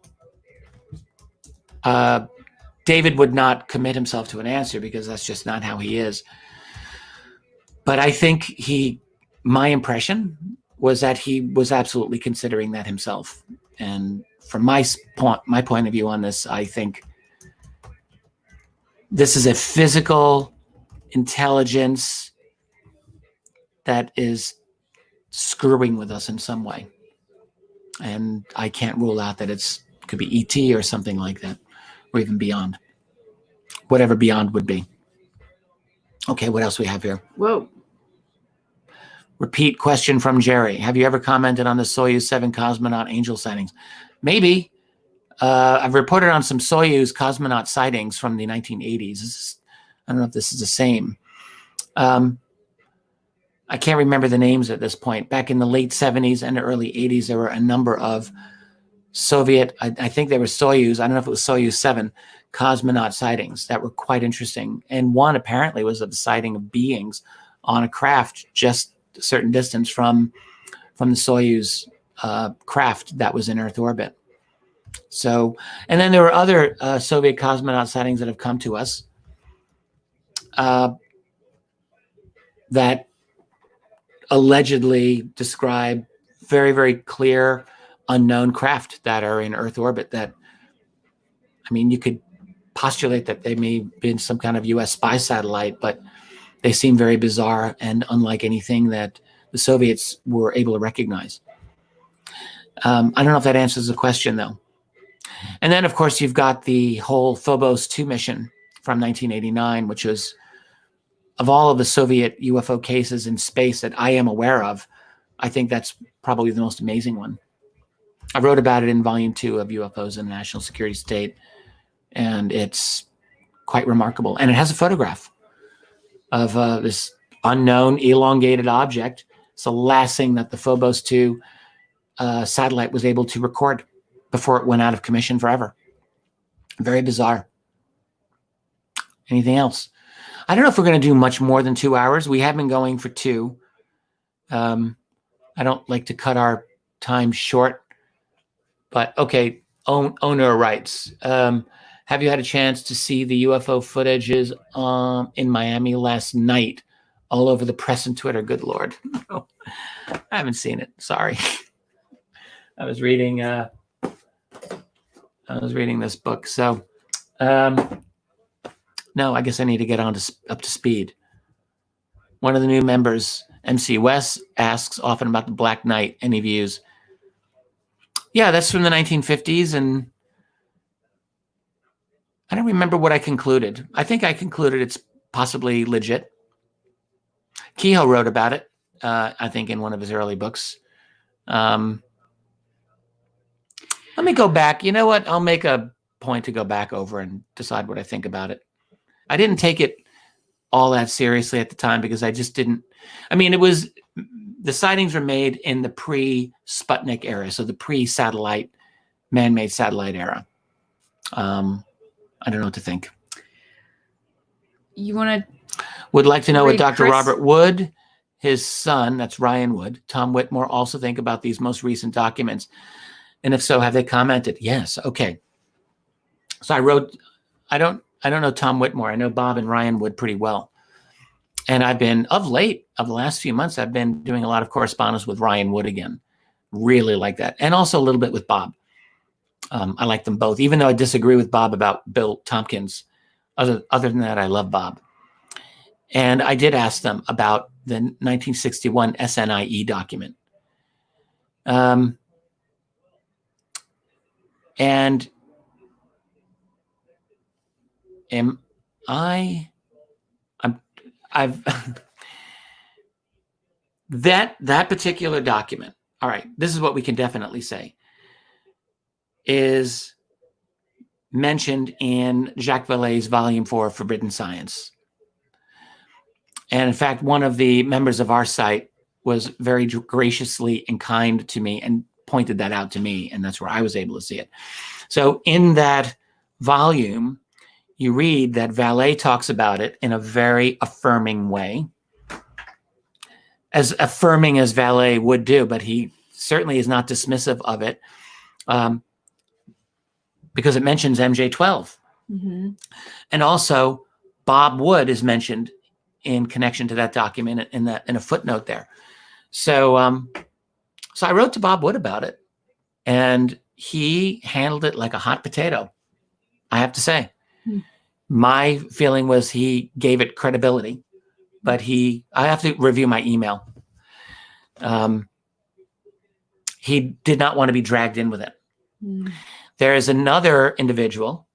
David would not commit himself to an answer because that's just not how he is. But I think my impression was that he was absolutely considering that himself. And from my point of view on this, I think this is a physical intelligence that is screwing with us in some way. And I can't rule out that could be ET or something like that, or even beyond. Whatever beyond would be. Okay, what else we have here? Whoa. Repeat question from Jerry. Have you ever commented on the Soyuz 7 cosmonaut angel sightings? Maybe. I've reported on some Soyuz cosmonaut sightings from the 1980s. I don't know if this is the same. I can't remember the names at this point. Back in the late 70s and the early 80s, there were a number of Soviet, I think they were Soyuz, I don't know if it was Soyuz 7, cosmonaut sightings that were quite interesting. And one apparently was of the sighting of beings on a craft just a certain distance from the Soyuz craft that was in Earth orbit. So, and then there were other Soviet cosmonaut sightings that have come to us that allegedly describe very, very clear unknown craft that are in Earth orbit that, I mean, you could postulate that they may have been some kind of US spy satellite, but they seem very bizarre and unlike anything that the Soviets were able to recognize. I don't know if that answers the question, though. And then, of course, you've got the whole Phobos 2 mission from 1989, which was, of all of the Soviet UFO cases in space that I am aware of, I think that's probably the most amazing one. I wrote about it in volume 2 of UFOs in the National Security State, and it's quite remarkable. And it has a photograph of this unknown elongated object. It's the last thing that the Phobos 2 satellite was able to record before it went out of commission forever. Very bizarre. Anything else? I don't know if we're going to do much more than 2 hours. We have been going for 2. I don't like to cut our time short, but okay. Owner writes, have you had a chance to see the UFO footages in Miami last night? All over the press and Twitter. Good Lord. No, I haven't seen it. Sorry. I was reading this book. So, no, I guess I need to get up to speed. One of the new members, MC West, asks often about the Black Knight. Any views? Yeah, that's from the 1950s, and I don't remember what I concluded. I think I concluded it's possibly legit. Kehoe wrote about it, I think, in one of his early books. Let me go back. You know what? I'll make a point to go back over and decide what I think about it. I didn't take it all that seriously at the time because I just didn't. I mean, the sightings were made in the pre-Sputnik era, so the pre-satellite, man-made satellite era. I don't know what to think. You want to? Would like to know what Dr. Chris? Robert Wood, his son, that's Ryan Wood, Tom Whitmore, also think about these most recent documents. And if so, have they commented? Yes. Okay. So I don't know Tom Whitmore. I know Bob and Ryan Wood pretty well. And I've been, of the last few months, I've been doing a lot of correspondence with Ryan Wood again. Really like that. And also a little bit with Bob. I like them both, even though I disagree with Bob about Bill Tompkins. Other than that, I love Bob. And I did ask them about the 1961 SNIE document. And I've that particular document. All right, this is what we can definitely say is mentioned in Jacques Vallée's Volume 4, Forbidden Science. And in fact, one of the members of our site was very graciously and kind to me and pointed that out to me, and that's where I was able to see it. So in that volume, you read that Vallée talks about it in a very affirming way, as affirming as Vallée would do, but he certainly is not dismissive of it because it mentions MJ-12. Mm-hmm. And also, Bob Wood is mentioned in connection to that document in a footnote there. So, so I wrote to Bob Wood about it, and he handled it like a hot potato, I have to say. My feeling was he gave it credibility, but I have to review my email. He did not want to be dragged in with it. There is another individual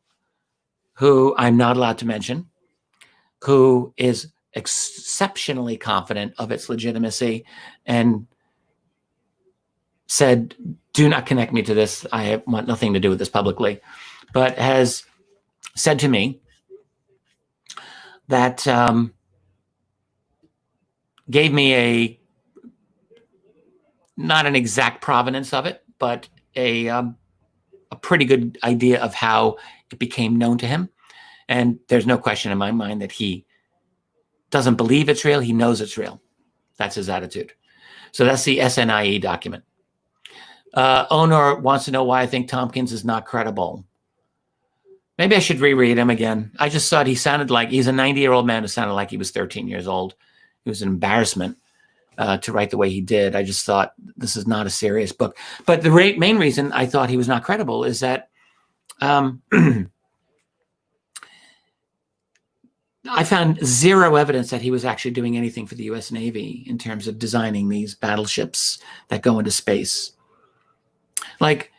who I'm not allowed to mention, who is exceptionally confident of its legitimacy and said, do not connect me to this. I want nothing to do with this publicly, but has said to me that gave me not an exact provenance of it, but a pretty good idea of how it became known to him. And there's no question in my mind that he doesn't believe it's real. He knows it's real. That's his attitude. So that's the SNIE document. Onor wants to know why I think Tompkins is not credible. Maybe I should reread him again. I just thought he's a 90-year-old man who sounded like he was 13 years old. It was an embarrassment to write the way he did. I just thought this is not a serious book. But the main reason I thought he was not credible is that I found zero evidence that he was actually doing anything for the U.S. Navy in terms of designing these battleships that go into space. Like,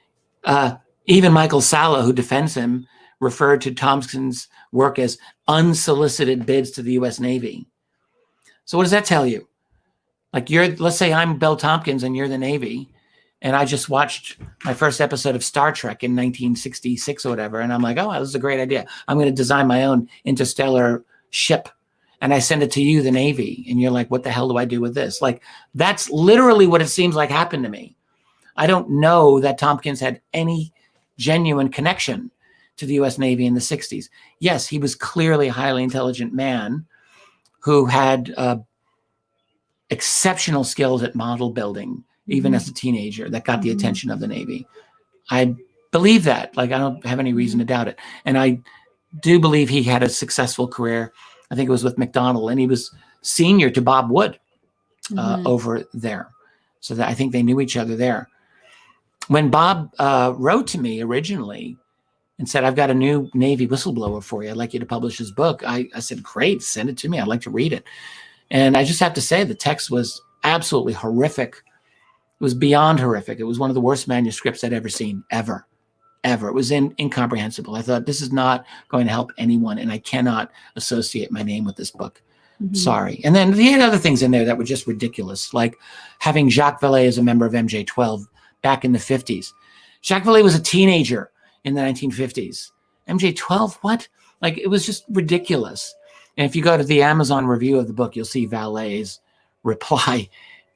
Even Michael Salla, who defends him, referred to Tompkins' work as unsolicited bids to the U.S. Navy. So what does that tell you? Like let's say I'm Bill Tompkins and you're the Navy, and I just watched my first episode of Star Trek in 1966 or whatever, and I'm like, oh, this is a great idea. I'm going to design my own interstellar ship, and I send it to you, the Navy, and you're like, what the hell do I do with this? Like, that's literally what it seems like happened to me. I don't know that Tompkins had any genuine connection to the U.S. Navy in the 60s. Yes, he was clearly a highly intelligent man who had exceptional skills at model building, even as a teenager, that got the attention of the Navy. I believe that. Like, I don't have any reason to doubt it. And I do believe he had a successful career. I think it was with McDonnell, and he was senior to Bob Wood over there. So that I think they knew each other there. When Bob wrote to me originally and said, I've got a new Navy whistleblower for you, I'd like you to publish his book, I said, great, send it to me. I'd like to read it. And I just have to say the text was absolutely horrific. It was beyond horrific. It was one of the worst manuscripts I'd ever seen, ever. It was incomprehensible. I thought, this is not going to help anyone, and I cannot associate my name with this book. Sorry. And then he had other things in there that were just ridiculous, like having Jacques Vallée as a member of MJ-12 back in the 50s. Jacques Vallée was a teenager in the 1950s. MJ-12, what? Like, it was just ridiculous. And if you go to the Amazon review of the book, you'll see Vallée's reply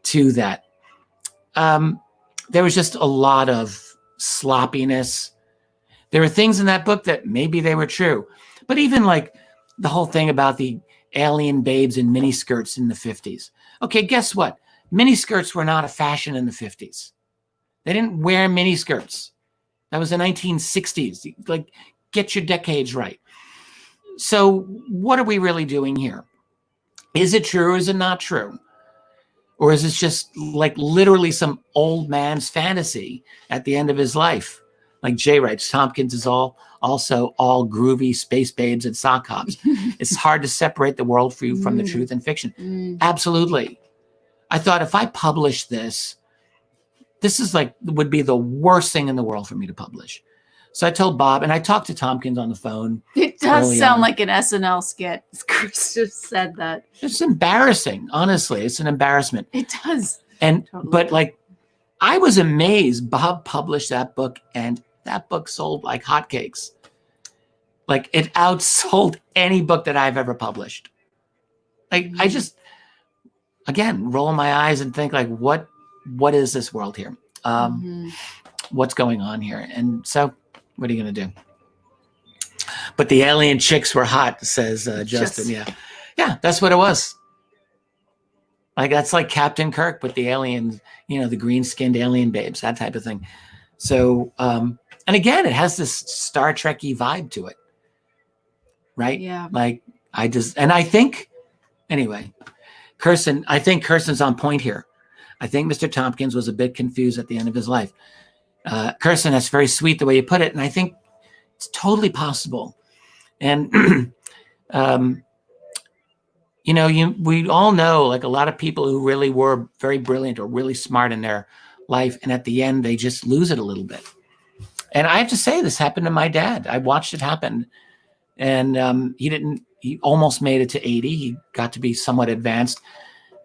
to that. There was just a lot of sloppiness. There were things in that book that maybe they were true. But even like the whole thing about the alien babes in miniskirts in the 50s. Okay, guess what? Miniskirts were not a fashion in the 50s. They didn't wear miniskirts. That was the 1960s. Like, get your decades right. So what are we really doing here? Is it true or is it not true? Or is it just like literally some old man's fantasy at the end of his life? Like Jay writes, Tompkins is also all groovy space babes and sock hops. It's hard to separate the world from the truth in fiction. Absolutely. I thought if I publish this is like, would be the worst thing in the world for me to publish. So I told Bob, and I talked to Tompkins on the phone. It does sound like an SNL skit. Chris just said that. It's embarrassing, honestly. It's an embarrassment. It does. And but like, I was amazed. Bob published that book, and that book sold like hotcakes. Like, it outsold any book that I've ever published. Like, I just, again, roll my eyes and think like, what is this world here? What's going on here? And so, what are you going to do? But the alien chicks were hot, says Justin. Yeah, that's what it was. Like, that's like Captain Kirk with the aliens, the green-skinned alien babes, that type of thing. So, and again, it has this Star Trek-y vibe to it, right? Yeah. Like, I think Kirsten's on point here. I think Mr. Tompkins was a bit confused at the end of his life. Kirsten, that's very sweet the way you put it, and I think it's totally possible. And we all know, like, a lot of people who really were very brilliant or really smart in their life, and at the end they just lose it a little bit. And I have to say, this happened to my dad. I watched it happen, and he almost made it to 80. He got to be somewhat advanced.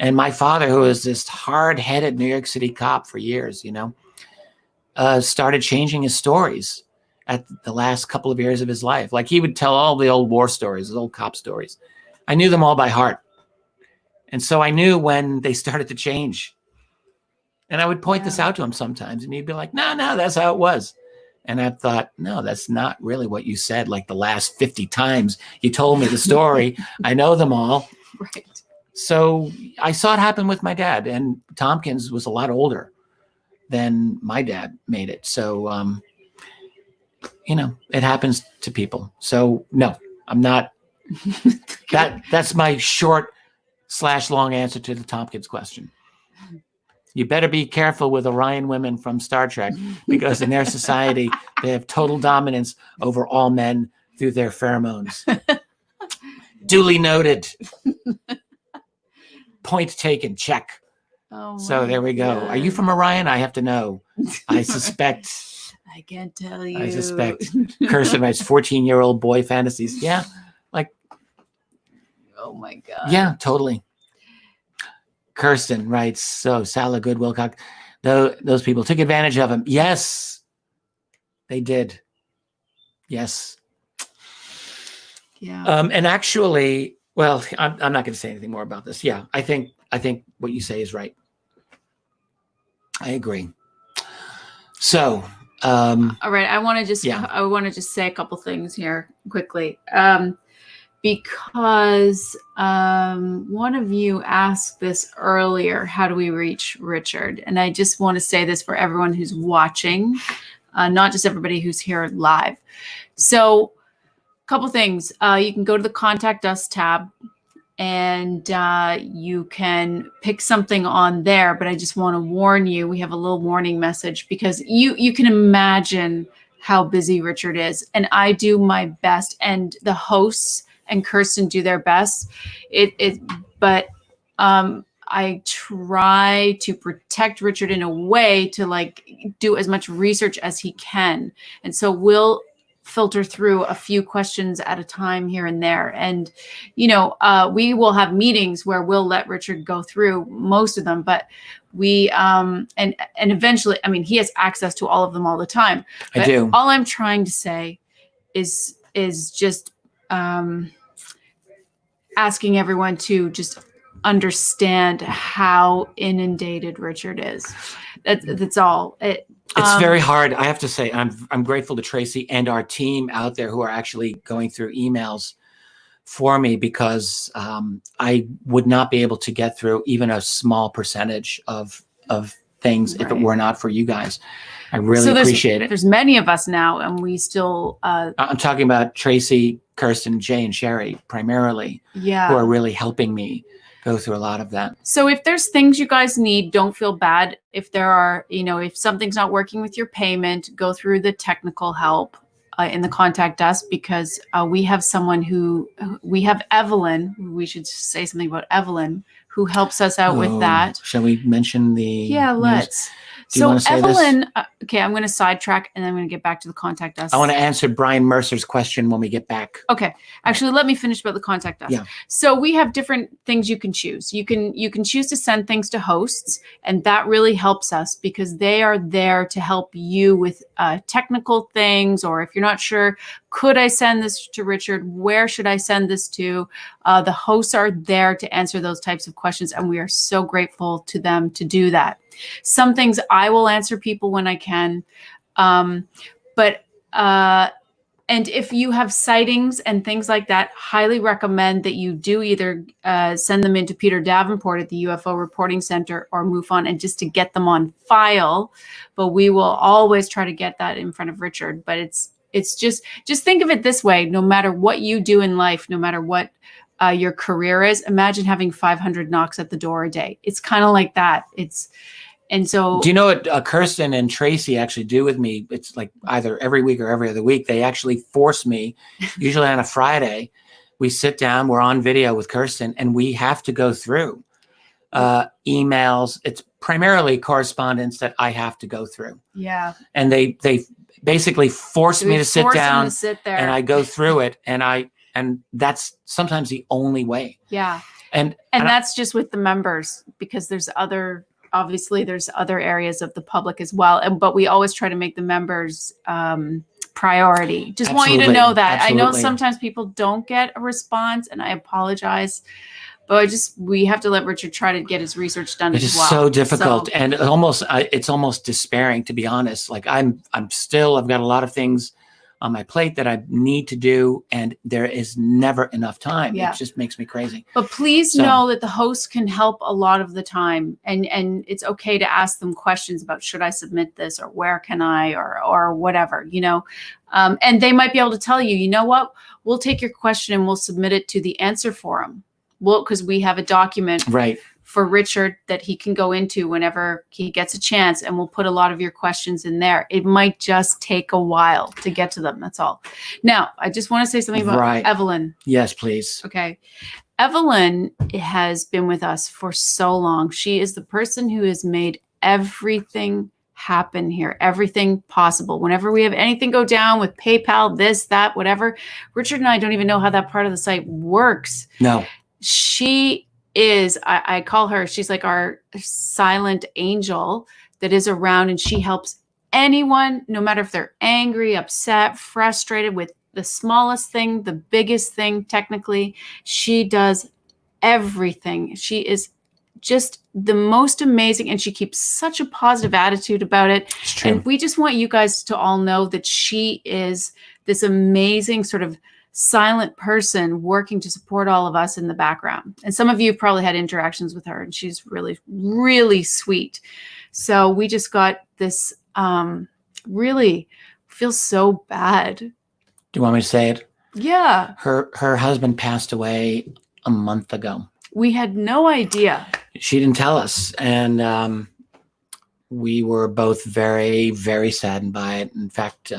And my father, who was this hard-headed New York City cop for years, started changing his stories at the last couple of years of his life. Like, he would tell all the old war stories, the old cop stories. I knew them all by heart. And so I knew when they started to change. And I would point this out to him sometimes, and he'd be like, no, that's how it was. And I thought, no, that's not really what you said. Like, the last 50 times you told me the story, I know them all. Right. So I saw it happen with my dad, and Tompkins was a lot older than my dad made it. So, it happens to people. So no, I'm not, that's my short/long answer to the Tompkins question. You better be careful with Orion women from Star Trek, because in their society, they have total dominance over all men through their pheromones. Duly noted. Point taken, check. Oh, so there we go. God. Are you from Orion? I have to know. I suspect I can't tell you. I suspect. Kirsten writes 14-year-old boy fantasies. Yeah. Like, oh my God. Yeah, totally. Kirsten writes, so Sala Good Wilcox, those people took advantage of him. Yes, they did. Yes. Yeah. And actually, well, I'm not going to say anything more about this. Yeah, I think what you say is right. I agree. So, all right, I want to just say a couple things here quickly. Because one of you asked this earlier, how do we reach Richard? And I just want to say this for everyone who's watching, not just everybody who's here live. So a couple things. You can go to the Contact Us tab and you can pick something on there. But I just want to warn you, we have a little warning message because you can imagine how busy Richard is. And I do my best, and the hosts and Kirsten do their best. But I try to protect Richard in a way to like do as much research as he can. And so we'll filter through a few questions at a time here and there. And, we will have meetings where we'll let Richard go through most of them, but we, and eventually, I mean, he has access to all of them all the time. I do. All I'm trying to say is just, asking everyone to just understand how inundated Richard is. That's all. It's very hard. I have to say, I'm grateful to Tracy and our team out there who are actually going through emails for me, because I would not be able to get through even a small percentage of things if it were not for you guys. I really appreciate it. There's many of us now, and we still. I'm talking about Tracy, Kirsten, Jay, and Sherry primarily, who are really helping me go through a lot of that. So if there's things you guys need, don't feel bad. If there are, if something's not working with your payment, go through the technical help in the Contact Us, because we have Evelyn. We should say something about Evelyn, who helps us out with that. Shall we mention the? Yeah, let's. So Evelyn, okay, I'm going to sidetrack and then I'm going to get back to the Contact Us. I want to answer Brian Mercer's question when we get back. Okay, actually, let me finish about the Contact Us. Yeah. So we have different things you can choose. You can choose to send things to hosts, and that really helps us because they are there to help you with technical things, or if you're not sure, could I send this to Richard? Where should I send this to? The hosts are there to answer those types of questions, and we are so grateful to them to do that. Some things I will answer people when I can. And if you have sightings and things like that, highly recommend that you do either send them into Peter Davenport at the UFO Reporting Center or MUFON, and just to get them on file. But we will always try to get that in front of Richard. But it's just think of it this way: no matter what you do in life, no matter what your career is, imagine having 500 knocks at the door a day. It's kind of like that. And so, do you know what Kirsten and Tracy actually do with me? It's like either every week or every other week. They actually force me, usually on a Friday, we sit down, we're on video with Kirsten, and we have to go through emails. It's primarily correspondence that I have to go through. Yeah. And they basically force me to sit down, there. And I go through it, and that's sometimes the only way. Yeah. And that's just with the members, because there's other areas of the public as well. But we always try to make the members priority. Just want you to know that. Absolutely. I know sometimes people don't get a response, and I apologize. But we have to let Richard try to get his research done as well. It is so difficult, and it's almost despairing, to be honest. Like I've got a lot of things on my plate that I need to do, and there is never enough time. Yeah. It just makes me crazy. But please know that the hosts can help a lot of the time, and it's okay to ask them questions about, should I submit this, or where can I, or whatever, and they might be able to tell you, you know what, we'll take your question and we'll submit it to the answer forum. Well, because we have a document for Richard that he can go into whenever he gets a chance, and we'll put a lot of your questions in there. It might just take a while to get to them. That's all. Now, I just want to say something about Evelyn. Yes, please. Okay. Evelyn has been with us for so long. She is the person who has made everything happen here. Everything possible. Whenever we have anything go down with PayPal, this, that, whatever, Richard and I don't even know how that part of the site works. No. She is, I call her, she's like our silent angel that is around, and she helps anyone, no matter if they're angry, upset, frustrated with the smallest thing, the biggest thing, technically. She does everything. She is just the most amazing, and she keeps such a positive attitude about it. It's true. And we just want you guys to all know that she is this amazing sort of silent person working to support all of us in the background. And some of you have probably had interactions with her, and she's really, really sweet. So we just got this really feels so bad. Do you want me to say it? Yeah. Her husband passed away a month ago. We had no idea. She didn't tell us. And we were both very, very saddened by it. In fact,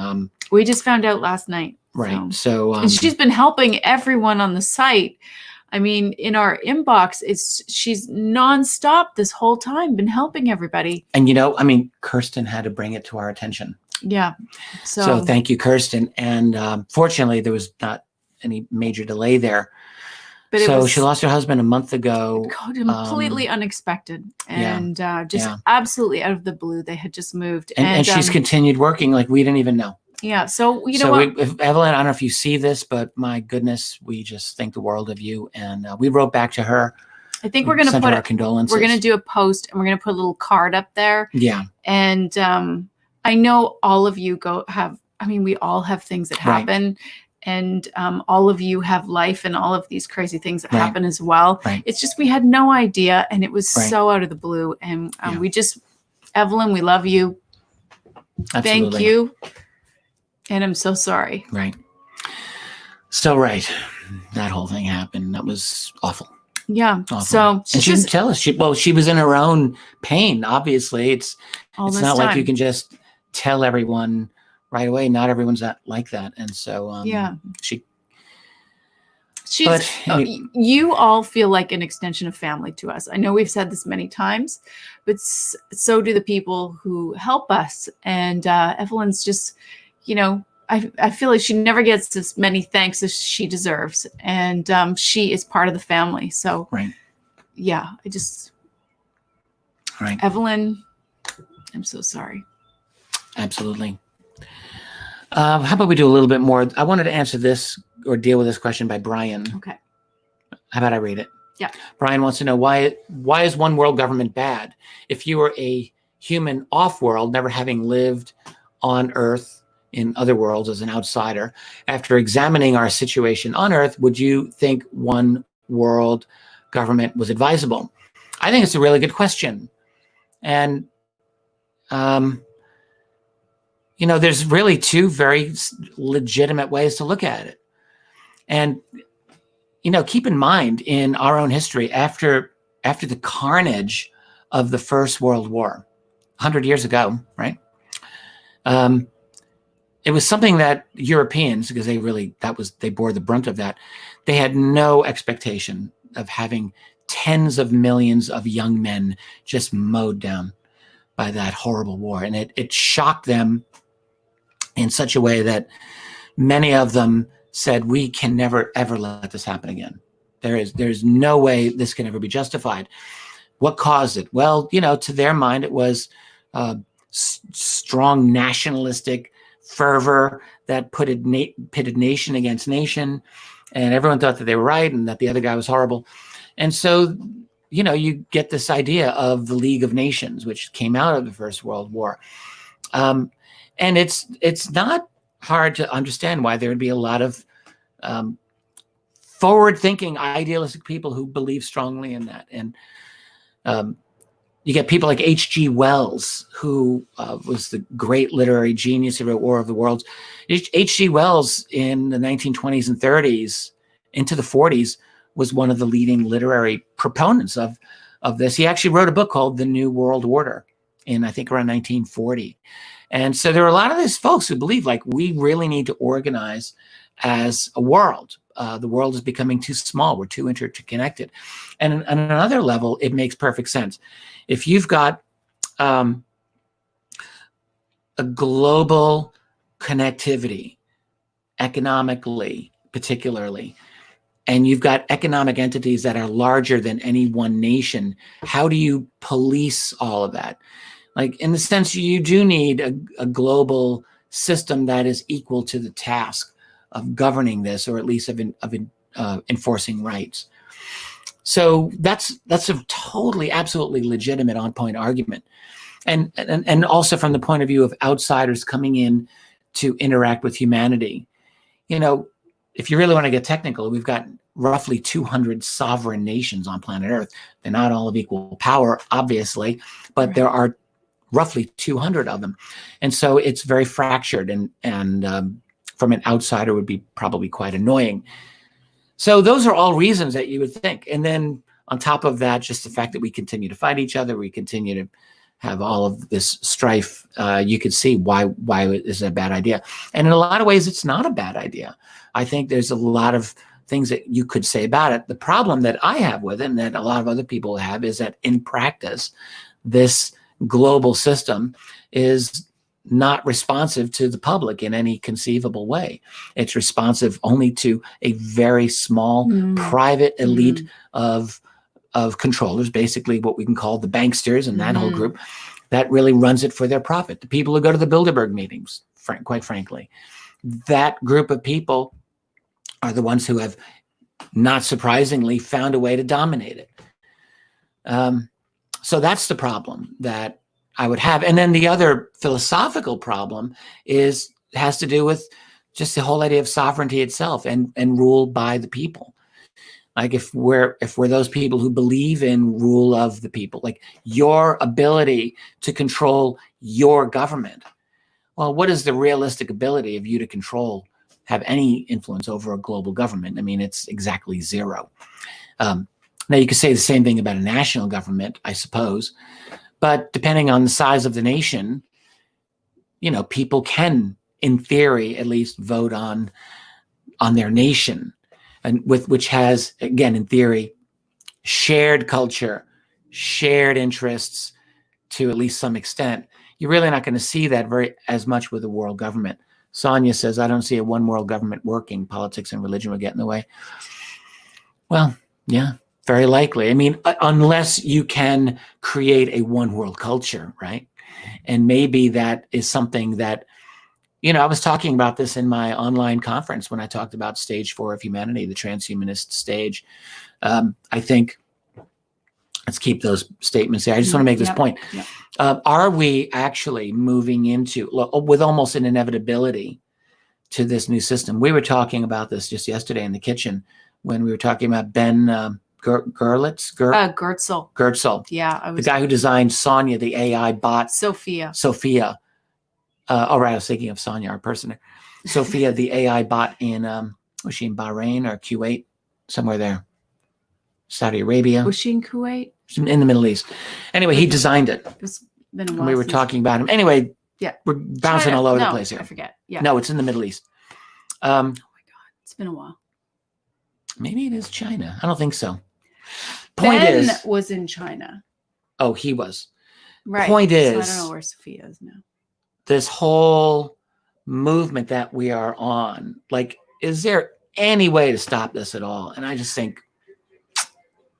we just found out last night. right. So and she's been helping everyone on the site. I mean, in our inbox, she's nonstop this whole time, been helping everybody. and I mean, Kirsten had to bring it to our attention. Yeah. So thank you, Kirsten. And fortunately, there was not any major delay there. But it So was she lost her husband a month ago. completely unexpected, and just yeah. absolutely out of the blue. They had just moved, And she's continued working like we didn't even know. yeah. So you know So what? if, Evelyn, I don't know if you see this, but my goodness, we just think the world of you. And we wrote back to her. I think we're going to sent put her our condolences. we're going to do a post, and we're going to put a little card up there. Yeah. And I know all of you we all have things that Right. happen. And all of you have life and all of these crazy things that Right. happen as well. Right. It's just we had no idea, and it was Right. so out of the blue. And Yeah. we just, Evelyn, we love you. Thank Absolutely. you. And I'm so sorry. Right. So, right. That whole thing happened. That was awful. Yeah. Awful. So And she's she didn't just tell us. She was in her own pain. Obviously, it's all this not time. like you can just tell everyone right away. Not everyone's like that. And so, Yeah. she. She's, But you all feel like an extension of family to us. I know we've said this many times, but so do the people who help us. And Evelyn's just, I feel like she never gets as many thanks as she deserves. And she is part of the family. So, Right. yeah, Right. Evelyn, I'm so sorry. Absolutely. How about we do a little bit more? I wanted to answer this or deal with this question by Brian. Okay. How about I read it? Yeah. Brian wants to know why is one world government bad? If you were a human off-world, never having lived on Earth in other worlds as an outsider, after examining our situation on Earth, would you think one world government was advisable? I think it's a really good question. And there's really two very legitimate ways to look at it. And, keep in mind in our own history, after the carnage of the First World War, 100 years ago, right? It was something that Europeans, because they bore the brunt of that. They had no expectation of having tens of millions of young men just mowed down by that horrible war. And it shocked them in such a way that many of them said, we can never, ever let this happen again. There's no way this can ever be justified. What caused it? Well, to their mind, it was strong nationalistic fervor that pitted nation against nation. And everyone thought that they were right and that the other guy was horrible. And so, you get this idea of the League of Nations, which came out of the First World War. And it's not hard to understand why there would be a lot of forward-thinking, idealistic people who believe strongly in that. And you get people like H.G. Wells, who was the great literary genius who wrote War of the Worlds. H.G. Wells in the 1920s and 30s into the 40s was one of the leading literary proponents of this. He actually wrote a book called The New World Order in, I think, around 1940. And so there are a lot of these folks who believe like we really need to organize as a world. The world is becoming too small. We're too interconnected. And on another level, it makes perfect sense. If you've got global connectivity, economically, particularly, and you've got economic entities that are larger than any one nation, how do you police all of that? Like, in the sense, you do need a global system that is equal to the task of governing this, or at least of enforcing rights. So that's a totally, absolutely legitimate, on-point argument. And also from the point of view of outsiders coming in to interact with humanity. You know, if you really want to get technical, we've got roughly 200 sovereign nations on planet Earth. They're not all of equal power, obviously, but there are roughly 200 of them. And so it's very fractured, and from an outsider would be probably quite annoying. So those are all reasons that you would think. And then on top of that, just the fact that we continue to fight each other, we continue to have all of this strife, you could see why it is a bad idea. And in a lot of ways, it's not a bad idea. I think there's a lot of things that you could say about it. The problem that I have with it, and that a lot of other people have, is that in practice, this global system is not responsive to the public in any conceivable way. It's responsive only to a very small private elite of controllers, basically what we can call the banksters and that whole group, that really runs it for their profit. The people who go to the Bilderberg meetings, quite frankly, that group of people are the ones who have, not surprisingly, found a way to dominate it. So that's the problem that I would have. And then the other philosophical problem has to do with just the whole idea of sovereignty itself and rule by the people. Like, if we're those people who believe in rule of the people, like your ability to control your government. Well, what is the realistic ability of you to have any influence over a global government? I mean, it's exactly zero. Now, you could say the same thing about a national government, I suppose, but depending on the size of the nation, people can, in theory, at least vote on their nation, and which has, again, in theory, shared culture, shared interests to at least some extent. You're really not going to see that as much with a world government. Sonia says, I don't see a one world government working. Politics and religion will get in the way. Well, yeah, very likely. I mean, unless you can create a one world culture, right? And maybe that is something that, I was talking about this in my online conference when I talked about stage 4 of humanity, the transhumanist stage. I think, let's keep those statements there. I just want to make this point. Are we actually moving into, with almost an inevitability, to this new system? We were talking about this just yesterday in the kitchen when we were talking about Ben Gertzel. Yeah. The guy who designed Sonia, the AI bot. Sophia. I was thinking of Sonia, our person. Sophia, the AI bot in, was she in Bahrain or Kuwait? Somewhere there. Saudi Arabia. Was she in Kuwait? In the Middle East. Anyway, he designed it. It's been a while. And we were talking about him. Anyway, yeah, we're bouncing all over the place here. I forget. Yeah. No, it's in the Middle East. Oh my God. It's been a while. Maybe it is China. I don't think so. Ben was in China. Oh, he was. Right. Point is, so I don't know where Sophia is now. This whole movement that we are on, like, is there any way to stop this at all? And I just think,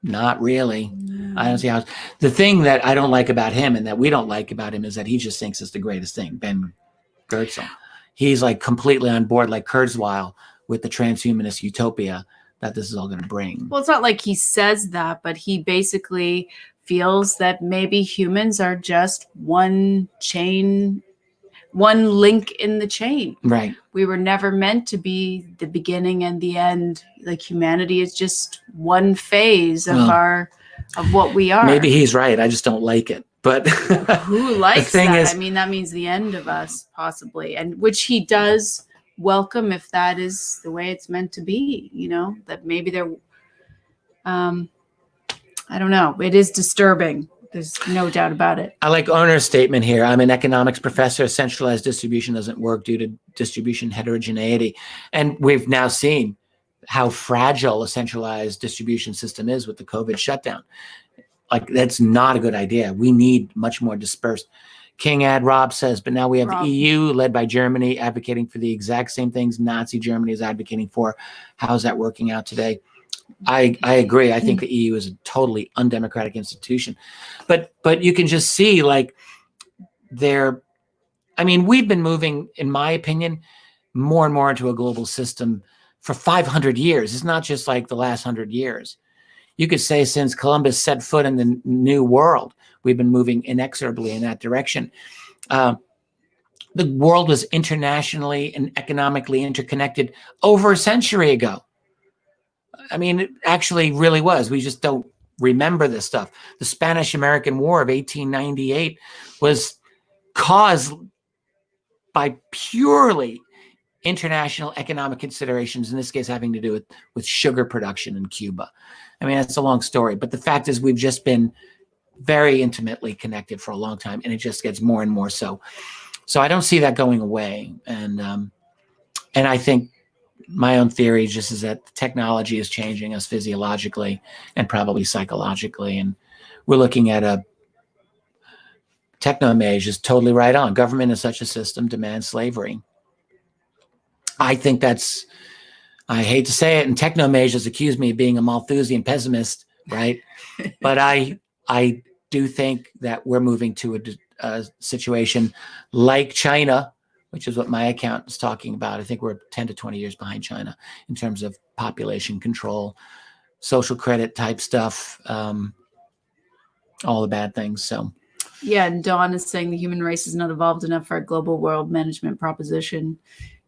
not really. No. I don't see how. The thing that I don't like about him, and that we don't like about him, is that he just thinks it's the greatest thing. Ben Gertzel. He's like completely on board, like Kurzweil, with the transhumanist utopia that this is all going to bring. Well, it's not like he says that, but he basically feels that maybe humans are just one link in the chain. Right. We were never meant to be the beginning and the end. Like, humanity is just one phase of what we are. Maybe he's right. I just don't like it. But who likes that? I mean, that means the end of us, possibly, and which he does welcome if that is the way it's meant to be. That maybe they're. I don't know. It is disturbing. There's no doubt about it. I like Owner's statement here. I'm an economics professor. Centralized distribution doesn't work due to distribution heterogeneity. And we've now seen how fragile a centralized distribution system is with the COVID shutdown. Like, that's not a good idea. We need much more dispersed. King Ad Rob says, but now we have Rob. the EU led by Germany advocating for the exact same things Nazi Germany is advocating for. How's that working out today? I agree. I think the EU is a totally undemocratic institution, but you can just see like we've been moving, in my opinion, more and more into a global system for 500 years. It's not just like the last 100 years. You could say since Columbus set foot in the New World, we've been moving inexorably in that direction. The world was internationally and economically interconnected over a century ago. I mean, it actually really was. We just don't remember this stuff. The Spanish-American War of 1898 was caused by purely international economic considerations, in this case having to do with sugar production in Cuba. I mean, that's a long story, but the fact is we've just been very intimately connected for a long time, and it just gets more and more so. So I don't see that going away. And I think my own theory just is that technology is changing us physiologically and probably psychologically. And we're looking at a technomage is totally right on. Government in such a system demands slavery. I think that's, I hate to say it, and technomage has accused me of being a Malthusian pessimist, right? But I do think that we're moving to a situation like China, which is what my account is talking about. I think we're 10 to 20 years behind China in terms of population control, social credit type stuff, all the bad things. So, yeah, and Dawn is saying the human race is not evolved enough for a global world management proposition.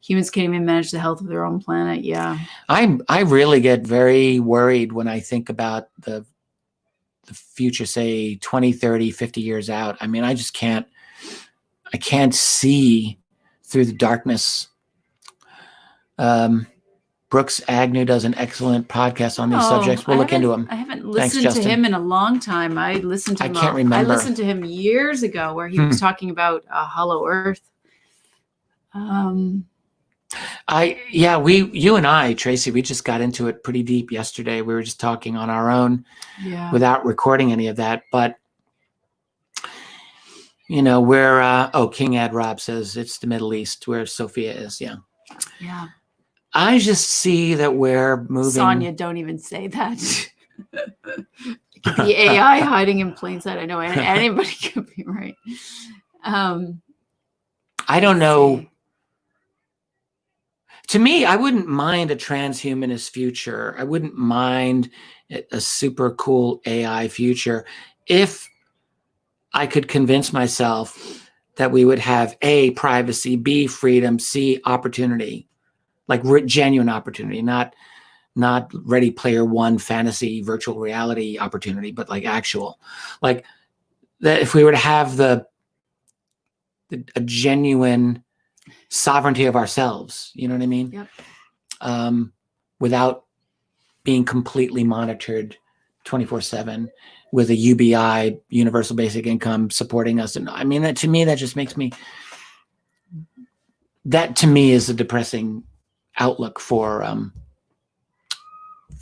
Humans can't even manage the health of their own planet. Yeah. I really get very worried when I think about the future, say 20, 30, 50 years out. I mean, I can't see through the darkness. Brooks Agnew does an excellent podcast on these subjects. We'll look into him. I haven't listened to him in a long time. I listened to him. I can't remember. I listened to him years ago where he was talking about Hollow Earth. You and I, Tracy, we just got into it pretty deep yesterday. We were just talking on our own without recording any of that. But, you know, King Ad Rob says it's the Middle East where Sophia is. Yeah. Yeah. I just see that we're moving. Sonia, don't even say that. The AI hiding in plain sight. I know anybody could be right. I don't know. To me, I wouldn't mind a transhumanist future. I wouldn't mind a super cool AI future if I could convince myself that we would have A, privacy, B, freedom, C, opportunity, like genuine opportunity, not Ready Player One fantasy virtual reality opportunity, but like actual, like that. If we were to have a genuine sovereignty of ourselves, you know what I mean? Yep. Without being completely monitored 24/7 with a UBI, universal basic income, supporting us. And I mean, that to me is a depressing outlook for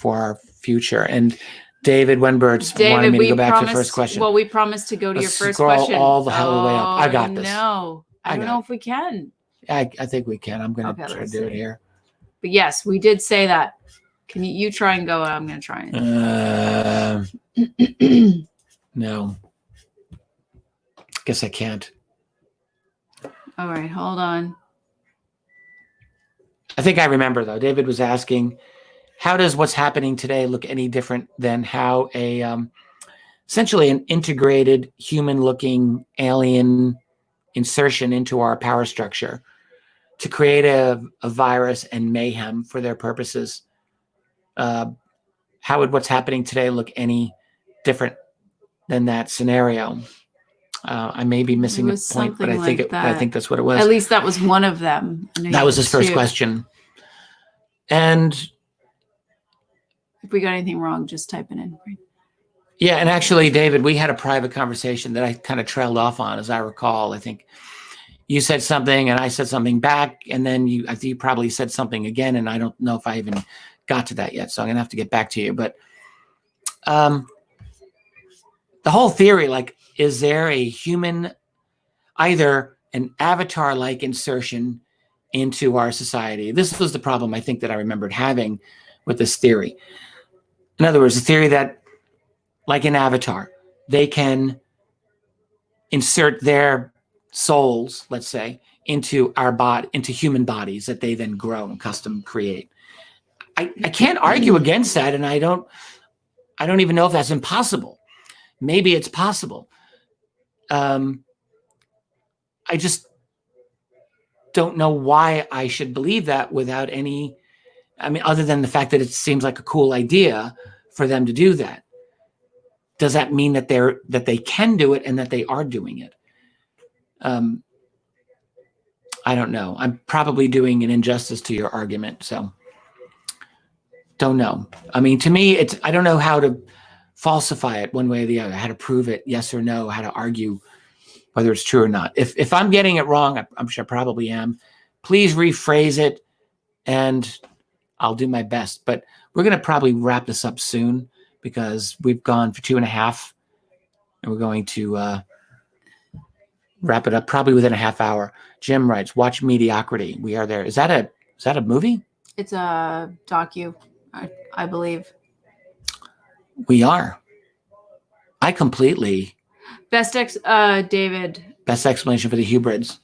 our future. And David Wenbert's wanted me to go back to the first question. Well, we promised to go to your first scroll question. all the hell of the way up. I got this. No, I don't know if we can. I think we can. I'm going to try to do it here. But yes, we did say that. Can you try and go? I'm going to try and. No. Guess I can't. All right, hold on. I think I remember, though. David was asking, how does what's happening today look any different than how essentially an integrated human-looking alien insertion into our power structure to create a virus and mayhem for their purposes? How would what's happening today look any different than that scenario? I may be missing a point, but I think that's what it was. At least that was one of them. That was his first question. And if we got anything wrong, just type it in. Yeah, and actually, David, we had a private conversation that I kind of trailed off on, as I recall. I think you said something and I said something back, and then I think you probably said something again, and I don't know if I even got to that yet, so I'm going to have to get back to you. But the whole theory, like, is there a human either an avatar-like insertion into our society. This was the problem I think that I remembered having with this theory. In other words, the theory that, like an avatar, they can insert their souls, let's say, into human bodies that they then grow and custom create. I can't argue against that, and I don't even know if that's impossible. Maybe it's possible. I just don't know why I should believe that without any, other than the fact that it seems like a cool idea for them to do that. Does that mean that they can do it and that they are doing it? I don't know. I'm probably doing an injustice to your argument, so don't know. To me, I don't know how to falsify it one way or the other, how to prove it, yes or no, how to argue whether it's true or not. If I'm getting it wrong, I'm sure I probably am. Please rephrase it, and I'll do my best. But we're going to probably wrap this up soon because we've gone for 2.5, and we're going to wrap it up probably within a half hour. Jim writes, "Watch Mediocrity." We are there. Is that a movie? It's a docu, I believe. We are. I completely. David. Best explanation for the hybrids.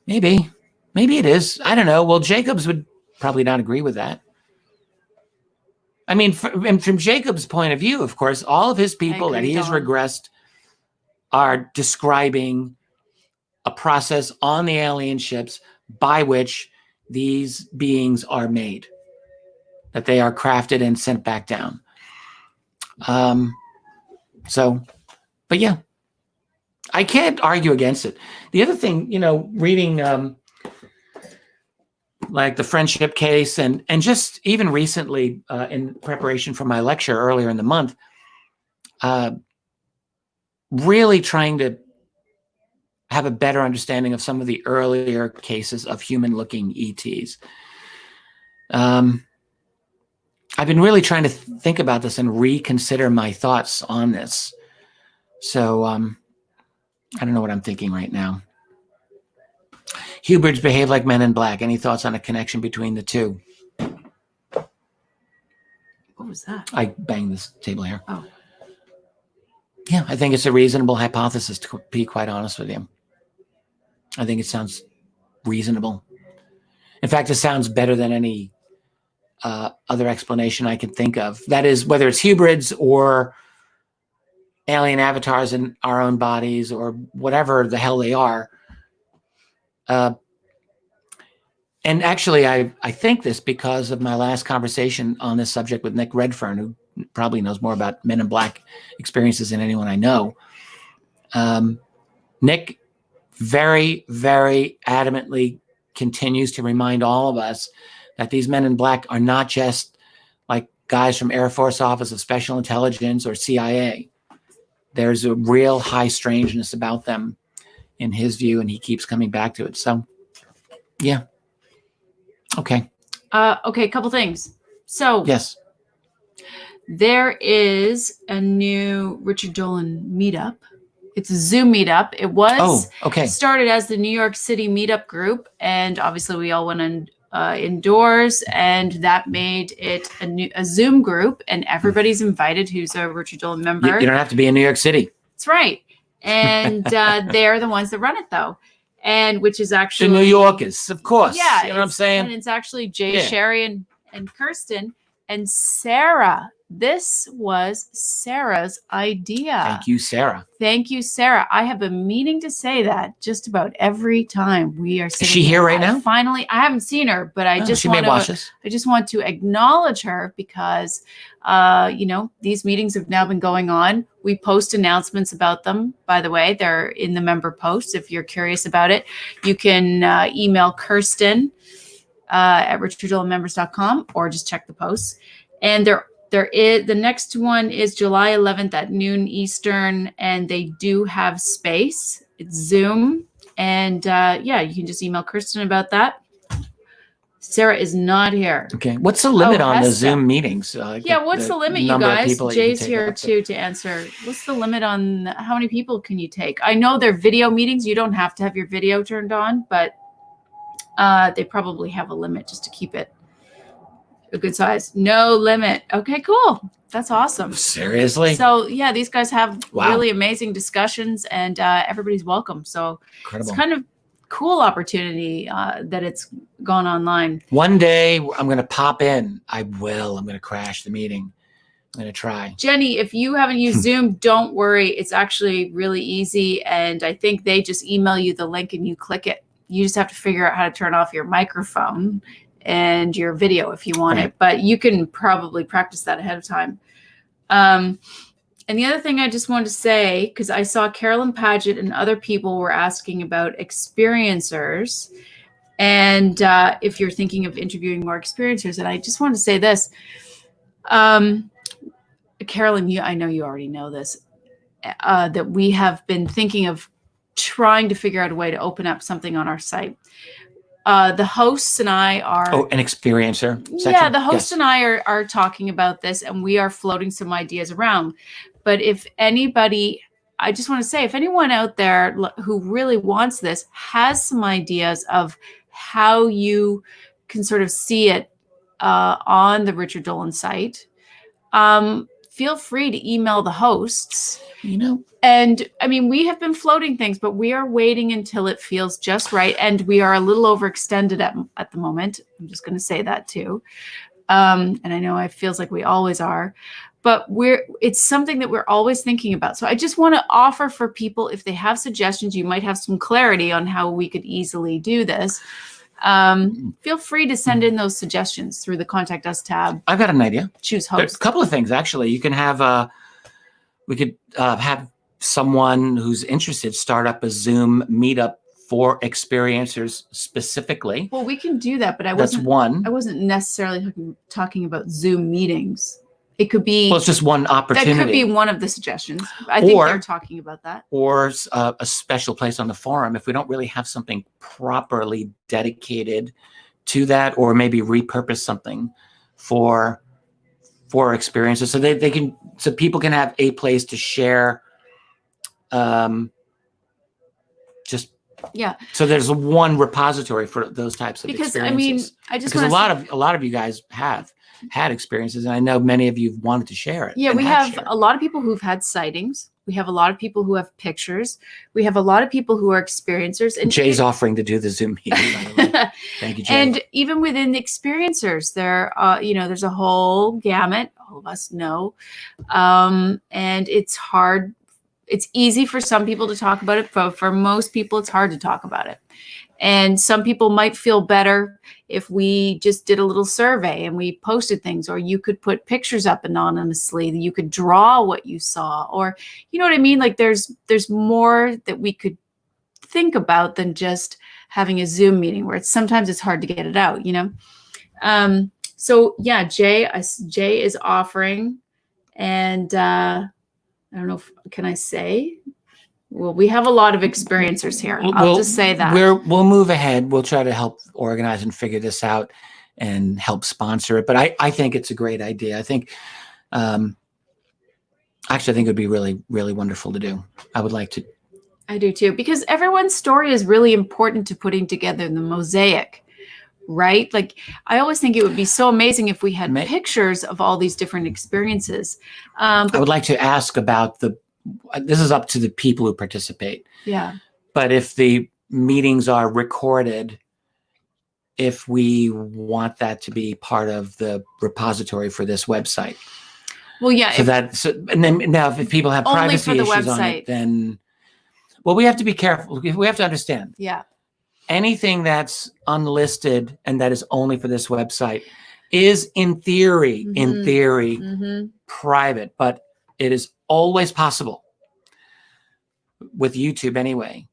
Maybe it is. I don't know. Well, Jacobs would probably not agree with that. From Jacobs' point of view, of course, all of his people that he has regressed are describing a process on the alien ships by which these beings are made, that they are crafted and sent back down. But yeah, I can't argue against it. The other thing, reading like the friendship case and just even recently in preparation for my lecture earlier in the month, really trying to have a better understanding of some of the earlier cases of human-looking ETs. I've been really trying to think about this and reconsider my thoughts on this. So I don't know what I'm thinking right now. Hybrids behave like men in black. Any thoughts on a connection between the two? What was that? I banged this table here. Oh. Yeah, I think it's a reasonable hypothesis, to be quite honest with you. I think it sounds reasonable. In fact, it sounds better than any other explanation I can think of. That is, whether it's hybrids or alien avatars in our own bodies or whatever the hell they are. And actually, I think this because of my last conversation on this subject with Nick Redfern, who probably knows more about Men in Black experiences than anyone I know. Nick very, very adamantly continues to remind all of us that these Men in Black are not just like guys from Air Force Office of Special Intelligence or CIA. There's a real high strangeness about them in his view, and he keeps coming back to it. So, yeah. Okay. Okay, a couple things. So, yes, there is a new Richard Dolan meetup. It's a Zoom meetup. It was started as the New York City meetup group, and obviously we all went indoors, and that made it a Zoom group, and everybody's invited who's a Richard Dolan member. You don't have to be in New York City. That's right. And they're the ones that run it, though. And which is actually the New Yorkers, of course. Yeah. You know what I'm saying? And it's actually Jay, Sherry, and Kirsten and Sarah. This was Sarah's idea. Thank you, Sarah. Thank you, Sarah. I have been meaning to say that just about every time we are sitting. Is she here right now? Finally, I haven't seen her, but I just want to acknowledge her because, these meetings have now been going on. We post announcements about them. By the way, they're in the member posts. If you're curious about it, you can email Kirsten at richarddolanmembers.com or just check the posts. And there is the next one is July 11th at noon Eastern, and they do have space. It's Zoom, and you can just email Kirsten about that. Sarah is not here. Okay. What's the limit on the Hesta. Zoom meetings? Yeah, what's the limit, you number of guys? people that you Jay's can take here up too to answer. What's the limit on how many people can you take? I know they're video meetings. You don't have to have your video turned on, but they probably have a limit just to keep it a good size. No limit. Okay, cool. That's awesome. Seriously? So yeah, these guys have Wow. really amazing discussions, and everybody's welcome. So Incredible. it's kind of cool opportunity that it's gone online. One day I'm going to pop in. I will. I'm going to crash the meeting. I'm going to try. Jenny, if you haven't used Zoom, don't worry. It's actually really easy. And I think they just email you the link and you click it. You just have to figure out how to turn off your microphone and your video if you want it. But you can probably practice that ahead of time. And the other thing I just wanted to say, because I saw Carolyn Paget and other people were asking about experiencers. And if you're thinking of interviewing more experiencers, and I just wanted to say this. Carolyn, I know you already know this, that we have been thinking of trying to figure out a way to open up something on our site. The hosts and I are... Oh, an experiencer section? Yeah, the hosts and I are talking about this, and we are floating some ideas around. But if anybody, I just want to say, if anyone out there who really wants this has some ideas of how you can sort of see it on the Richard Dolan site, feel free to email the hosts. And I mean, we have been floating things, but we are waiting until it feels just right. And we are a little overextended at the moment. I'm just going to say that too. And I know it feels like we always are, but it's something that we're always thinking about. So I just want to offer for people, if they have suggestions, you might have some clarity on how we could easily do this. Feel free to send in those suggestions through the Contact Us tab. I've got an idea. Choose host. There's a couple of things, actually. You can have, we could have someone who's interested start up a Zoom meetup for experiencers specifically. Well, we can do that, but I wasn't necessarily talking about Zoom meetings. It could be... Well, it's just one opportunity. That could be one of the suggestions. I think they're talking about that. Or a special place on the forum if we don't really have something properly dedicated to that, or maybe repurpose something for experiences so people can have a place to share. So there's one repository for those types of experiences. I mean, because a lot of you guys have had experiences, and I know many of you have wanted to share it. Yeah, we have a lot of people who've had sightings. We have a lot of people who have pictures. We have a lot of people who are experiencers. And Jay's offering to do the Zoom meeting, by the way. Thank you, Jay. And even within the experiencers, there's a whole gamut. All of us know, and it's hard. It's easy for some people to talk about it, but for most people, it's hard to talk about it. And some people might feel better if we just did a little survey and we posted things, or you could put pictures up anonymously. You could draw what you saw, or you know what I mean? Like there's more that we could think about than just having a Zoom meeting where sometimes it's hard to get it out, you know? So yeah, Jay is offering, and I don't know can I say? Well, we have a lot of experiencers here. I'll just say that. We'll move ahead. We'll try to help organize and figure this out and help sponsor it. But I think it's a great idea. I think, actually, I think it would be really, really wonderful to do. I would like to. I do too, because everyone's story is really important to putting together the mosaic, right? Like, I always think it would be so amazing if we had pictures of all these different experiences. I would like to ask about this is up to the people who participate. Yeah. But if the meetings are recorded, if we want that to be part of the repository for this website. Well, yeah. And then now if people have privacy issues on it, then, well, we have to be careful. We have to understand. Yeah. Anything that's unlisted and that is only for this website is in theory, private, but it is always possible with YouTube anyway,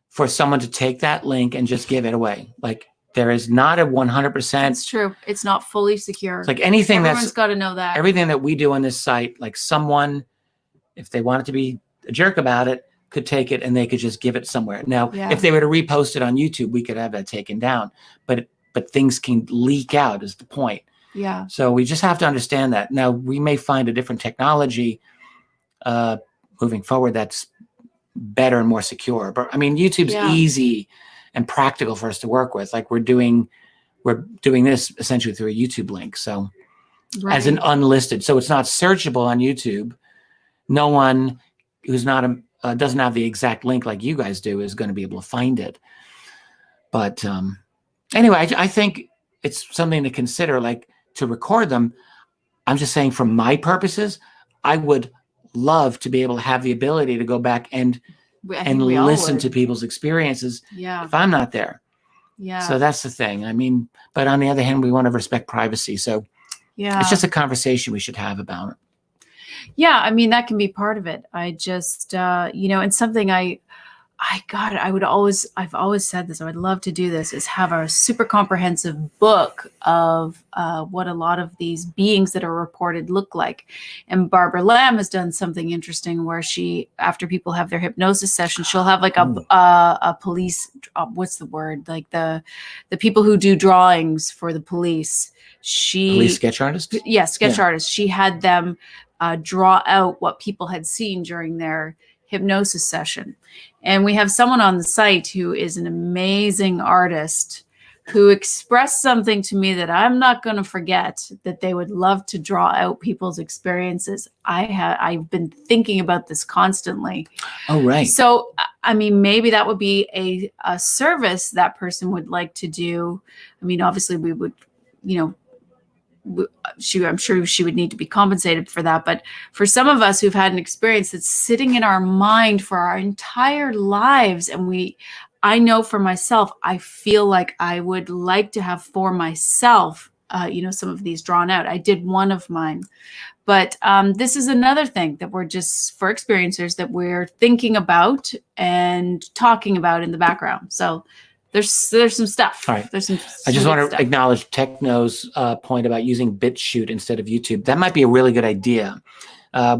for someone to take that link and just give it away. Like there is not a 100%. It's true. It's not fully secure. Like anything Everyone's got to know that. Everything that we do on this site, like someone, if they wanted to be a jerk about it, could take it and they could just give it somewhere. Now, if they were to repost it on YouTube, we could have that taken down. But but things can leak out is the point. Yeah. So we just have to understand that. Now, we may find a different technology moving forward that's better and more secure. But I mean, YouTube's easy and practical for us to work with. Like we're doing this essentially through a YouTube link. So as an unlisted, so it's not searchable on YouTube. No one who's not doesn't have the exact link like you guys do is going to be able to find it. But anyway, I think it's something to consider, like to record them. I'm just saying, for my purposes, I would love to be able to have the ability to go back and listen to people's experiences if I'm not there. Yeah. So that's the thing. I mean, but on the other hand, we want to respect privacy. So it's just a conversation we should have about it. Yeah, I mean, that can be part of it. I just, and something I've always said this, I would love to do this, is have a super comprehensive book of what a lot of these beings that are reported look like. And Barbara Lamb has done something interesting where she, after people have their hypnosis session, she'll have like a police, what's the word? Like the people who do drawings for the police. Police sketch artists? Yeah, sketch artists. She had them draw out what people had seen during their hypnosis session. And we have someone on the site who is an amazing artist who expressed something to me that I'm not going to forget, that they would love to draw out people's experiences. I've been thinking about this constantly. Oh, right. So, I mean, maybe that would be a service that person would like to do. I mean, obviously we would, I'm sure she would need to be compensated for that. But for some of us who've had an experience that's sitting in our mind for our entire lives, and I know for myself, I feel like I would like to have for myself, some of these drawn out. I did one of mine, but this is another thing that we're just, for experiencers, that we're thinking about and talking about in the background. So there's some stuff. All right. There's some I just want to acknowledge Techno's point about using BitChute instead of YouTube. That might be a really good idea.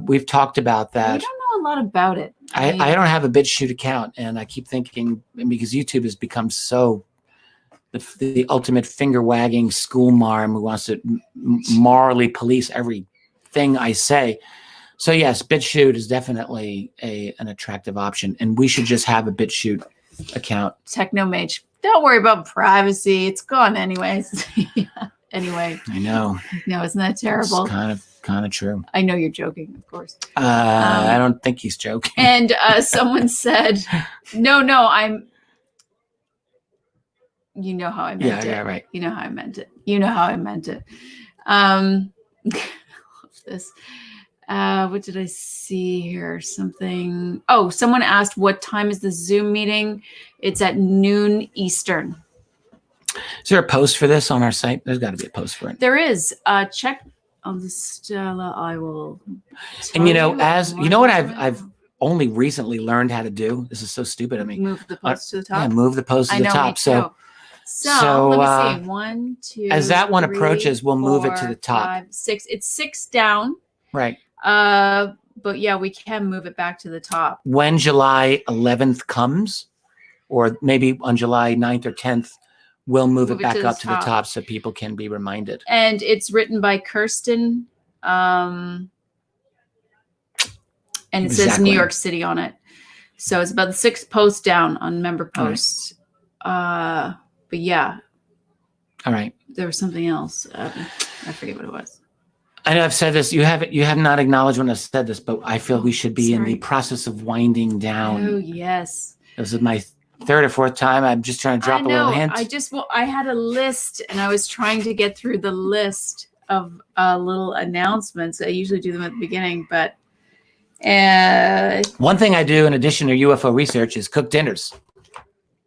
We've talked about that. I don't know a lot about it. I don't have a BitChute account, and I keep thinking, because YouTube has become so the ultimate finger-wagging school marm who wants to morally police everything I say. So yes, BitChute is definitely an attractive option, and we should just have a BitChute account. Technomage. Don't worry about privacy. It's gone anyways. Anyway. I know. No, isn't that terrible? It's kind of true. I know you're joking, of course. I don't think he's joking. And someone said, no, you know how I meant it. Yeah, right. You know how I meant it. This. What did I see here? Something. Oh, someone asked, what time is the Zoom meeting? It's at noon Eastern. Is there a post for this on our site? There's got to be a post for it. There is. Check on the Stella. I will. And what I've only recently learned how to do. This is so stupid of me. Move the post to the top. Yeah, move the post to the top. So let me see. 1, 2. As that one 3, approaches, we'll 4, move it to the top. 5, 6. It's 6 down. Right. But yeah, we can move it back to the top. When July 11th comes, or maybe on July 9th or 10th, we'll move it back up to the top so people can be reminded. And it's written by Kirsten. And it says New York City on it. So it's about the 6th post down on member posts. Right. But yeah. All right. There was something else. I forget what it was. I know I've said this. You have not acknowledged when I said this, but I feel we should be in the process of winding down. Oh, yes. This is my 3rd or 4th time. I'm just trying to drop a little hint. I had a list, and I was trying to get through the list of little announcements. I usually do them at the beginning, but one thing I do in addition to UFO research is cook dinners.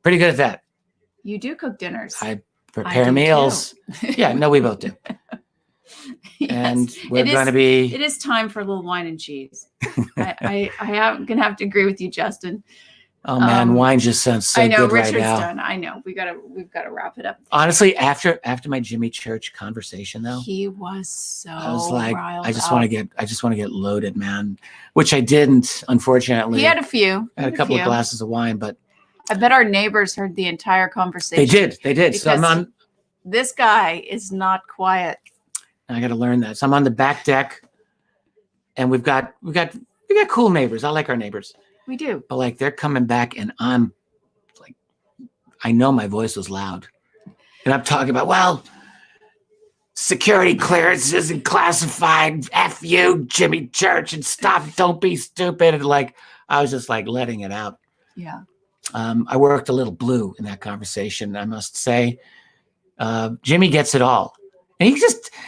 Pretty good at that. You do cook dinners. I prepare meals. Yeah, no, we both do. Yes. And we're going to be. It is time for a little wine and cheese. I am going to have to agree with you, Justin. Oh man, wine just sounds so good right now. I know Richard's done. I know we've got to wrap it up. Honestly, after my Jimmy Church conversation, though, he was so. I was like, I just want to get loaded, man. Which I didn't, unfortunately. He had a few. I had a couple of glasses of wine, but I bet our neighbors heard the entire conversation. They did. So This guy is not quiet. I got to learn that. So I'm on the back deck, and we got cool neighbors. I like our neighbors. We do. But like they're coming back, and I'm like, I know my voice was loud, and I'm talking about, well, security clearance isn't classified. F you, Jimmy Church, and stop. Don't be stupid. And like I was just like letting it out. Yeah. I worked a little blue in that conversation, I must say. Jimmy gets it all. And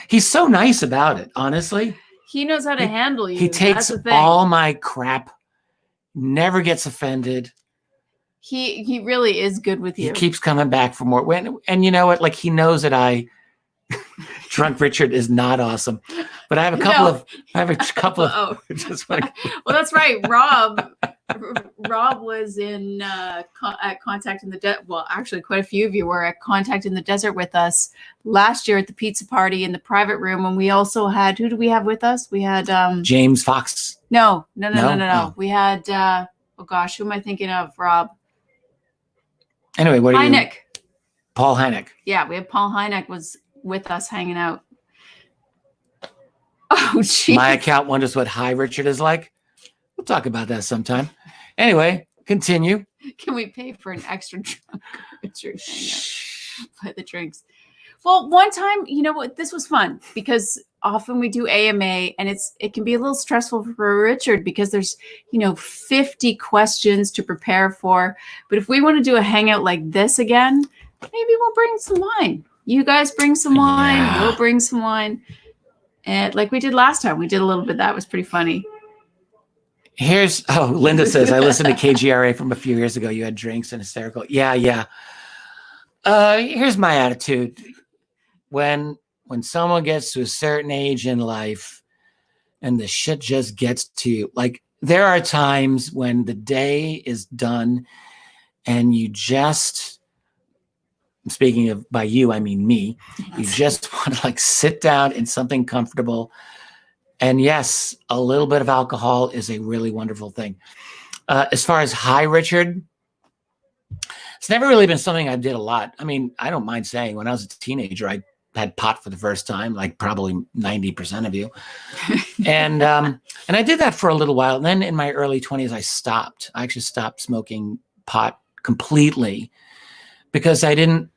he's so nice about it, honestly. He knows how to handle you. He takes all my crap, never gets offended. He really is good with you. He keeps coming back for more. And you know what? Like he knows that Drunk Richard is not awesome. But I have a couple of just well, that's right. Rob was in at Contact in the Desert. Well, actually, quite a few of you were at Contact in the Desert with us last year at the pizza party in the private room. And we also had, who do we have with us? We had James Fox. No. Oh. We had oh gosh, who am I thinking of? Rob. Anyway, what are Hynek. you? Paul Hynek. Yeah, we had Paul Hynek was with us hanging out. Oh, geez. My account wonders what Hi Richard is like. We'll talk about that sometime. Anyway, continue. Can we pay for an extra Drunk Richard hangout? Buy the drinks. Well, one time, you know what? This was fun because often we do AMA and it can be a little stressful for Richard because there's, 50 questions to prepare for. But if we want to do a hangout like this again, maybe we'll bring some wine. You guys bring some wine. Yeah. We'll bring some wine. And like we did last time, we did a little bit. That was pretty funny. Linda says, I listened to KGRA from a few years ago. You had drinks and hysterical. Yeah. Here's my attitude. When someone gets to a certain age in life and the shit just gets to you, like there are times when the day is done and you just, speaking of by you, I mean me, you just want to like sit down in something comfortable. And yes, a little bit of alcohol is a really wonderful thing. As far as Hi Richard, it's never really been something I did a lot. I mean, I don't mind saying when I was a teenager, I had pot for the first time, like probably 90% of you. And I did that for a little while. And then in my early 20s, I actually stopped smoking pot completely because I didn't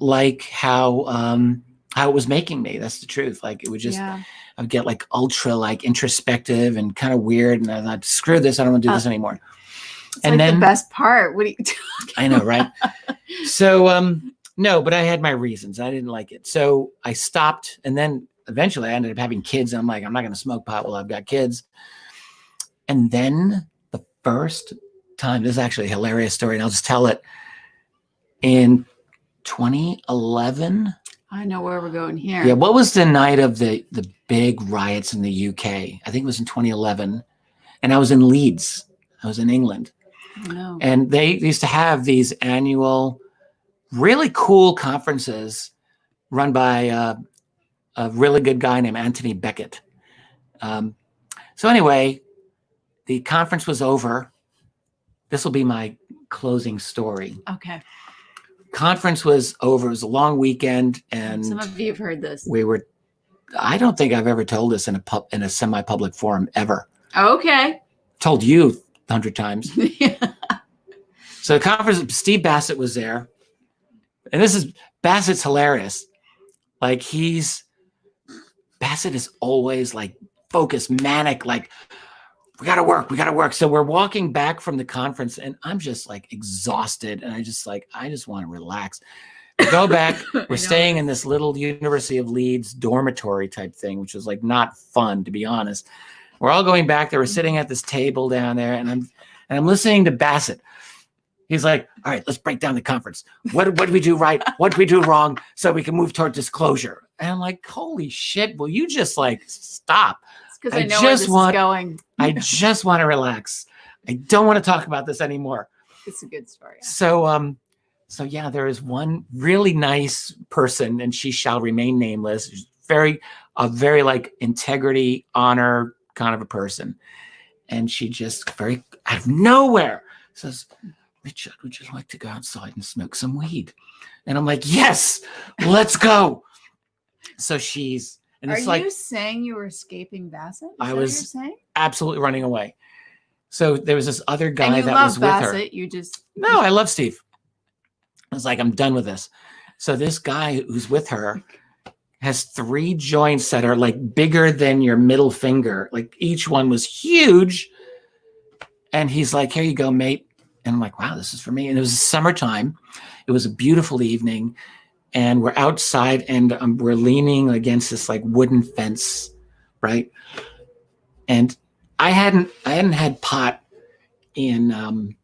like how it was making me. That's the truth. Like it would just, I would get like ultra like introspective and kind of weird. And I thought, screw this. I don't want to do this anymore. And like then the best part. What are you talking I know, right? So, no, but I had my reasons. I didn't like it. So I stopped. And then eventually I ended up having kids. And I'm like, I'm not going to smoke pot while I've got kids. And then the first time, this is actually a hilarious story. And I'll just tell it. In 2011. I know where we're going here. Yeah. What was the night of the big riots in the UK? I think it was in 2011. And I was in Leeds. I was in England. I know. And they used to have these annual, really cool conferences run by a really good guy named Anthony Beckett. So anyway, the conference was over. This will be my closing story. Okay. Conference was over. It was a long weekend, and some of you have heard this. I don't think I've ever told this in a semi-public forum ever. Okay. Told you 100 times. Yeah. So the conference, Steve Bassett was there, and Bassett's hilarious. Like Bassett is always like focused, manic, like we gotta work. So we're walking back from the conference and I'm just like exhausted. And I just want to relax. We go back. We're staying in this little University of Leeds dormitory type thing, which was like not fun, to be honest. We're all going back there. We're sitting at this table down there and I'm listening to Bassett. He's like, all right, let's break down the conference. What did we do right? What did we do wrong? So we can move toward disclosure. And I'm like, holy shit. Will you just like stop? Because I know where this is going. I just want to relax. I don't want to talk about this anymore. It's a good story. So yeah, there is one really nice person, and she shall remain nameless. She's a very like integrity, honor kind of a person. And she just very out of nowhere says, Richard, would you like to go outside and smoke some weed? And I'm like, yes, let's go. So she's, and Are it's you like, saying you were escaping Bassett? Is I that what was you're saying? absolutely running away. So there was this other And guy you that love was with her. Bassett. You just No, I love Steve. I was like, I'm done with this. So this guy who's with her has 3 joints that are like bigger than your middle finger. Like each one was huge. And he's like, here you go, mate. And I'm like, wow, this is for me. And it was summertime. It was a beautiful evening. And we're outside and we're leaning against this like wooden fence, right? And I hadn't had pot in,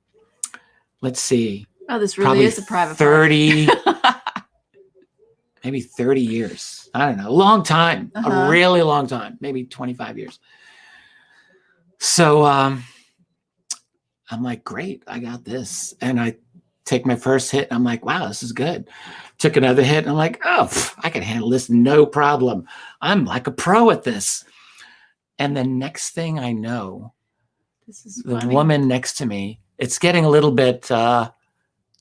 let's see. oh, this really Probably is a private 30, party. maybe 30 years. I don't know. A long time. A really long time. Maybe 25 years. So I'm like, great, I got this. And I take my first hit. And I'm like, wow, this is good. Took another hit. And I'm like, oh, I can handle this. No problem. I'm like a pro at this. And the next thing I know, This is the funny. woman next to me, it's getting a little bit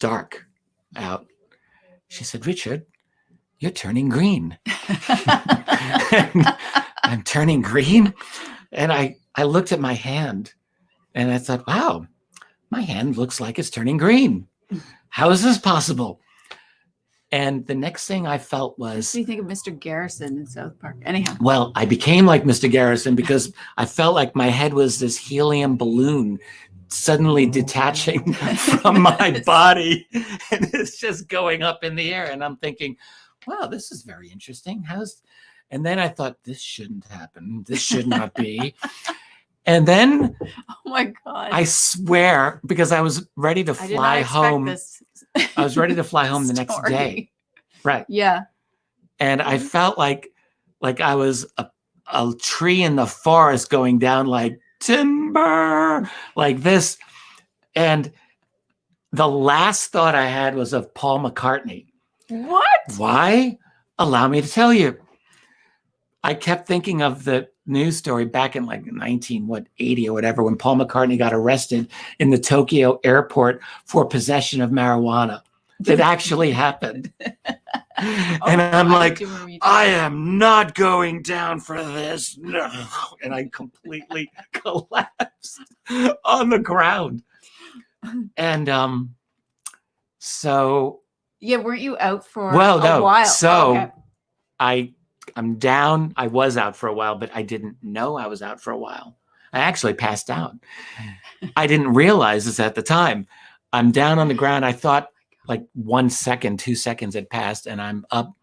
dark out. She said, Richard, you're turning green. I'm turning green. And I looked at my hand and I thought, wow, my hand looks like it's turning green. How is this possible? And the next thing I felt What was, do you think of Mr. Garrison in South Park? Anyhow. well, I became like Mr. Garrison because I felt like my head was this helium balloon suddenly detaching from my body. And it's just going up in the air. And I'm thinking, wow, this is very interesting. And then I thought, this shouldn't happen. This should not be. And then Oh my God. I swear, because I was ready to I did not fly expect home. this I was ready to fly home the next story. day. Right. Yeah. And I felt like I was a tree in the forest going down like timber, like this. And the last thought I had was of Paul McCartney. What? Why? Allow me to tell you. I kept thinking of the news story back in like 1980 or whatever, when Paul McCartney got arrested in the Tokyo airport for possession of marijuana. It actually happened. And I'm like, I am not going down for this. No. And I completely collapsed on the ground. And so. Yeah, weren't you out for a while? So okay. I'm down. I was out for a while, but I didn't know I was out for a while. I actually passed out. I didn't realize this at the time. I'm down on the ground. I thought like 1 second, 2 seconds had passed, and I'm up.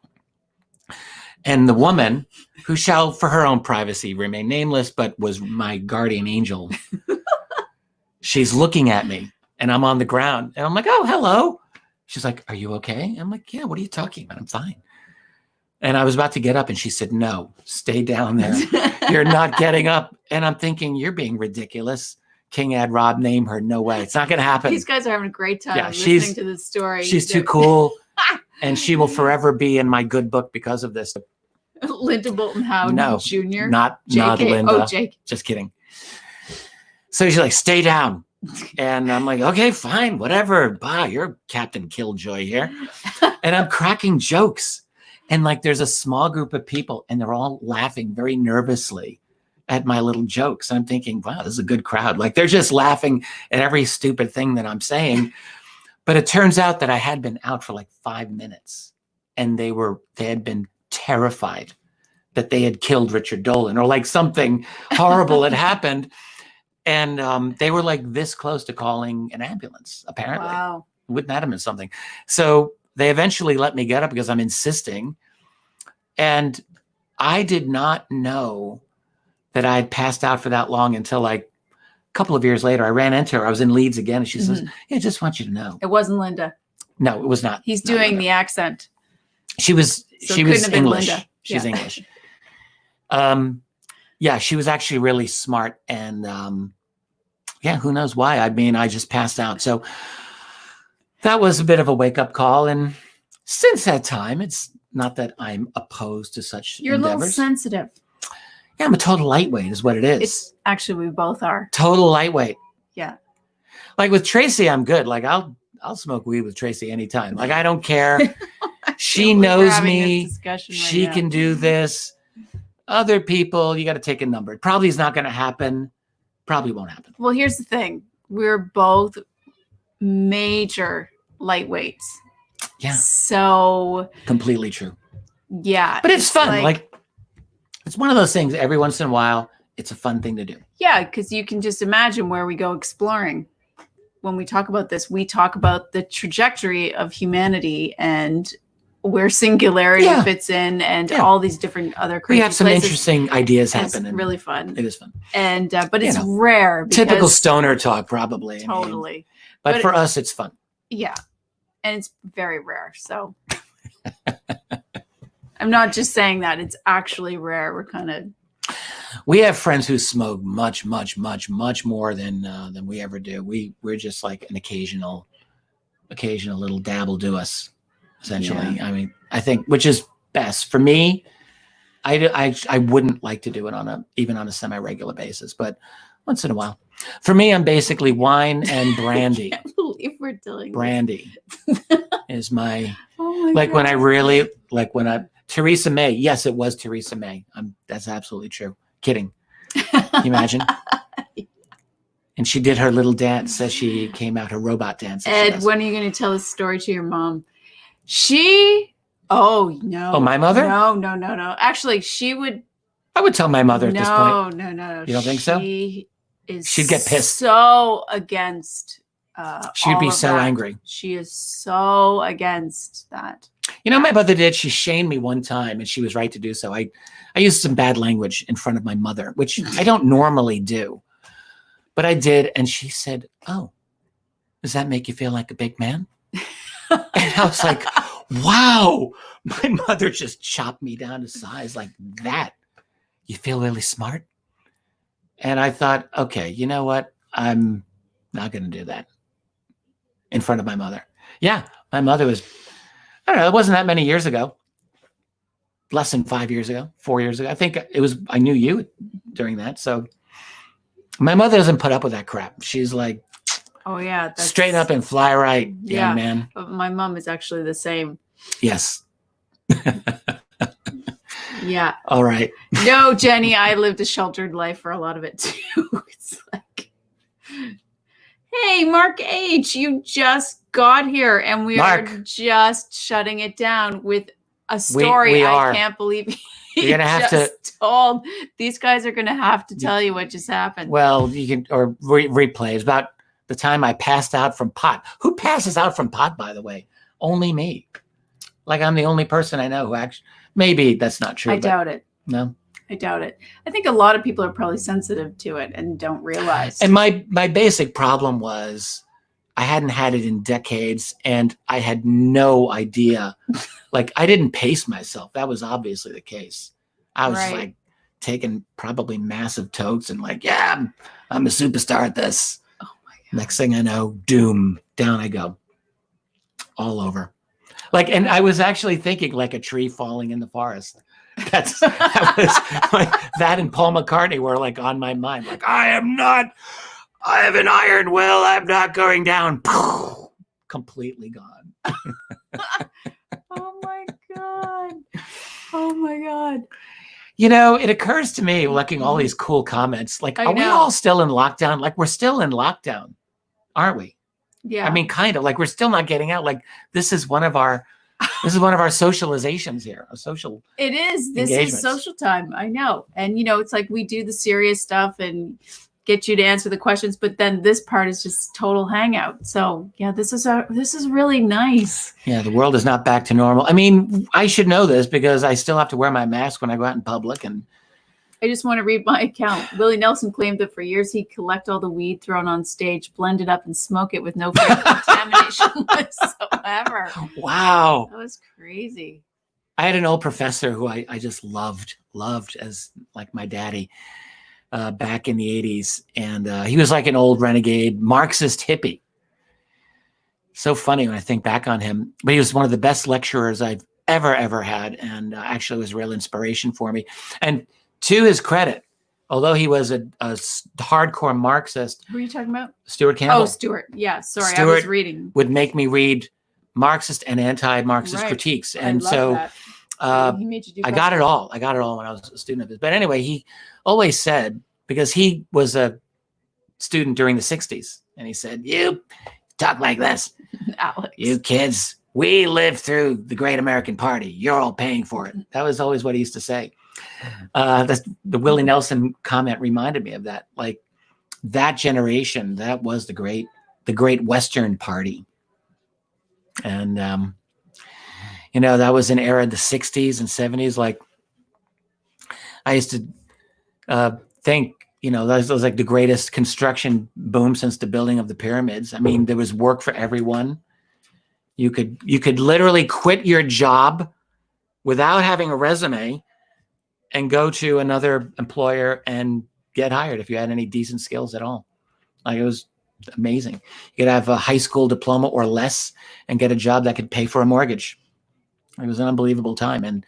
And the woman, who shall for her own privacy remain nameless, but was my guardian angel, she's looking at me, and I'm on the ground. And I'm like, oh, hello. She's like, are you okay? I'm like, yeah, what are you talking about? I'm fine. And I was about to get up and she said, no, stay down there. You're not getting up. And I'm thinking, you're being ridiculous. King Ad Rob, name her. No way. It's not going to happen. These guys are having a great time listening to this story. She's too cool. And she will forever be in my good book because of this. Linda Bolton Howard Jr. Not JK. Linda. Oh, Jake. Just kidding. So she's like, stay down. And I'm like, okay, fine, whatever. Bah, you're Captain Killjoy here. And I'm cracking jokes. And like, there's a small group of people and they're all laughing very nervously at my little jokes. I'm thinking, wow, this is a good crowd. Like, they're just laughing at every stupid thing that I'm saying. But it turns out that I had been out for like 5 minutes and they had been terrified that they had killed Richard Dolan or like something horrible had happened. And they were like this close to calling an ambulance, apparently. Wow. Wouldn't that have been something? So they eventually let me get up because I'm insisting. And I did not know that I had passed out for that long until like a couple of years later. I ran into her. I was in Leeds again. And she says, yeah, I just want you to know. It wasn't Linda. No, it was not. He's not doing Linda. the accent. She was English. Linda. She's Yeah. English. Yeah, she was actually really smart. And yeah, who knows why? I mean, I just passed out. So that was a bit of a wake-up call. And since that time, it's not that I'm opposed to such You're endeavors. a little sensitive. Yeah, I'm a total lightweight is what it is. It's actually, we both are. Total lightweight. Yeah. Like with Tracy, I'm good. Like I'll smoke weed with Tracy anytime. Like I don't care. She knows me. She can do this. Other people, you got to take a number. It probably is not going to happen. Probably won't happen. Well, here's the thing. We're both major lightweights. Yeah. So completely true. Yeah. But it's fun. Like it's one of those things every once in a while, it's a fun thing to do. Yeah, because you can just imagine where we go exploring. When we talk about this, we talk about the trajectory of humanity and where singularity fits in and all these different other crazy We have some places. Interesting ideas happen. It's really fun. It is fun. And but it's rare. Typical stoner talk, probably. Totally. I mean, but for us, it's fun. Yeah. And it's very rare. So I'm not just saying that. It's actually rare. We have friends who smoke much, much, much, much more than we ever do. We're just like an occasional little dabble do us, essentially. Yeah. I mean, I think, which is best for me. I wouldn't like to do it even on a semi-regular basis, but once in a while. For me, I'm basically wine and brandy. I can't believe we're doing brandy is my God. When I really Theresa May. Yes, it was Theresa May. That's absolutely true. Kidding. Can you imagine? And she did her little dance as she came out, her robot dance. Ed, when are you going to tell this story to your mom? Oh, no. Oh, my mother? No. Actually, she would. I would tell my mother at this point. No. You don't think so? She'd get pissed. So against. She'd be so angry. She is so against that. You know, my mother did. She shamed me one time, and she was right to do so. I used some bad language in front of my mother, which I don't normally do. But I did, and she said, "Oh, does that make you feel like a big man?" And I was like, wow, my mother just chopped me down to size like that. You feel really smart? And I thought, okay, you know what? I'm not going to do that in front of my mother. Yeah, my mother was, I don't know, it wasn't that many years ago. Less than 5 years ago, 4 years ago. I think I knew you during that. So my mother doesn't put up with that crap. She's like, oh, yeah. Straight up and fly right, young man. My mom is actually the same. Yes. Yeah. All right. No, Jenny, I lived a sheltered life for a lot of it too. It's like, hey, Mark H., you just got here and we are just shutting it down with a story we I can't believe you're gonna have to told. These guys are gonna have to tell you what just happened. Well, you can or replay. It's about the time I passed out from pot. Who passes out from pot, by the way? Only me. Like I'm the only person I know who actually. Maybe that's not true. I doubt it. No, I doubt it. I think a lot of people are probably sensitive to it and don't realize. And my basic problem was I hadn't had it in decades, and I had no idea. Like I didn't pace myself. That was obviously the case. I was like taking probably massive totes and like, yeah, I'm a superstar at this. Oh my God. Next thing I know, doom, down I go. All over. Like, and I was actually thinking like a tree falling in the forest. That was like that and Paul McCartney were like on my mind. Like, I have an iron will. I'm not going down. Completely gone. Oh my God. Oh my God. You know, it occurs to me looking all these cool comments. Like, are we all still in lockdown? Like, we're still in lockdown, aren't we? Yeah. I mean, kind of like we're still not getting out. Like this is one of our socializations here. It is. This is social time. I know. And it's like we do the serious stuff and get you to answer the questions, but then this part is just total hangout. So yeah, this is really nice. Yeah, the world is not back to normal. I mean, I should know this because I still have to wear my mask when I go out in public. And I just want to read my account. Willie Nelson claimed that for years he'd collect all the weed thrown on stage, blend it up, and smoke it with no fear of contamination whatsoever. Wow. That was crazy. I had an old professor who I just loved as like my daddy back in the 80s. And he was like an old renegade Marxist hippie. So funny when I think back on him. But he was one of the best lecturers I've ever had. And actually was a real inspiration for me. And to his credit, although he was a hardcore Marxist, Who are you talking about? Stuart Campbell Oh, Stuart. Yeah, sorry, I Stuart was reading. would make me read Marxist and anti-Marxist Right. critiques. I And love so that. He made you do I got it all. I got it all when I was a student of his. But anyway, he always said, because he was a student during the 60s, and he said, you talk like this. Alex. You kids, we lived through the Great American Party. You're all paying for it. That was always what he used to say. The Willie Nelson comment reminded me of that. Like that generation, that was the great Western Party. And, that was an era of the 60s and 70s. Like I used to think, that was like the greatest construction boom since the building of the pyramids. I mean, there was work for everyone. You could literally quit your job without having a resume and go to another employer and get hired if you had any decent skills at all. Like it was amazing. You could have a high school diploma or less and get a job that could pay for a mortgage. It was an unbelievable time, and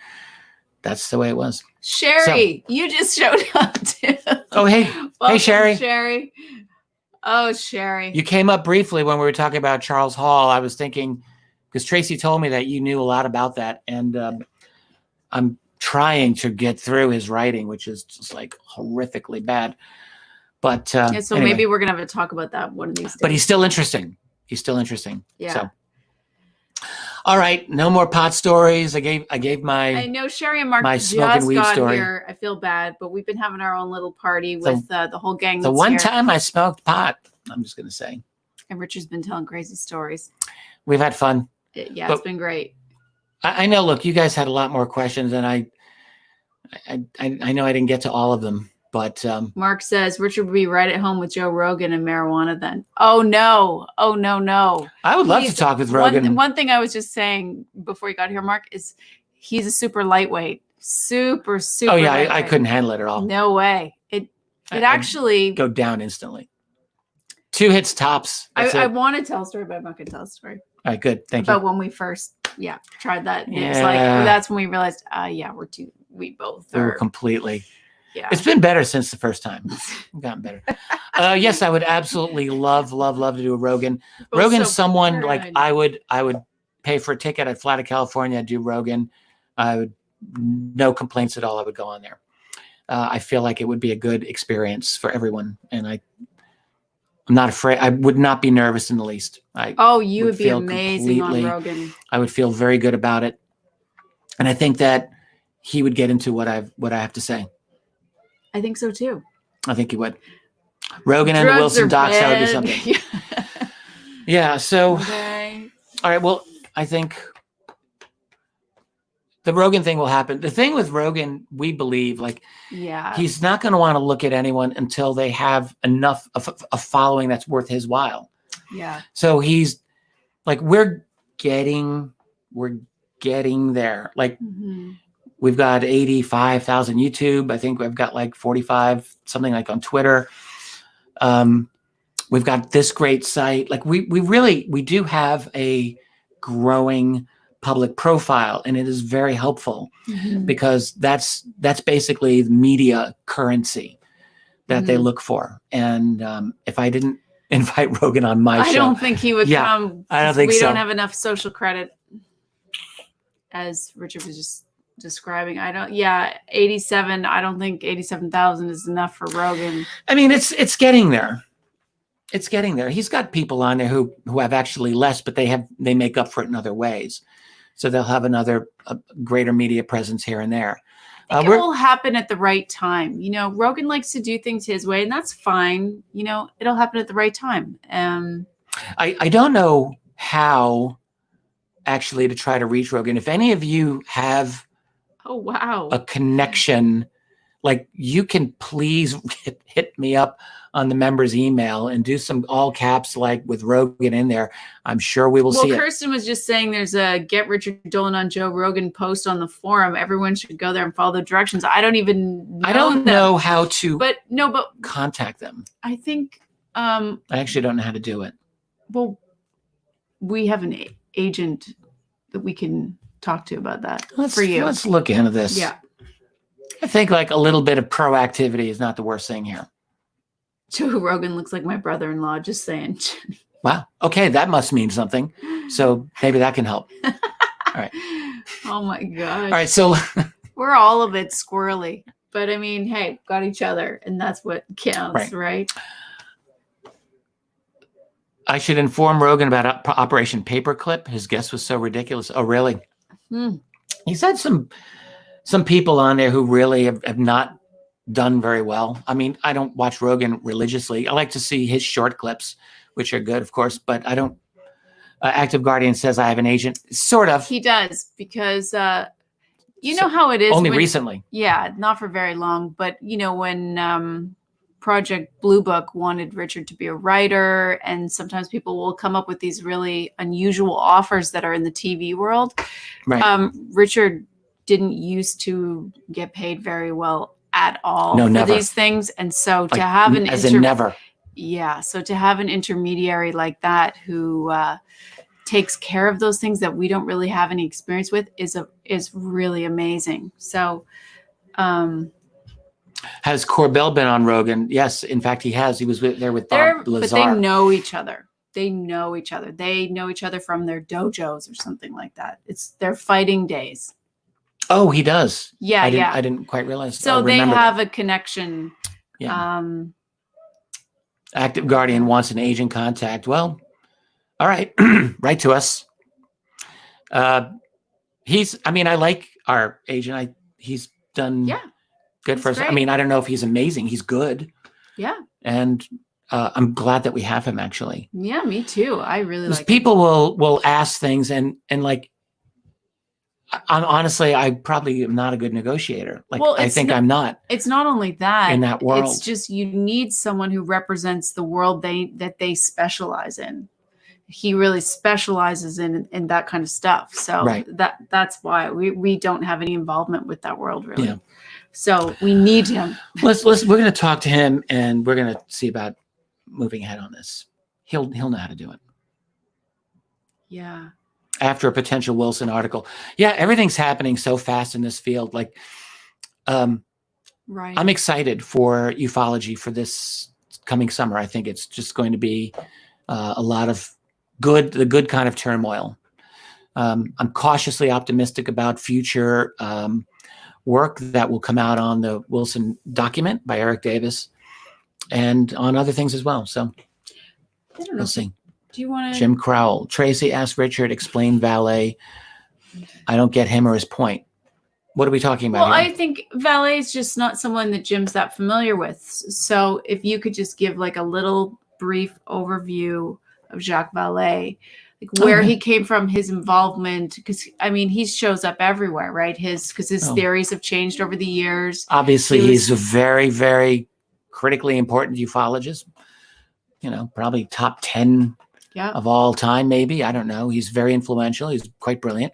that's the way it was. Sherry, you just showed up too. Oh, hey. Welcome, Hey, Sherry. Sherry. Oh, Sherry. You came up briefly when we were talking about Charles Hall. I was thinking, because Tracy told me that you knew a lot about that, and I'm trying to get through his writing, which is just like horrifically bad. But so anyway. maybe we're gonna have to talk about that one of these days. But he's still interesting. Yeah. So, all right, no more pot stories. I gave my. I know Sherry and Mark my just smoking weed got story. here. I feel bad, but we've been having our own little party with the whole gang. The that's one here. time I smoked pot, I'm just gonna say. And Richard's been telling crazy stories. We've had fun. Yeah, it's been great. I know. Look, you guys had a lot more questions, and I know I didn't get to all of them. But Mark says Richard would be right at home with Joe Rogan and marijuana then. Oh no. I would love to talk with Rogan. One thing I was just saying before you got here, Mark, is he's a super lightweight. Super. Oh yeah, I lightweight. couldn't handle it at all. No way. It actually go down instantly. 2 hits tops. I want to tell a story, but I'm not going to tell a story. All right, good. Thank you. But when we first tried that, it was Yeah. like that's when we realized, we both We are were completely. Yeah. It's been better since the first time. It's gotten better. Yes, I would absolutely love to do a Rogan. Rogan's someone like I would pay for a ticket. I'd fly to California. I'd do Rogan. I would no complaints at all. I would go on there. I feel like it would be a good experience for everyone, and I'm not afraid. I would not be nervous in the least. You would be amazing on Rogan. I would feel very good about it, and I think that he would get into what I have to say. I think so too. I think he would. Rogan and the Wilson docs, that would be something. Yeah. So, okay. All right. Well, I think the Rogan thing will happen. The thing with Rogan, we believe, he's not going to want to look at anyone until they have enough of a following that's worth his while. Yeah. So he's like, we're getting there. Like, we've got 85,000 YouTube. I think we've got like 45, something like on Twitter. We've got this great site. Like we do have a growing public profile, and it is very helpful because that's basically the media currency that they look for. And if I didn't invite Rogan on my show, I don't think he would come. I don't think we so. don't have enough social credit, as Richard was just describing. 87. I don't think 87,000 is enough for Rogan. I mean, it's getting there. It's getting there. He's got people on there who have actually less, but they make up for it in other ways. So they'll have a greater media presence here and there. It will happen at the right time. Rogan likes to do things his way, and that's fine. It'll happen at the right time. I don't know how actually to try to reach Rogan. If any of you have a connection, like you can please hit me up on the members email and do some all caps, like with Rogan in there. I'm sure we will see it. Well, Kirsten was just saying there's a Get Richard Dolan on Joe Rogan post on the forum. Everyone should go there and follow the directions. I don't even know. I don't know how to but contact them. I think I actually don't know how to do it. Well, we have an agent that we can talk to about that for you. Let's look into this. Yeah. I think like a little bit of proactivity is not the worst thing here. Joe Rogan looks like my brother-in-law, just saying. Wow. Okay, that must mean something. So maybe that can help. All right. Oh my gosh. All right. So we're all a bit squirrely, but I mean, hey, got each other, and that's what counts, right? I should inform Rogan about Operation Paperclip. His guest was so ridiculous. Oh, really? He's had some people on there who really have not done very well. I mean, I don't watch Rogan religiously. I like to see his short clips, which are good, of course, but I don't. Active Guardian says I have an agent. Sort of. He does, because you know how it is. Only recently. Yeah, not for very long. But, you know, when Project Blue Book wanted Richard to be a writer, and sometimes people will come up with these really unusual offers that are in the TV world. Right. Richard didn't used to get paid very well at all for these things. And so to have an never. Yeah. So to have an intermediary like that who takes care of those things that we don't really have any experience with is really amazing. So has Corbell been on Rogan? Yes, in fact, he has. He was there with Bob Lazar. But they know each other. They know each other. They know each other from their dojos or something like that. It's their fighting days. Oh, he does. Yeah, I didn't quite realize. So they have a connection. Yeah. Active Guardian wants an agent contact. Well, all right, write to us. I like our agent. He's done good for us. Great. I mean, I don't know if he's amazing. He's good. Yeah. And I'm glad that we have him, actually. Yeah, me too. I really like people will ask things and like, honestly, I probably am not a good negotiator. Like, I think I'm not. It's not only that in that world. It's just you need someone who represents the world that they specialize in. He really specializes in that kind of stuff. So that's why we don't have any involvement with that world, really. Yeah. So we need him. We're going to talk to him, and we're going to see about moving ahead on this. He'll know how to do it. Yeah. After a potential Wilson article. Yeah, everything's happening so fast in this field. Like, I'm excited for ufology for this coming summer. I think it's just going to be a lot of the good kind of turmoil. I'm cautiously optimistic about future work that will come out on the Wilson document by Eric Davis and on other things as well. So we'll see. Do you want to? Jim Crowell. Tracy asked Richard, explain valet. I don't get him or his point. What are we talking about here? I think valet is just not someone that Jim's that familiar with. So if you could just give like a little brief overview of Jacques Vallée, like where he came from, his involvement, because I mean, he shows up everywhere, right? His theories have changed over the years. Obviously, he's a very, very critically important ufologist. You know, probably top 10 of all time, maybe. I don't know. He's very influential. He's quite brilliant.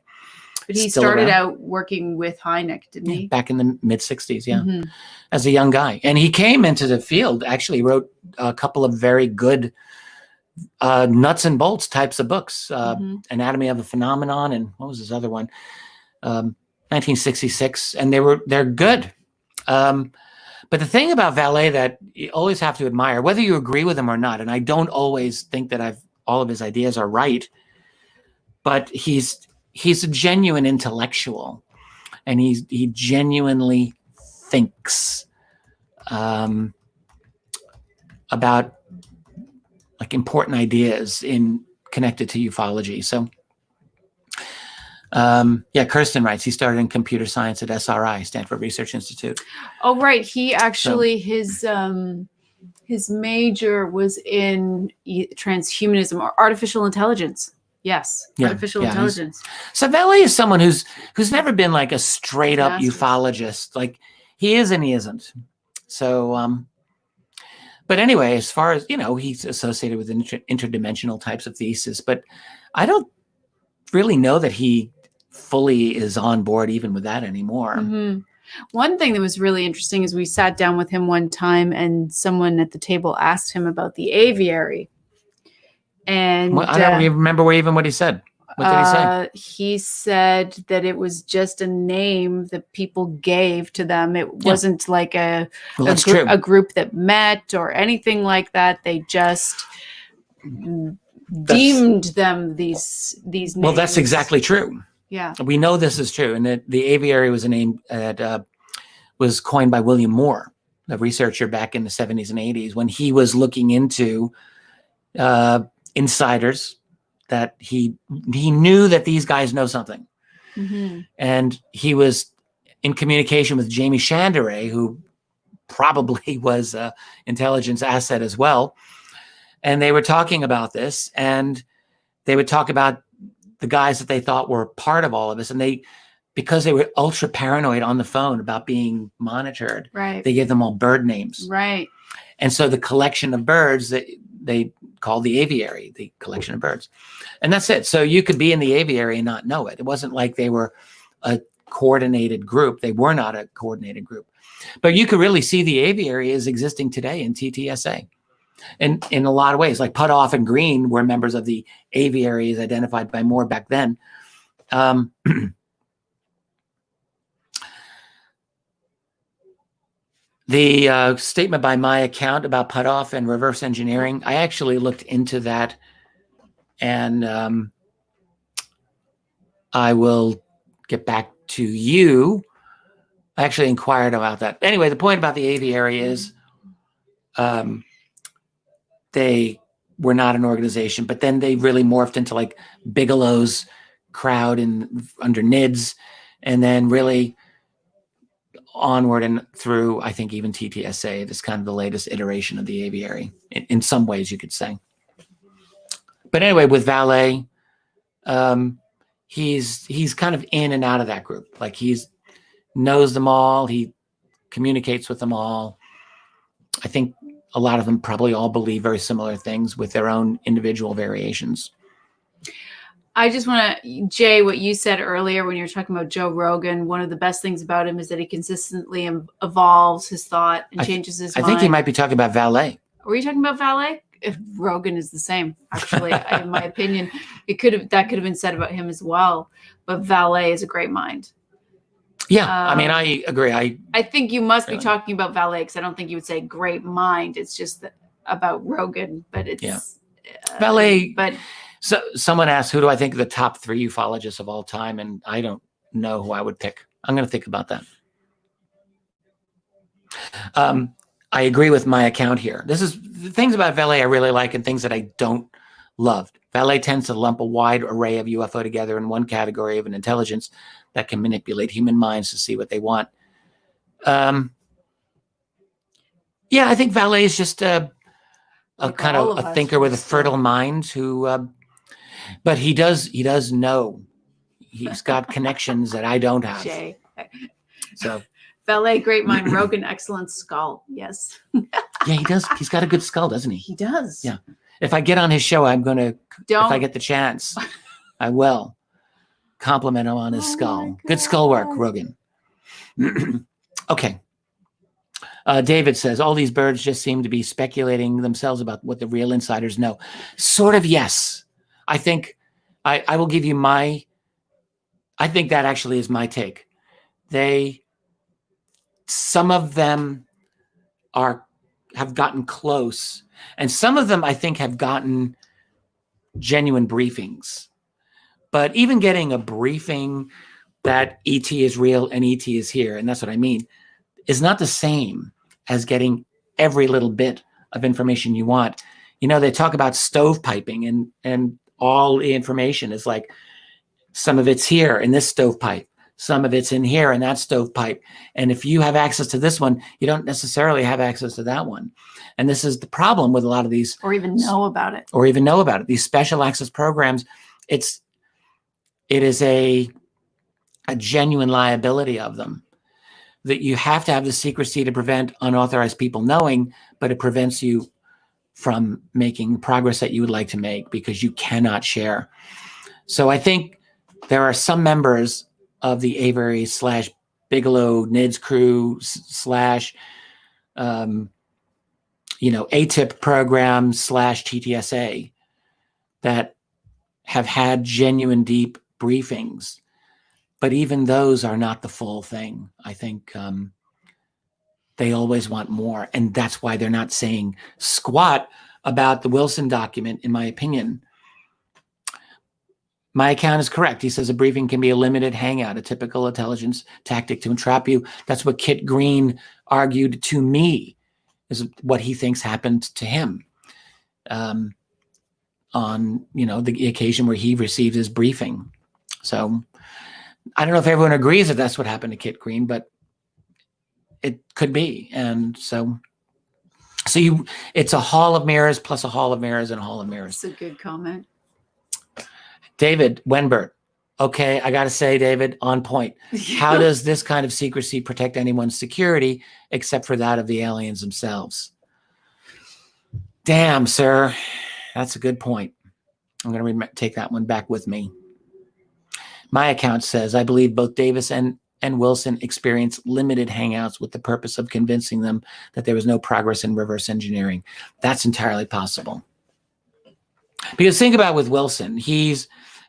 But he started out working with Hynek, didn't he? Back in the mid 60s, as a young guy. And he came into the field, actually wrote a couple of very good nuts and bolts types of books. Anatomy of a Phenomenon, and what was his other one? 1966. And they're good. But the thing about Vallée that you always have to admire, whether you agree with him or not, and I don't always think that all of his ideas are right, but he's a genuine intellectual, and he genuinely thinks about like important ideas connected to ufology. So Kirsten writes, he started in computer science at SRI, Stanford Research Institute. Oh, right. He actually, his major was in transhumanism or artificial intelligence. Yes. Artificial intelligence. So Vallée is someone who's never been like a straight up ufologist. Like he is and he isn't. So, but anyway, as far as, he's associated with interdimensional types of thesis, but I don't really know that he fully is on board even with that anymore. Mm-hmm. One thing that was really interesting is we sat down with him one time and someone at the table asked him about the aviary. And I don't even remember what he said. What did he say? He said that it was just a name that people gave to them. It wasn't like Well, that's true. a group that met or anything like that. They just deemed them these names. Well, that's exactly true. Yeah. We know this is true. And that the aviary was a name that was coined by William Moore, a researcher back in the 70s and 80s, when he was looking into insiders, that he knew that these guys know something. Mm-hmm. And he was in communication with Jamie Chanderay, who probably was an intelligence asset as well. And they were talking about this, and they would talk about the guys that they thought were part of all of this. And because they were ultra paranoid on the phone about being monitored, right, they gave them all bird names. Right. And so the collection of birds that they called the aviary, the collection of birds. And that's it. So you could be in the aviary and not know it. It wasn't like they were a coordinated group. They were not a coordinated group. But you could really see the aviary as existing today in TTSA. And in a lot of ways, like Putoff and Green were members of the aviary as identified by Moore back then. The statement by my account about Putoff and reverse engineering, I actually looked into that, and I will get back to you. I actually inquired about that. Anyway, the point about the aviary is they were not an organization, but then they really morphed into like Bigelow's crowd under NIDS, and then really onward and through, I think, even TTSA. This kind of the latest iteration of the aviary in some ways, you could say. But anyway, with Valet, he's kind of in and out of that group. Like knows them all. He communicates with them all. I think a lot of them probably all believe very similar things with their own individual variations. I just want to, Jay, what you said earlier when you were talking about Joe Rogan, one of the best things about him is that he consistently evolves his thought and changes his mind. I think he might be talking about Valet. Were you talking about Valet? If Rogan is the same, actually, in my opinion. That could have been said about him as well. But Valet is a great mind. Yeah, I mean, I agree. I think you must be talking about Valet, because I don't think you would say great mind. It's just about Rogan, but it's Valet. But so someone asked, who do I think are the top 3 ufologists of all time? And I don't know who I would pick. I'm going to think about that. I agree with my account here. This is the things about Valet I really like and things that I don't love. Valet tends to lump a wide array of UFO together in one category of an intelligence that can manipulate human minds to see what they want. Yeah, I think Valet is just a kind of a thinker with a fertile mind who, but he does know. He's got connections that I don't have. Jay. So Valet, great mind. Rogan, excellent skull. Yes. Yeah, he does. He's got a good skull, doesn't he? He does. Yeah. If I get on his show, I'm going to, if I get the chance, I will compliment him on his skull. Good skull work, Rogan. Okay. David says, all these birds just seem to be speculating themselves about what the real insiders know. Sort of, yes. I think I will give you I think that actually is my take. Some of them have gotten close, and some of them I think have gotten genuine briefings. But even getting a briefing that ET is real and ET is here, and that's what I mean, is not the same as getting every little bit of information you want. You know, they talk about stovepiping, and all the information is like, some of it's here in this stovepipe, some of it's in here in that stovepipe. And if you have access to this one, you don't necessarily have access to that one. And this is the problem with a lot of these. Or even know about it. These special access programs, it is a genuine liability of them, that you have to have the secrecy to prevent unauthorized people knowing, but it prevents you from making progress that you would like to make because you cannot share. So I think there are some members of the Avery / Bigelow NIDS crew / ATIP program / TTSA that have had genuine deep briefings, but even those are not the full thing. I think they always want more, and that's why they're not saying squat about the Wilson document, in my opinion. My account is correct. He says a briefing can be a limited hangout, a typical intelligence tactic to entrap you. That's what Kit Green argued to me, is what he thinks happened to him on, the occasion where he received his briefing. So I don't know if everyone agrees that that's what happened to Kit Green, but it could be. And so it's a hall of mirrors plus a hall of mirrors and a hall of mirrors. That's a good comment. David Wenbert. Okay, I got to say, David, on point. How does this kind of secrecy protect anyone's security except for that of the aliens themselves? Damn, sir. That's a good point. I'm going to take that one back with me. My account says, I believe both Davis and Wilson experienced limited hangouts with the purpose of convincing them that there was no progress in reverse engineering. That's entirely possible. Because think about with Wilson, he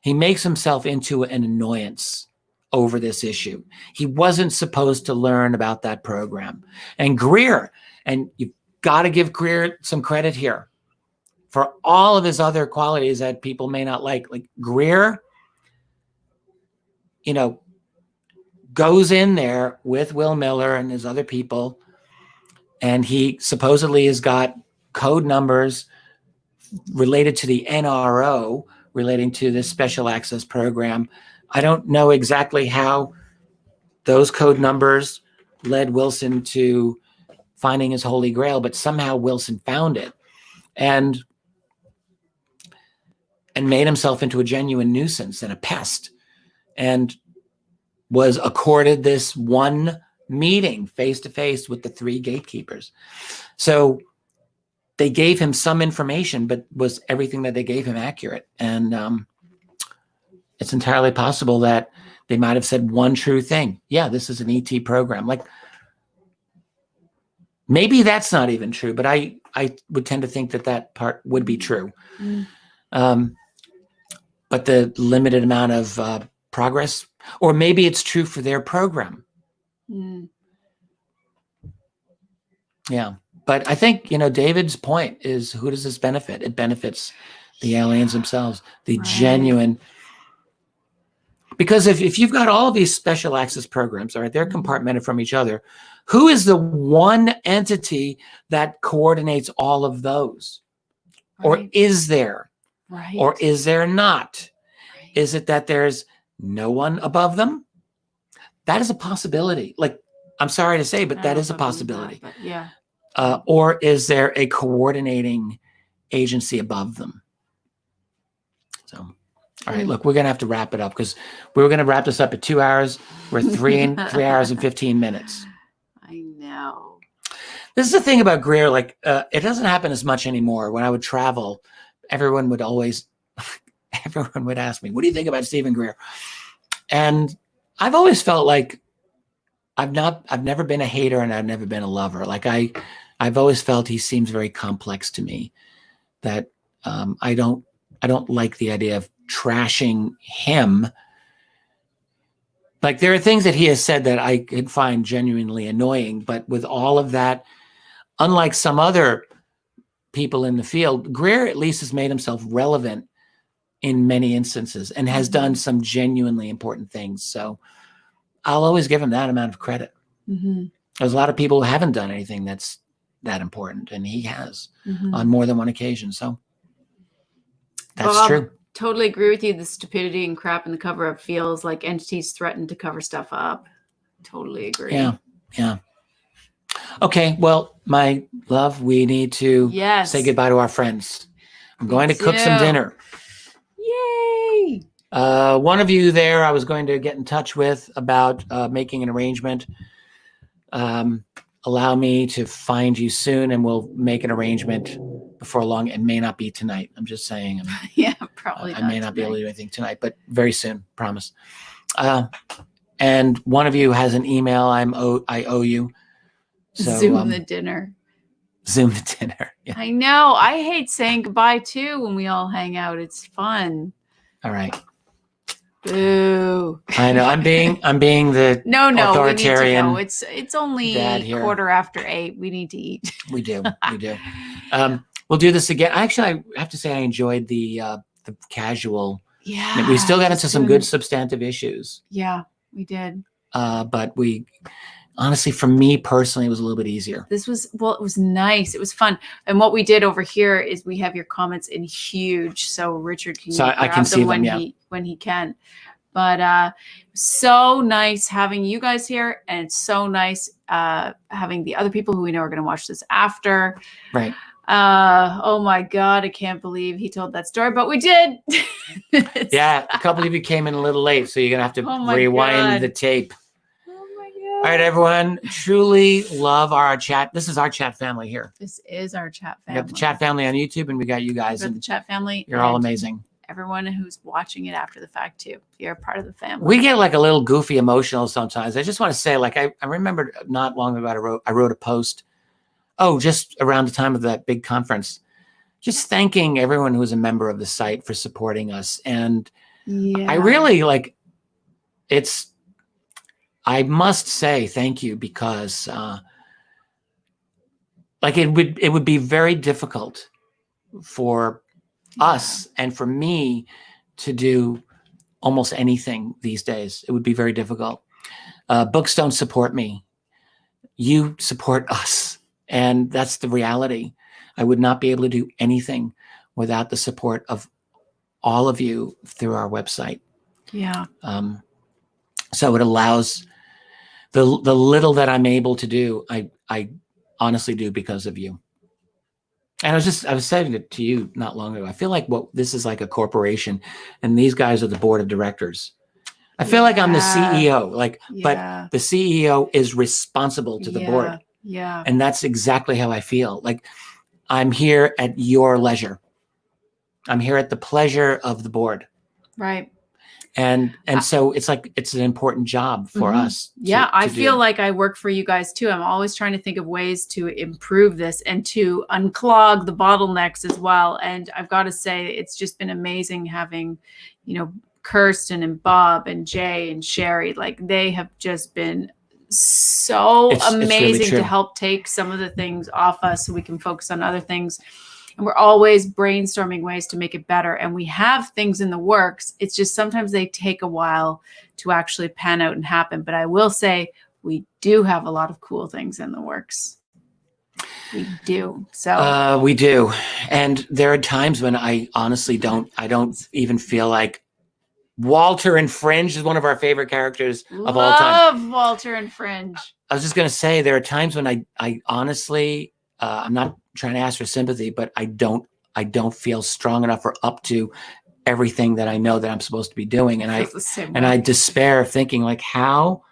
makes himself into an annoyance over this issue. He wasn't supposed to learn about that program. And Greer, and you've got to give Greer some credit here for all of his other qualities that people may not like. Like Greer, goes in there with Will Miller and his other people, and he supposedly has got code numbers related to the NRO, relating to this special access program. I don't know exactly how those code numbers led Wilson to finding his Holy Grail, but somehow Wilson found it and made himself into a genuine nuisance and a pest, and was accorded this one meeting face-to-face with the three gatekeepers. So they gave him some information, but was everything that they gave him accurate? And it's entirely possible that they might have said one true thing. Yeah, this is an ET program. Like, maybe that's not even true, but I would tend to think that part would be true. But the limited amount of progress, or maybe it's true for their program. Yeah. But I think, David's point is, who does this benefit? It benefits the aliens themselves, the genuine. Because if you've got all of these special access programs, all right, they're compartmented from each other. Who is the one entity that coordinates all of those? Right. Or is there? Right. Or is there not? Right. Is it that there's no one above them? That is a possibility. Like, I'm sorry to say, but that is a possibility. That, but yeah. Or is there a coordinating agency above them? So, all right, look, we're going to have to wrap it up, because we were going to wrap this up at 2 hours. We're 3 hours and 15 minutes. I know. This is the thing about Greer. Like, it doesn't happen as much anymore. When I would travel, everyone would ask me, what do you think about Stephen Greer? And I've always felt like I've never been a hater, and I've never been a lover. Like I've always felt he seems very complex to me, that I don't like the idea of trashing him. Like, there are things that he has said that I could find genuinely annoying, but with all of that, unlike some other people in the field, Greer at least has made himself relevant in many instances and has done some genuinely important things. So I'll always give him that amount of credit. There's a lot of people who haven't done anything that's that important, and he has on more than one occasion. So that's true. Totally agree with you. The stupidity and crap in the cover-up feels like entities threaten to cover stuff up. Totally agree. Yeah. Okay, well, my love, we need to say goodbye to our friends. I'm going to cook some dinner. Yay! One of you there I was going to get in touch with about making an arrangement. Allow me to find you soon, and we'll make an arrangement before long. It may not be tonight. I'm just saying. Probably I may not be able to do anything tonight, but very soon, promise. And one of you has an email I owe you. So, Zoom the dinner. Zoom the dinner. Yeah. I know. I hate saying goodbye too when we all hang out. It's fun. All right. Boo. I know. I'm being the No, authoritarian. we need to go. It's only dad here. 8:15. We need to eat. We do. We'll do this again. Actually, I have to say I enjoyed the casual. Yeah. We still got into some good substantive issues. Yeah, we did. But we honestly, for me personally, it was a little bit easier. It was nice. It was fun. And what we did over here is we have your comments in huge, so Richard can I can see them when he can. But so nice having you guys here, and it's so nice having the other people who we know are going to watch this after. Right. Oh my God, I can't believe he told that story, but we did. Yeah, a couple of you came in a little late, so you're going to have to rewind the tape. Oh my God. All right, everyone. Truly love our chat. This is our chat family here. This is our chat family. We got the chat family on YouTube, and we got you guys. We got the chat family. You're all amazing. Everyone who's watching it after the fact too. You're a part of the family. We get like a little goofy emotional sometimes. I just want to say, like, I remember not long ago, I wrote a post. Oh, just around the time of that big conference, just thanking everyone who was a member of the site for supporting us. And I really I must say thank you, because like it would be very difficult for us and for me to do almost anything these days. It would be very difficult. Books don't support me. You support us. And that's the reality. I would not be able to do anything without the support of all of you through our website. Yeah. So it allows the little that I'm able to do, I honestly do because of you. And I was saying it to you not long ago. I feel like this is like a corporation, and these guys are the board of directors. I feel like I'm the CEO, but the CEO is responsible to the board. Yeah. And that's exactly how I feel. Like, I'm here at your leisure. I'm here at the pleasure of the board. Right. And so it's like, it's an important job for us. I feel like I work for you guys too. I'm always trying to think of ways to improve this and to unclog the bottlenecks as well. And I've got to say, it's just been amazing having, Kirsten and Bob and Jay and Sherry. Like, they have just been so amazing to help take some of the things off us so we can focus on other things. And we're always brainstorming ways to make it better. And we have things in the works. It's just sometimes they take a while to actually pan out and happen. But I will say we do have a lot of cool things in the works. We do. So we do. And there are times when I honestly don't even feel like Walter and Fringe is one of our favorite characters of all time. Love Walter and Fringe. I was just going to say, there are times when I honestly, I'm not trying to ask for sympathy, but I don't feel strong enough or up to everything that I know that I'm supposed to be doing. And I despair of thinking, like, how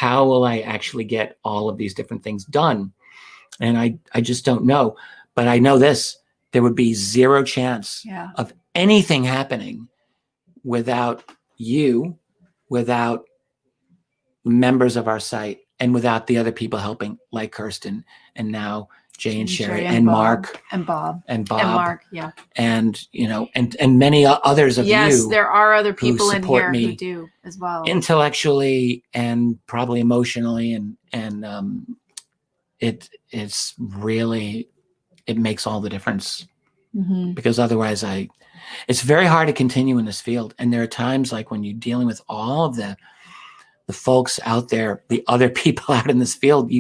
will I actually get all of these different things done? And I just don't know. But I know this, there would be zero chance of anything happening without you, without members of our site, and without the other people helping, like Kirsten, and now Jay and Sherry and Mark and Bob and Mark, and and many others of you. Yes, there are other people in here who do as well, intellectually and probably emotionally, and it's really, it makes all the difference, because otherwise it's very hard to continue in this field. And there are times, like, when you're dealing with all of the folks out there, the other people out in this field,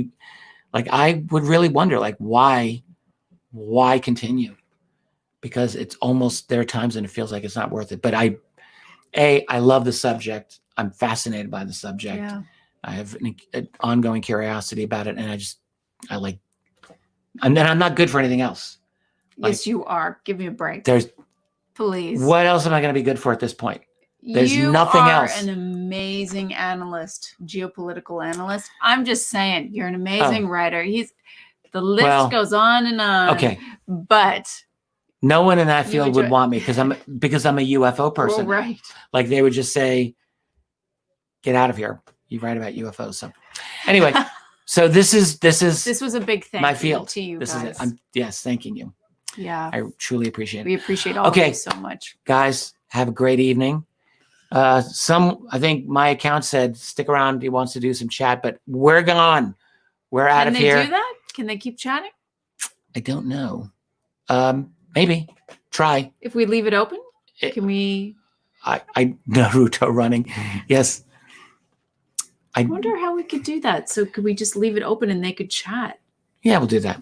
I would really wonder, like, why continue? Because it's almost, there are times when it feels like it's not worth it. But I love the subject. I'm fascinated by the subject. Yeah. I have an ongoing curiosity about it. And and then I'm not good for anything else. Yes, you are. Give me a break. Please. What else am I going to be good for at this point? There's nothing else. You are an amazing analyst, geopolitical analyst. I'm just saying, you're an amazing writer. The list goes on and on. Okay. But no one in that field would want me because I'm a UFO person. Well, right. Like, they would just say, get out of here. You write about UFOs. So anyway, so this was a big thing. My field to you this guys. Is it. I'm thanking you. Yeah. I truly appreciate it. We appreciate all of you so much. Guys, Have a great evening. I think my account said stick around. He wants to do some chat, but we're gone. We're out of here. Can they do that? Can they keep chatting? I don't know. Maybe try. If we leave it open, can we? Naruto running. Yes. I wonder how we could do that. So could we just leave it open and they could chat? Yeah, we'll do that.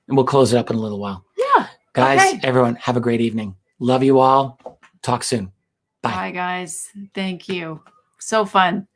And we'll close it up in a little while. Yeah. Guys, everyone, have a great evening. Love you all. Talk soon. Bye. Bye, guys. Thank you. So fun.